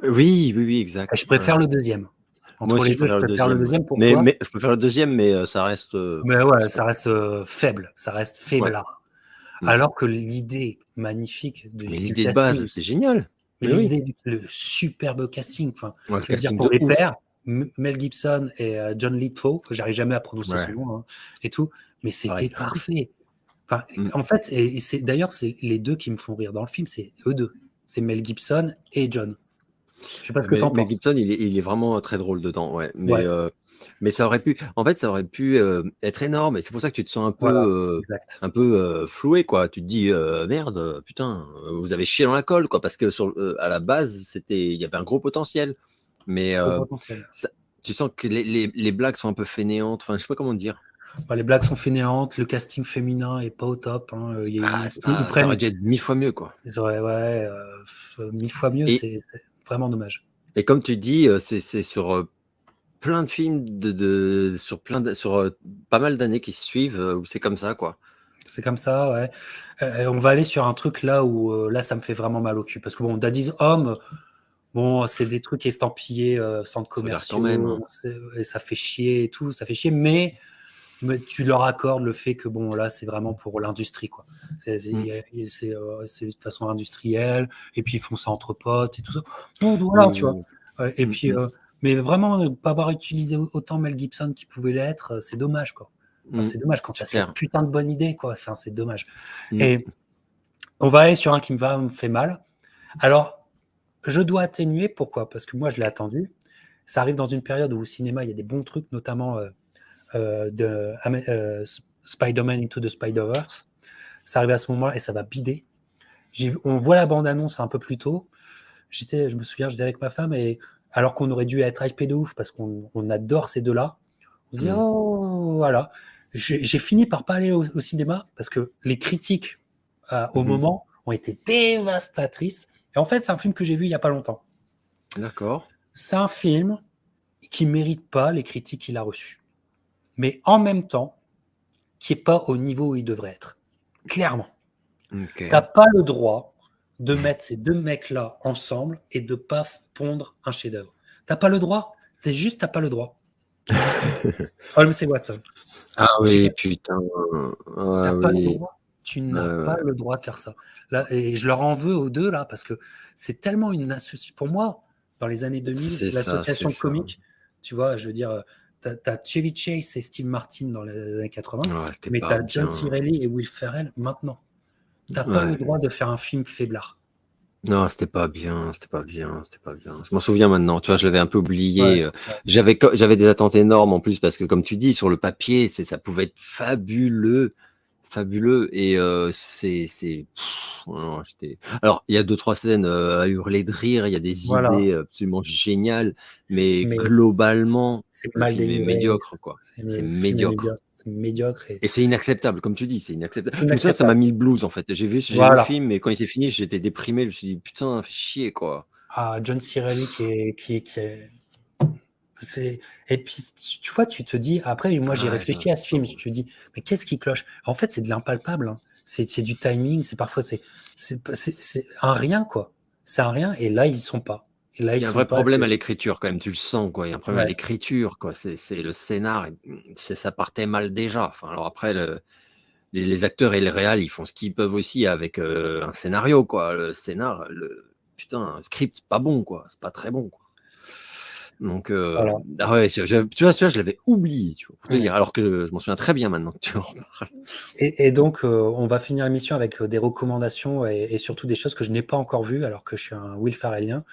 Oui, oui, oui, Et exact. je Ouais. préfère le deuxième. Moi Entre aussi, les je deux, je préfère le préfère le deuxième. Ouais. deuxième. Pourquoi? Mais je préfère le deuxième, mais ça reste. Mais ouais, ça reste faible, ça reste Ouais. faiblard. Mm. Alors que l'idée magnifique Mais du l'idée de base, casting, c'est génial. mais Mais oui. l'idée le superbe casting, enfin, Ouais, le je veux dire casting pour de les ouf. pairs, Mel Gibson et John Lithgow, que j'arrive jamais à prononcer son Ouais, nom, hein, et tout, mais c'était pareil. parfait. Enfin, Mm. en fait, et c'est les deux qui me font rire dans le film, c'est eux deux, c'est Mel Gibson et John. Je sais pas ce que t'en Mais penses. Gibson, il est vraiment très drôle dedans, ouais. Ouais, Mais ça aurait pu, en fait, ça aurait pu être énorme. Et c'est pour ça que tu te sens voilà, exact. un peu floué, quoi. Tu te dis, merde, putain, vous avez chié dans la colle, quoi. Parce que à la base, il y avait un gros potentiel. Mais Gros potentiel. ça- tu sens que les blagues sont un peu fainéantes. Enfin, je sais pas comment dire. Bah, les blagues sont fainéantes, le casting féminin est pas au top, hein, ils Ça aurait prennent. dû être 1000 fois mieux, quoi. Ouais, 1000 fois mieux, Et, c'est vraiment dommage. et comme tu dis, c'est sur plein de films sur pas mal d'années qui se suivent où c'est comme ça, quoi. C'est comme ça, ouais. On va aller sur un truc là où là, ça me fait vraiment mal au cul. Parce que bon, Daddy's Home, bon, c'est des trucs estampillés, centres Ça regarde quand même, commerciaux, hein. et ça fait chier et tout, ça fait chier, mais tu leur accordes le fait que bon, là, c'est vraiment pour l'industrie, quoi. Mm. C'est de façon industrielle, et puis ils font ça entre potes et tout ça. Bon, Oui, voilà, tu vois. oui, Ouais, et oui. puis, mais vraiment, pas avoir utilisé autant Mel Gibson qu'il pouvait l'être, c'est dommage, quoi. Enfin, Mm. c'est dommage quand tu as C'est cette clair. putain de bonne idée, quoi. Enfin, c'est dommage. Mm. Et on va aller sur un qui me fait mal. Alors, je dois atténuer. Pourquoi? Parce que moi, je l'ai attendu. Ça arrive dans une période où au cinéma, il y a des bons trucs, notamment Spider-Man Into the Spider-Verse. Ça arrive à ce moment-là et ça va bider. On voit la bande-annonce un peu plus tôt. Je me souviens, j'étais avec ma femme et alors qu'on aurait dû être hypé de ouf parce qu'on adore ces deux-là, on se dit, Mm. oh, voilà. J'ai fini par pas aller au cinéma parce que les critiques au Mhm. moment ont été dévastatrices. Et en fait, c'est un film que j'ai vu il y a pas longtemps. D'accord. C'est un film qui mérite pas les critiques qu'il a reçues, mais en même temps, qui est pas au niveau où il devrait être. Clairement. Ok. T'as pas le droit de mettre ces deux mecs-là ensemble et de pas pondre un chef-d'œuvre. T'as pas le droit. T'as pas le droit. Holmes et Watson. Ah J'ai- oui, putain. Ah T'as pas le oui. droit. Tu Ouais, n'as pas ouais. le droit de faire ça. Là, et je leur en veux aux deux là parce que c'est tellement une association. Pour moi, dans les années 2000, C'est ça, c'est l'association de ça. comiques, tu vois, je veux dire, t'as Chevy Chase et Steve Martin dans les années 80, Ouais, c'était mais pas t'as John bien. C. Reilly et Will Ferrell maintenant. T'as pas le Ouais. droit de faire un film faiblard. Non, c'était pas bien, c'était pas bien, c'était pas bien. Je m'en souviens maintenant, tu vois, je l'avais un peu Ouais, oublié. ouais. J'avais des attentes énormes en plus parce que, comme tu dis, sur le papier, ça pouvait être fabuleux, fabuleux. Et non, alors, il y a deux, trois scènes à hurler de rire, il y a des Voilà. idées absolument géniales, mais Mais globalement, c'est le mal film est délivré. médiocre, quoi. C'est Le film est médiocre. médiocre. C'est médiocre et Et c'est inacceptable, comme tu dis, c'est inacceptable. Je me souviens, ça m'a inacceptable. mis le blues, en fait. J'ai vu le Voilà. film, et quand il s'est fini, j'étais déprimé. Je me suis dit, putain, fais chier, quoi. Ah, John C. Reilly qui est c'est et puis tu vois, tu te dis après moi j'ai Ouais, réfléchi à ce c'est pas film, je bon. te dis: «Mais qu'est-ce qui cloche?» En fait, c'est de l'impalpable, hein. C'est du timing, c'est parfois c'est un rien quoi. C'est un rien et là ils sont pas. Et là ils Il y a un sont vrai pas, problème c'est à l'écriture quand même, tu le sens, quoi. Il y a un problème à ouais, l'écriture, quoi. C'est le scénar, ça partait mal déjà. Enfin, alors après, les acteurs et les réals, ils font ce qu'ils peuvent aussi avec un scénario, quoi. Le scénar, putain, un script pas bon, quoi. C'est pas très bon, quoi. Donc, voilà. ah ouais, tu vois, je l'avais oublié, tu vois, pour te Ouais. dire, alors que je m'en souviens très bien maintenant que tu en parles. Et donc on va finir l'émission avec, des recommandations et surtout des choses que je n'ai pas encore vues alors que je suis un Will Ferrellien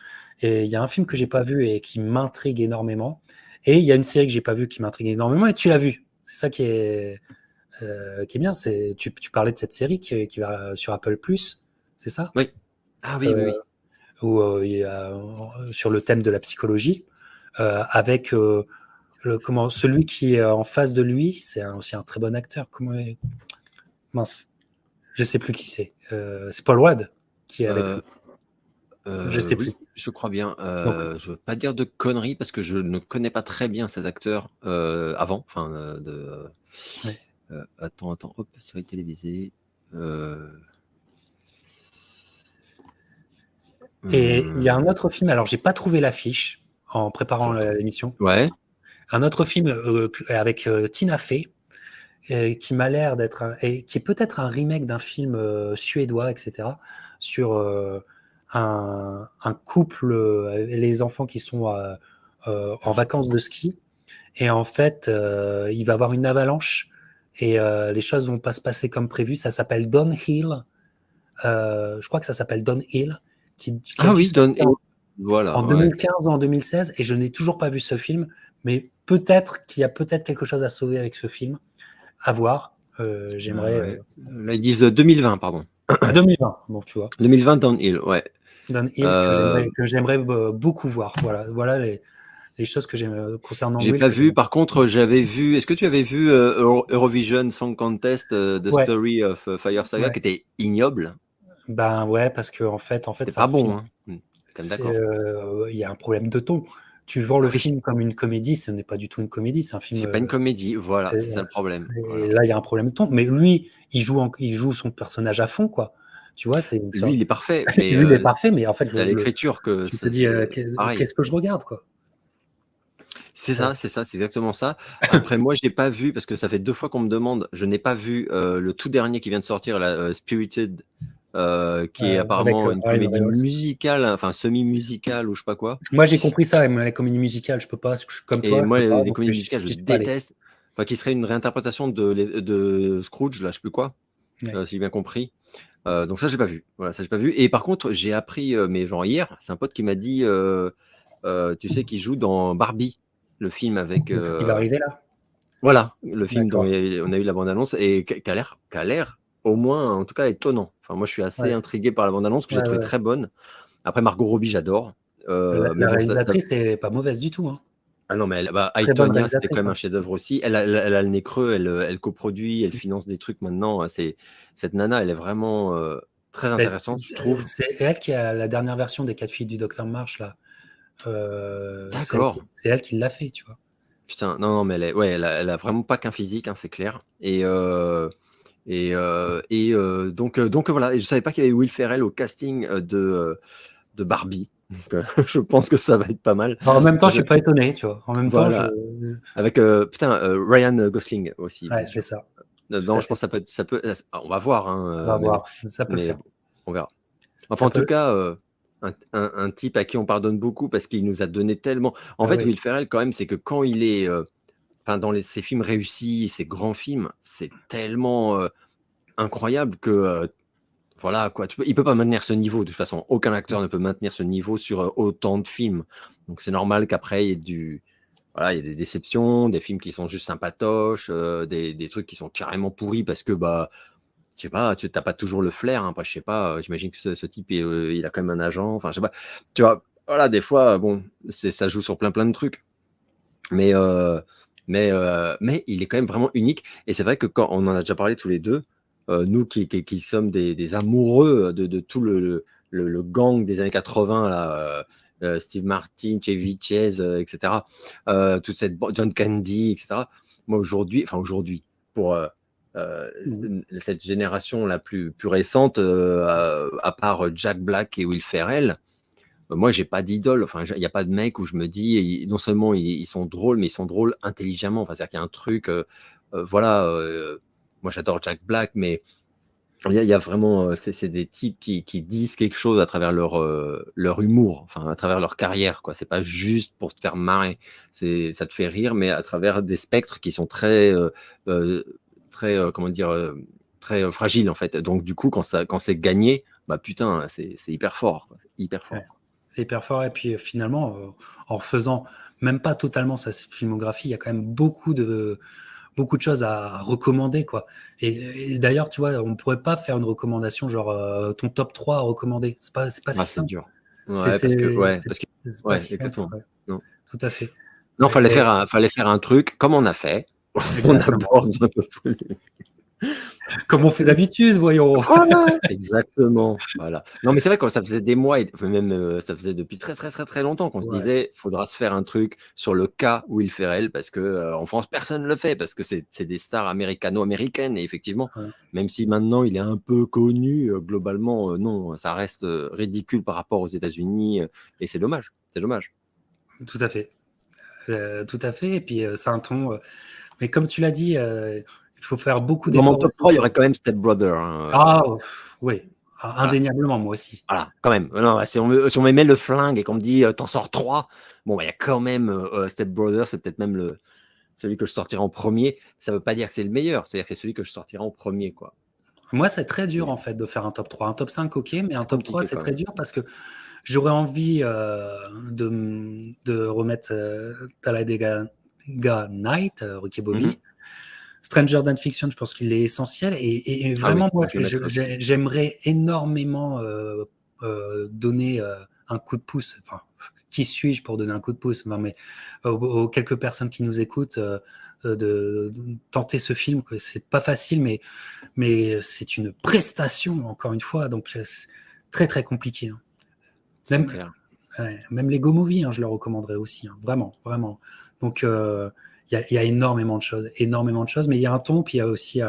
et il y a un film que j'ai pas vu et qui m'intrigue énormément et il y a une série que j'ai pas vue qui m'intrigue énormément et tu l'as vue. C'est ça qui est bien, c'est tu parlais de cette série qui va sur Apple+, c'est ça? Oui. Ah oui, oui, Heu, oui. où, il y a sur le thème de la psychologie, avec, celui qui est en face de lui, c'est aussi un très bon acteur. Mince, je sais plus qui c'est. C'est Paul Rudd qui est avec Heu lui. Je sais plus. Oui, je crois bien. Donc Je veux pas dire de conneries parce que je ne connais pas très bien cet acteur, avant, enfin, ouais attends, hop, série télévisée, heu, et il y a un mmh, autre film, alors j'ai pas trouvé l'affiche en préparant j'entends. l'émission. Ouais, Un autre film, avec, Tina Fey, qui m'a l'air d'être et qui est peut-être un remake d'un film, suédois et cetera, sur, un couple, et les enfants qui sont, en vacances de ski et en fait, il va y avoir une avalanche et les choses vont pas se passer comme prévu. Ça s'appelle Downhill, je crois que ça s'appelle Downhill, qui a ah dû oui, Don sortir et voilà, en ouais. 2015 ou en 2016 et je n'ai toujours pas vu ce film, mais peut-être qu'il y a peut-être quelque chose à sauver avec ce film. À voir, Ah j'aimerais, ouais. Là, ils disent 2020, pardon. à 2020, donc tu vois? 2020 Downhill, ouais. Downhill Heu, que j'aimerais beaucoup voir. Voilà les choses que j'aime, concernant j'ai Will pas que vu. j'aimerais Par contre, j'avais vu, est-ce que tu avais vu, Eurovision Song Contest, The ouais, Story of Fire Saga, ouais, qui était ignoble? ben, ouais, parce qu'en fait, C'était c'est un pas film bon, hein? Tu quand même c'est, d'accord? il y a un problème de ton. Tu vends le Oui. film comme une comédie, ce n'est pas du tout une comédie, c'est un film, C'est pas une comédie, voilà, c'est c'est ça le problème, et voilà. là, il y a un problème de ton. Mais lui, il joue son personnage à fond, quoi. Tu vois? C'est une Lui, sorte il est parfait, mais lui, il est parfait, mais en fait, c'est à l'écriture que tu te dis, c'est pareil. «Qu'est-ce que je regarde, quoi?» C'est ça, c'est exactement ça. Après moi, j'ai pas vu parce que ça fait 2 fois qu'on me demande, je n'ai pas vu, le tout dernier qui vient de sortir là, Spirited, qui est Avec, apparemment une Ryan comédie Reynolds. musicale, enfin semi-musicale ou je sais pas quoi. Moi, j'ai compris ça, mais la comédie musicale, je peux pas, comme Et toi, je moi, peux pas, les donc comédies musicales, je j'y suis pas allé. déteste. Enfin, qui serait une réinterprétation de Scrooge, là, je sais plus quoi, Ouais. si j'ai bien compris. Donc ça, j'ai pas vu. Voilà, ça, j'ai pas vu. Et par contre, j'ai appris, mais genre hier, c'est un pote qui m'a dit, tu sais, qu'il joue dans Barbie, le film avec, Il va arriver là? voilà, le film dont D'accord. on a eu la bande annonce et qui a l'air au moins, en tout cas, étonnant. Enfin, moi, je suis assez Ouais, intrigué par la bande annonce que j'ai ouais, trouvée ouais. très bonne. Après, Margot Robbie, j'adore. Mais La bon, ça réalisatrice est pas mauvaise du tout, hein. ah non, mais bah, Très bonne Aitonia, c'était quand réalisatrice, même un hein. chef-d'œuvre aussi. Elle a le nez creux, elle coproduit, elle finance des trucs maintenant. Cette nana, elle est vraiment, très Beh, intéressante, je trouve. c'est elle qui a la dernière version des 4 filles du Docteur March là, D'accord. c'est elle qui l'a fait, tu vois? Putain, non, non, mais elle a vraiment pas qu'un physique, hein, c'est clair. Donc voilà, et je savais pas qu'il y avait Will Ferrell au casting, de Barbie. Donc je pense que ça va être pas mal. Alors, en même temps, je Je suis pas étonné, tu vois? En même temps, je Voilà, avec, putain, Ryan Gosling aussi, ouais, bien c'est sûr. ça, tout Non, à je pense fait. que ça peut on va voir, On va hein, mais bon, voir, ça peut le mais faire. bon, on verra. Enfin, Ça en tout peut cas, un type à qui on pardonne beaucoup parce qu'il nous a donné tellement en ah fait, oui, Will Ferrell, quand même, c'est que quand il est, enfin, dans ses films réussis, ses grands films, c'est tellement, incroyable que, voilà quoi, il peut pas maintenir ce niveau de toute façon. Aucun acteur ne peut maintenir ce niveau sur autant de films. Donc c'est normal qu'après voilà, il y a des déceptions, des films qui sont juste sympatoches, des trucs qui sont carrément pourris parce que bah je sais pas, tu n'as pas toujours le flair. Hein. Après, je sais pas, j'imagine que ce type, il a quand même un agent. Enfin, je sais pas. Tu vois, voilà, des fois, bon, ça joue sur plein de trucs. Mais, mais il est quand même vraiment unique. Et c'est vrai que quand on en a déjà parlé tous les deux, nous qui sommes des amoureux de tout le gang des années 80, là, Steve Martin, Chevy Chase, etc., toute cette John Candy, etc. Moi, aujourd'hui, pour cette génération la plus récente, à part Jack Black et Will Ferrell, moi, j'ai pas d'idole. Enfin, il n'y a pas de mec où je me dis, non seulement ils sont drôles, mais ils sont drôles intelligemment. Enfin, c'est-à-dire qu'il y a un truc, voilà. Moi, j'adore Jack Black, mais il y a vraiment, c'est des types qui disent quelque chose à travers leur humour, enfin, à travers leur carrière, quoi. C'est pas juste pour te faire marrer. Ça te fait rire, mais à travers des spectres qui sont très, comment dire, très fragiles, en fait. Donc, du coup, quand c'est gagné, bah putain, c'est hyper fort, quoi. C'est hyper fort. Ouais. C'est hyper fort. Et puis finalement, en refaisant même pas totalement sa filmographie, il y a quand même beaucoup de choses à recommander, quoi. Et d'ailleurs, tu vois, on pourrait pas faire une recommandation genre ton top 3 à recommander. C'est pas Ah, si c'est simple. dur. C'est Ouais, parce que pas ouais, si simple. exactement. Ouais. Non. Tout à fait. Non, Et fallait faire un truc comme on a fait. On exactement. aborde un peu plus. Comme on fait d'habitude, voyons. Voilà, exactement. Voilà. Non, mais c'est vrai que ça faisait des mois, enfin, même ça faisait depuis très longtemps qu'on se Ouais. disait, faudra se faire un truc sur le cas Will Ferrell parce que en France personne ne le fait parce que c'est des stars américano-américaines et effectivement, Ouais. même si maintenant il est un peu connu, globalement non, ça reste ridicule par rapport aux États-Unis et c'est dommage. C'est dommage. Tout à fait. Tout à fait. Et puis c'est un ton. Mais comme tu l'as dit, il faut faire beaucoup Dans mon d'efforts top aussi 3, il y pour. aurait quand même Step Brother. Hein, Ah, oui, voilà. indéniablement, moi aussi. Voilà, quand même. Non, si on me met le flingue et qu'on me dit t'en sors 3, bon, bah, il y a quand même Step Brother, c'est peut-être même celui que je sortirai en premier. Ça veut pas dire que c'est le meilleur, c'est-à-dire que c'est celui que je sortirai en premier, quoi. Moi, c'est très dur Mais en fait de faire un top 3. Un top 5, ok, mais un c'est top 3, compliqué c'est quand très même. dur parce que j'aurais envie de remettre Talladega Night, Ricky Mhm. Bobby. Stranger Than Fiction, je pense qu'il est essentiel. Et Ah oui, vraiment, moi, moi je le mettrais aussi. j'aimerais énormément donner un coup de pouce. Enfin, qui suis-je pour donner un coup de pouce? Non, mais aux quelques personnes qui nous écoutent, de tenter ce film, quoi. C'est pas facile, mais c'est une prestation, encore une fois. Donc, c'est très, très compliqué. Hein. C'est Même, clair. même Lego Movie, hein, je le recommanderais aussi. Hein. Vraiment, vraiment. Donc, il y a énormément de choses. Énormément de choses. Mais il y a un ton, puis il y a aussi...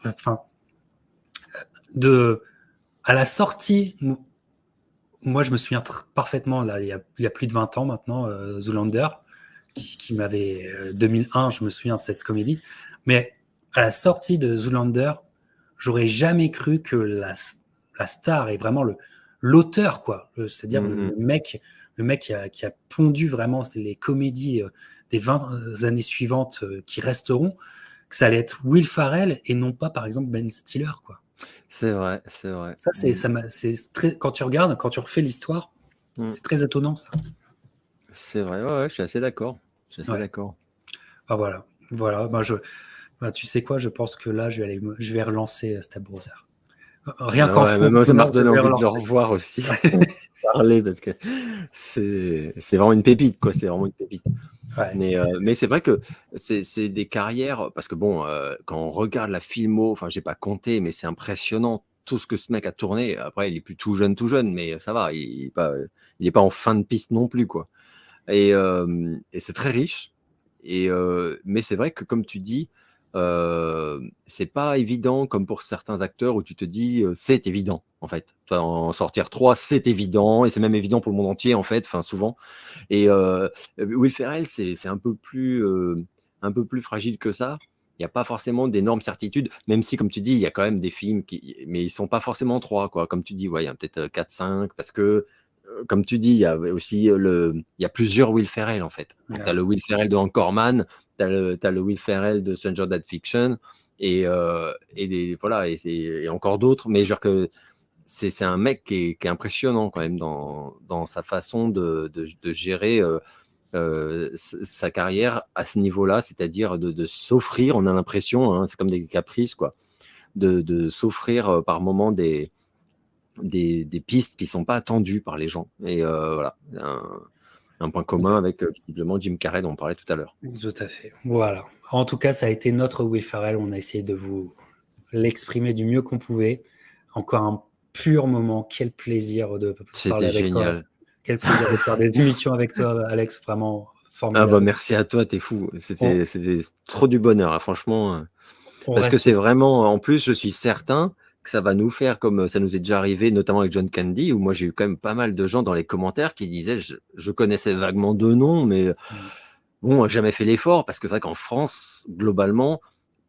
enfin, à la sortie... Moi, je me souviens parfaitement, là, il y a plus de 20 ans maintenant, Zoolander, qui m'avait... 2001, je me souviens de cette comédie. Mais à la sortie de Zoolander, j'aurais jamais cru que la star est vraiment l'auteur, quoi. C'est-à-dire Mhm. le mec qui a pondu vraiment les comédies des 20 années suivantes qui resteront, que ça allait être Will Ferrell et non pas, par exemple, Ben Stiller, quoi. C'est vrai, c'est vrai. Ça, c'est très, quand tu regardes, quand tu refais l'histoire, Mm. c'est très étonnant, ça. C'est vrai, ouais, je suis assez d'accord. Je suis assez Ouais. d'accord. Ah, voilà. Voilà. Tu sais quoi, je pense que là, je vais relancer Step Brother. Rien Ah qu'en ouais, fond mais de moi, ça m'a commerce, je redonné vais envie de le relancer. revoir aussi. Parler parce que c'est vraiment une pépite, quoi. C'est vraiment une pépite. Ouais. Mais c'est vrai que c'est des carrières, parce que bon, quand on regarde la filmo, enfin, j'ai pas compté, mais c'est impressionnant tout ce que ce mec a tourné. Après, il est plus tout jeune, mais ça va, il est pas en fin de piste non plus, quoi. Et c'est très riche. Mais c'est vrai que, comme tu dis, c'est pas évident comme pour certains acteurs où tu te dis c'est évident, en fait. Toi, en sortir 3, c'est évident, et c'est même évident pour le monde entier, en fait, enfin, souvent. Et Will Ferrell, c'est un peu plus fragile que ça. Il n'y a pas forcément d'énormes certitudes, même si, comme tu dis, il y a quand même des films, mais ils ne sont pas forcément trois, quoi. Comme tu dis, ouais, il y a peut-être 4-5, parce que, comme tu dis, il y a aussi il y a plusieurs Will Ferrell, en fait. Tu as Ouais. le Will Ferrell de Anchorman, tu as le Will Ferrell de Stranger Than Fiction, Voilà, et encore d'autres, mais genre que c'est un mec qui est impressionnant quand même dans sa façon de gérer sa carrière à ce niveau-là, c'est-à-dire de s'offrir, on a l'impression, hein, c'est comme des caprices, quoi, de s'offrir par moments des pistes qui ne sont pas attendues par les gens. Et voilà, un point commun avec visiblement Jim Carrey dont on parlait tout à l'heure. Tout à fait. Voilà. En tout cas, ça a été notre Will Ferrell. On a essayé de vous l'exprimer du mieux qu'on pouvait. Encore un pur moment. Quel plaisir de parler C'était avec toi. génial. Quel plaisir de faire des émissions avec toi, Alex. Vraiment Ah formidable. bah merci à toi, t'es fou. C'était trop du bonheur, hein, franchement. On Parce que reste. c'est vraiment, en plus, je suis certain que ça va nous faire, comme ça nous est déjà arrivé, notamment avec John Candy, où moi j'ai eu quand même pas mal de gens dans les commentaires qui disaient, je connaissais vaguement deux noms, mais bon, jamais fait l'effort, parce que c'est vrai qu'en France, globalement,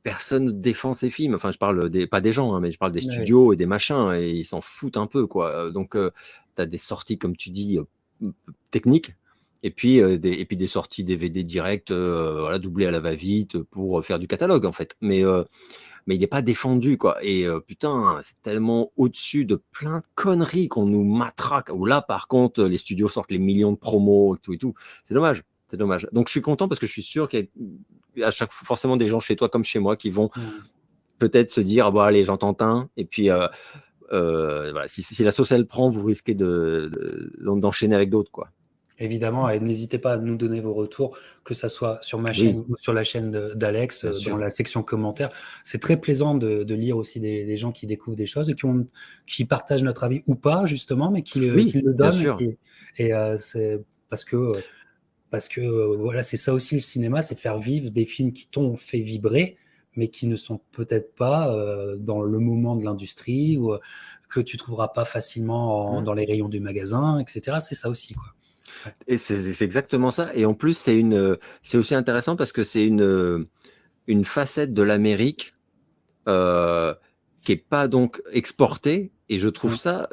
personne ne défend ces films. Enfin, je parle pas des gens, hein, mais je parle des Oui. studios et des machins, et ils s'en foutent un peu, quoi. Donc, tu as des sorties, comme tu dis, techniques, et puis, des sorties DVD directes, voilà, doublées à la va-vite pour faire du catalogue, en fait. Mais il n'est pas défendu, quoi. Et putain, c'est tellement au-dessus de plein de conneries qu'on nous matraque. Où là, par contre, les studios sortent les millions de promos et tout. C'est dommage. C'est dommage. Donc, je suis content parce que je suis sûr qu'il y a à chaque fois forcément des gens chez toi comme chez moi qui vont peut-être se dire, ah, bon, allez, j'en tente un. Et puis, voilà, si la sauce, elle prend, vous risquez d'enchaîner avec d'autres, quoi. Évidemment, et n'hésitez pas à nous donner vos retours, que ça soit sur ma chaîne Oui, ou sur la chaîne d'Alex, bien dans sûr. la section commentaires. C'est très plaisant de lire aussi des gens qui découvrent des choses et qui partagent notre avis ou pas, justement, mais qui Oui, le bien donnent. sûr. C'est parce que voilà, c'est ça aussi le cinéma, c'est faire vivre des films qui t'ont fait vibrer, mais qui ne sont peut-être pas dans le moment de l'industrie ou que tu trouveras pas facilement Mm. dans les rayons du magasin, etc. C'est ça aussi, quoi. Ouais. Et c'est exactement ça. Et en plus, c'est aussi intéressant parce que c'est une facette de l'Amérique qui n'est pas donc exportée. Et je trouve ça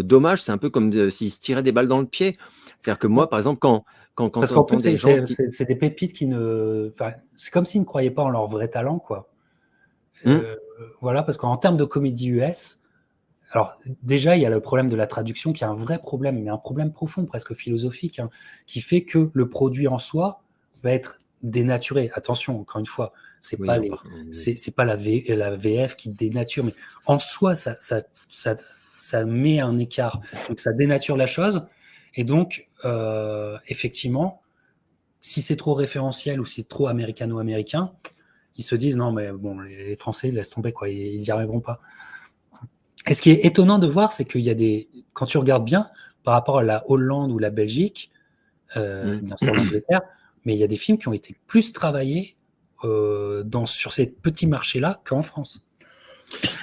dommage. C'est un peu comme s'ils se tiraient des balles dans le pied. C'est-à-dire que moi, par exemple, quand Parce on qu'en entend plus, des gens qui... c'est des pépites qui ne. Enfin, c'est comme s'ils ne croyaient pas en leur vrai talent, quoi. Hmm, Voilà, parce qu'en termes de comédie US, alors déjà, il y a le problème de la traduction qui est un vrai problème, mais un problème profond, presque philosophique, hein, qui fait que le produit en soi va être dénaturé. Attention, encore une fois, c'est pas oui, les, c'est pas la VF qui dénature, mais en soi, ça met un écart. Donc ça dénature la chose. Et donc, effectivement, si c'est trop référentiel ou si c'est trop américano-américain, ils se disent non, mais bon, les Français laissent tomber, quoi, ils y arriveront pas. Et ce qui est étonnant de voir, c'est qu'il y a quand tu regardes bien, par rapport à la Hollande ou la Belgique, bien sûr l'Angleterre, mais il y a des films qui ont été plus travaillés sur ces petits marchés-là qu'en France.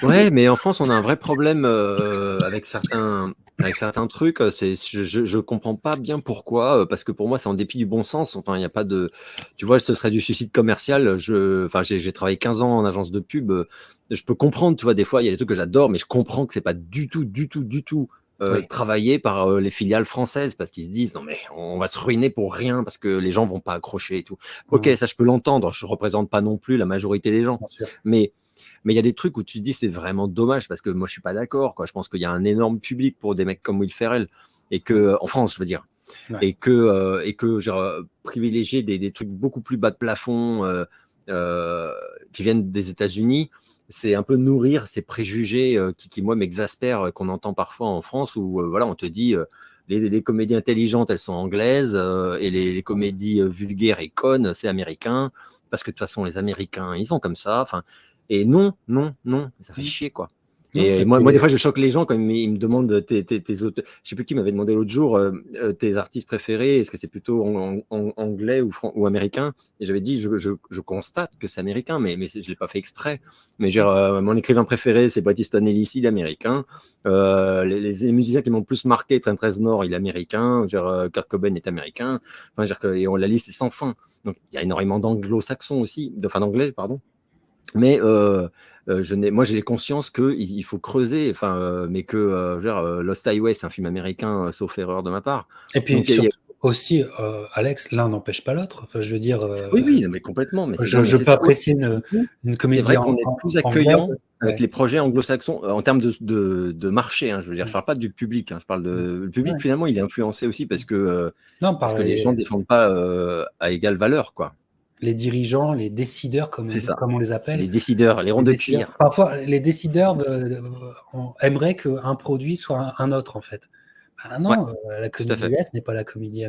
Ouais, mais en France, on a un vrai problème avec certains trucs. Je comprends pas bien pourquoi, parce que pour moi, c'est en dépit du bon sens. Enfin, il n'y a pas de, tu vois, ce serait du suicide commercial. Enfin, j'ai travaillé 15 ans en agence de pub. Je peux comprendre, tu vois, des fois, il y a des trucs que j'adore, mais je comprends que c'est pas du tout Oui. travaillé par les filiales françaises parce qu'ils se disent non mais on va se ruiner pour rien parce que les gens vont pas accrocher et tout. Ok, ça je peux l'entendre. Je représente pas non plus la majorité des gens, Bien sûr. mais il y a des trucs où tu te dis c'est vraiment dommage parce que moi je suis pas d'accord, quoi. Je pense qu'il y a un énorme public pour des mecs comme Will Ferrell et que en France je veux dire Ouais. et que genre privilégier des trucs beaucoup plus bas de plafond qui viennent des États-Unis, c'est un peu nourrir ces préjugés qui moi m'exaspèrent qu'on entend parfois en France où voilà on te dit les comédies intelligentes elles sont anglaises et les comédies vulgaires et connes c'est américain parce que de toute façon les Américains ils sont comme ça. Enfin, et non, ça fait chier, quoi. Non, Et et moi, des puis, fois, je choque les gens quand ils me demandent tes auteurs. Je sais plus qui m'avait demandé l'autre jour tes artistes préférés. Est-ce que c'est plutôt anglais ou américain? Et j'avais dit, je constate que c'est américain, mais je l'ai pas fait exprès. Mais genre, mon écrivain préféré, c'est Baptiste Easton il est américain. Les musiciens qui m'ont le plus marqué, Trent Reznor, il est américain. Genre, Kurt Cobain est américain. Enfin, et la liste est sans fin. Donc, il y a énormément d'anglo-saxons aussi, enfin d'anglais, pardon. Mais moi, j'ai conscience qu'il faut creuser, mais que Lost Highway, c'est un film américain, sauf erreur de ma part. et puis Donc, il y a surtout, aussi, Alex, l'un n'empêche pas l'autre. Enfin, je veux dire, Oui, oui, non, mais complètement, mais c'est non, mais je c'est peux ça. Oui, apprécier du coup, une c'est comédie vrai qu'on est plus anglaise. accueillant avec Ouais. les projets anglo-saxons en termes de marché, hein, je veux dire. Je Ouais. parle pas du public, hein, je parle Ouais. de le public, Ouais. finalement, il est influencé aussi Non, parce par que les gens défendent pas, à égale valeur, quoi. les dirigeants, les décideurs, C'est ça. comme on les C'est appelle. les décideurs, les ronds Les de décideurs. cuir. Parfois, les décideurs aimeraient qu'un produit soit un autre, en fait. Ben Ouais, non, la tout à comédie fait. US n'est pas la comédie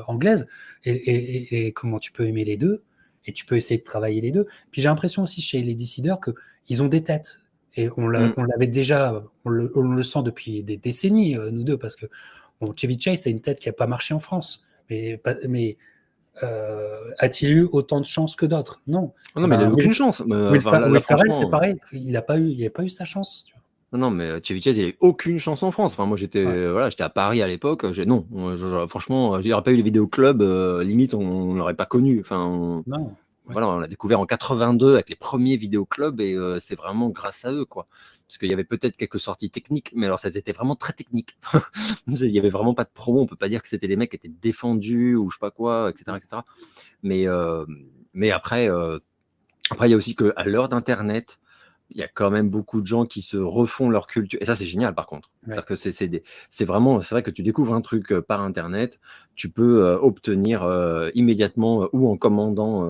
anglaise. Et comment tu peux aimer les deux, et tu peux essayer de travailler les deux. Puis j'ai l'impression aussi chez les décideurs qu'ils ont des têtes. Et Mmh. on l'avait déjà, on le sent depuis des décennies, nous deux, parce que bon, Chevy Chase a une tête qui n'a pas marché en France. Mais a-t-il eu autant de chance que d'autres? Non. Ah Et non, mais il a ben, eu aucune chance. Enfin, là, Will Ferrell, c'est franchement, pareil. Il a pas eu sa chance. Tu non, non, mais Chevy Chase, il a eu aucune chance en France. Enfin, moi, vois. Ouais. voilà, j'étais à Paris à l'époque. Non, franchement, il n'y aurait pas eu les vidéoclubs. Limite, on l'aurait pas connu. Enfin, Non. Ouais. voilà, on l'a découvert en 82 avec les premiers vidéoclubs et c'est vraiment grâce à eux, quoi. Parce qu'il y avait peut-être quelques sorties techniques, mais alors ça c'était vraiment très technique. Il y avait vraiment pas de promo. On peut pas dire que c'était des mecs qui étaient défendus ou je sais pas quoi, etc., etc. Mais après, il y a aussi que à l'heure d'Internet, il y a quand même beaucoup de gens qui se refont leur culture. Et ça, c'est génial, par contre. Ouais. C'est-à-dire que c'est vrai que tu découvres un truc par Internet, tu peux obtenir immédiatement ou en commandant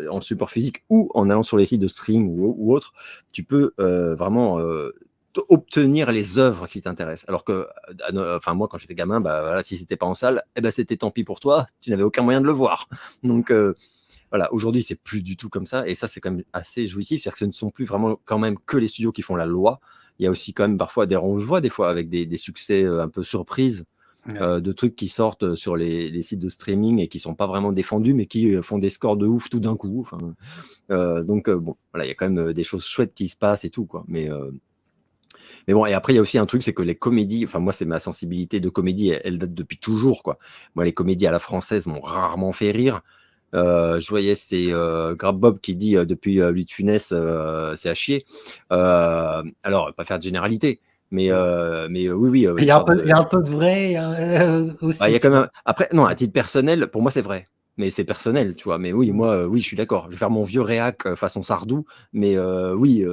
en support physique ou en allant sur les sites de stream ou autre, tu peux vraiment obtenir les œuvres qui t'intéressent. Alors que, enfin, moi, quand j'étais gamin, bah, voilà, si c'était pas en salle, eh ben, c'était tant pis pour toi, tu n'avais aucun moyen de le voir. Donc, voilà, aujourd'hui, c'est plus du tout comme ça. Et ça, c'est quand même assez jouissif. C'est-à-dire que ce ne sont plus vraiment quand même que les studios qui font la loi. Il y a aussi quand même parfois on le voit des fois avec des succès un peu surprises Ouais. de trucs qui sortent sur les sites de streaming et qui sont pas vraiment défendus, mais qui font des scores de ouf tout d'un coup. Enfin, donc, bon, voilà, il y a quand même des choses chouettes qui se passent et tout, quoi. Mais bon, et après, il y a aussi un truc, c'est que les comédies, enfin, moi, c'est ma sensibilité de comédie, elle date depuis toujours, quoi. Moi, les comédies à la française m'ont rarement fait rire. Je voyais, c'est Grab Bob qui dit depuis Louis de Funès, c'est à chier. Alors, pas faire de généralité, mais oui, oui, Il y a un l'histoire peu, il y a de. un peu de vrai Bah, il y aussi, a tu quand vois. même. Après, non, à titre personnel, pour moi, c'est vrai. Mais c'est personnel, tu vois. Mais oui, Mm. moi, oui, je suis d'accord. Je vais faire mon vieux réac façon Sardou, mais oui,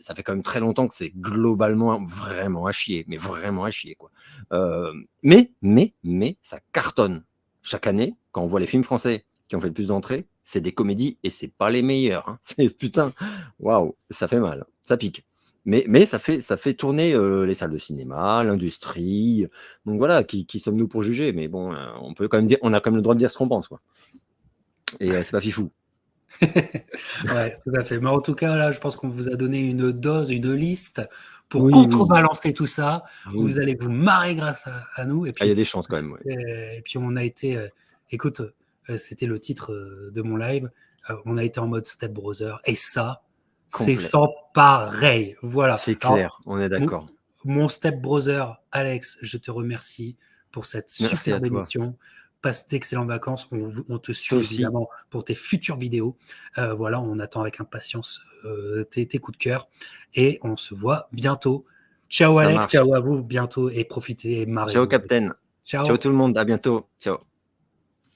ça fait quand même très longtemps que c'est globalement vraiment à chier, mais vraiment à chier, quoi. Mais, ça cartonne. Chaque année, quand on voit les films français qui ont fait le plus d'entrées, c'est des comédies et c'est pas les meilleurs, hein. Putain, waouh, ça fait mal, ça pique. Mais ça fait tourner les salles de cinéma, l'industrie. Donc voilà, qui sommes-nous pour juger? Mais bon, on peut quand même dire, on a quand même le droit de dire ce qu'on pense, quoi. Et c'est pas fifou. Ouais, tout à fait. Mais en tout cas, là, je pense qu'on vous a donné une dose, une liste pour Oui, oui, contrebalancer tout ça. Vous oui. allez vous marrer grâce à nous. Ah, il y a des chances quand même, ouais. Et puis on a été, écoute, c'était le titre de mon live. On a été en mode Step Brother. Et ça, c'est Complet. sans pareil. Voilà. C'est Alors, clair, on est mon, d'accord. mon Step Brother, Alex, je te remercie pour cette Merci à superbe toi. émission. Passe d'excellentes vacances. On te Toi suit aussi. évidemment pour tes futures vidéos. Voilà, on attend avec impatience tes coups de cœur. Et on se voit bientôt. Ciao Ça Alex, marche. ciao à vous bientôt et profitez et Ciao, marrez-vous. Captain. Ciao Ciao. tout le monde. À bientôt. Ciao.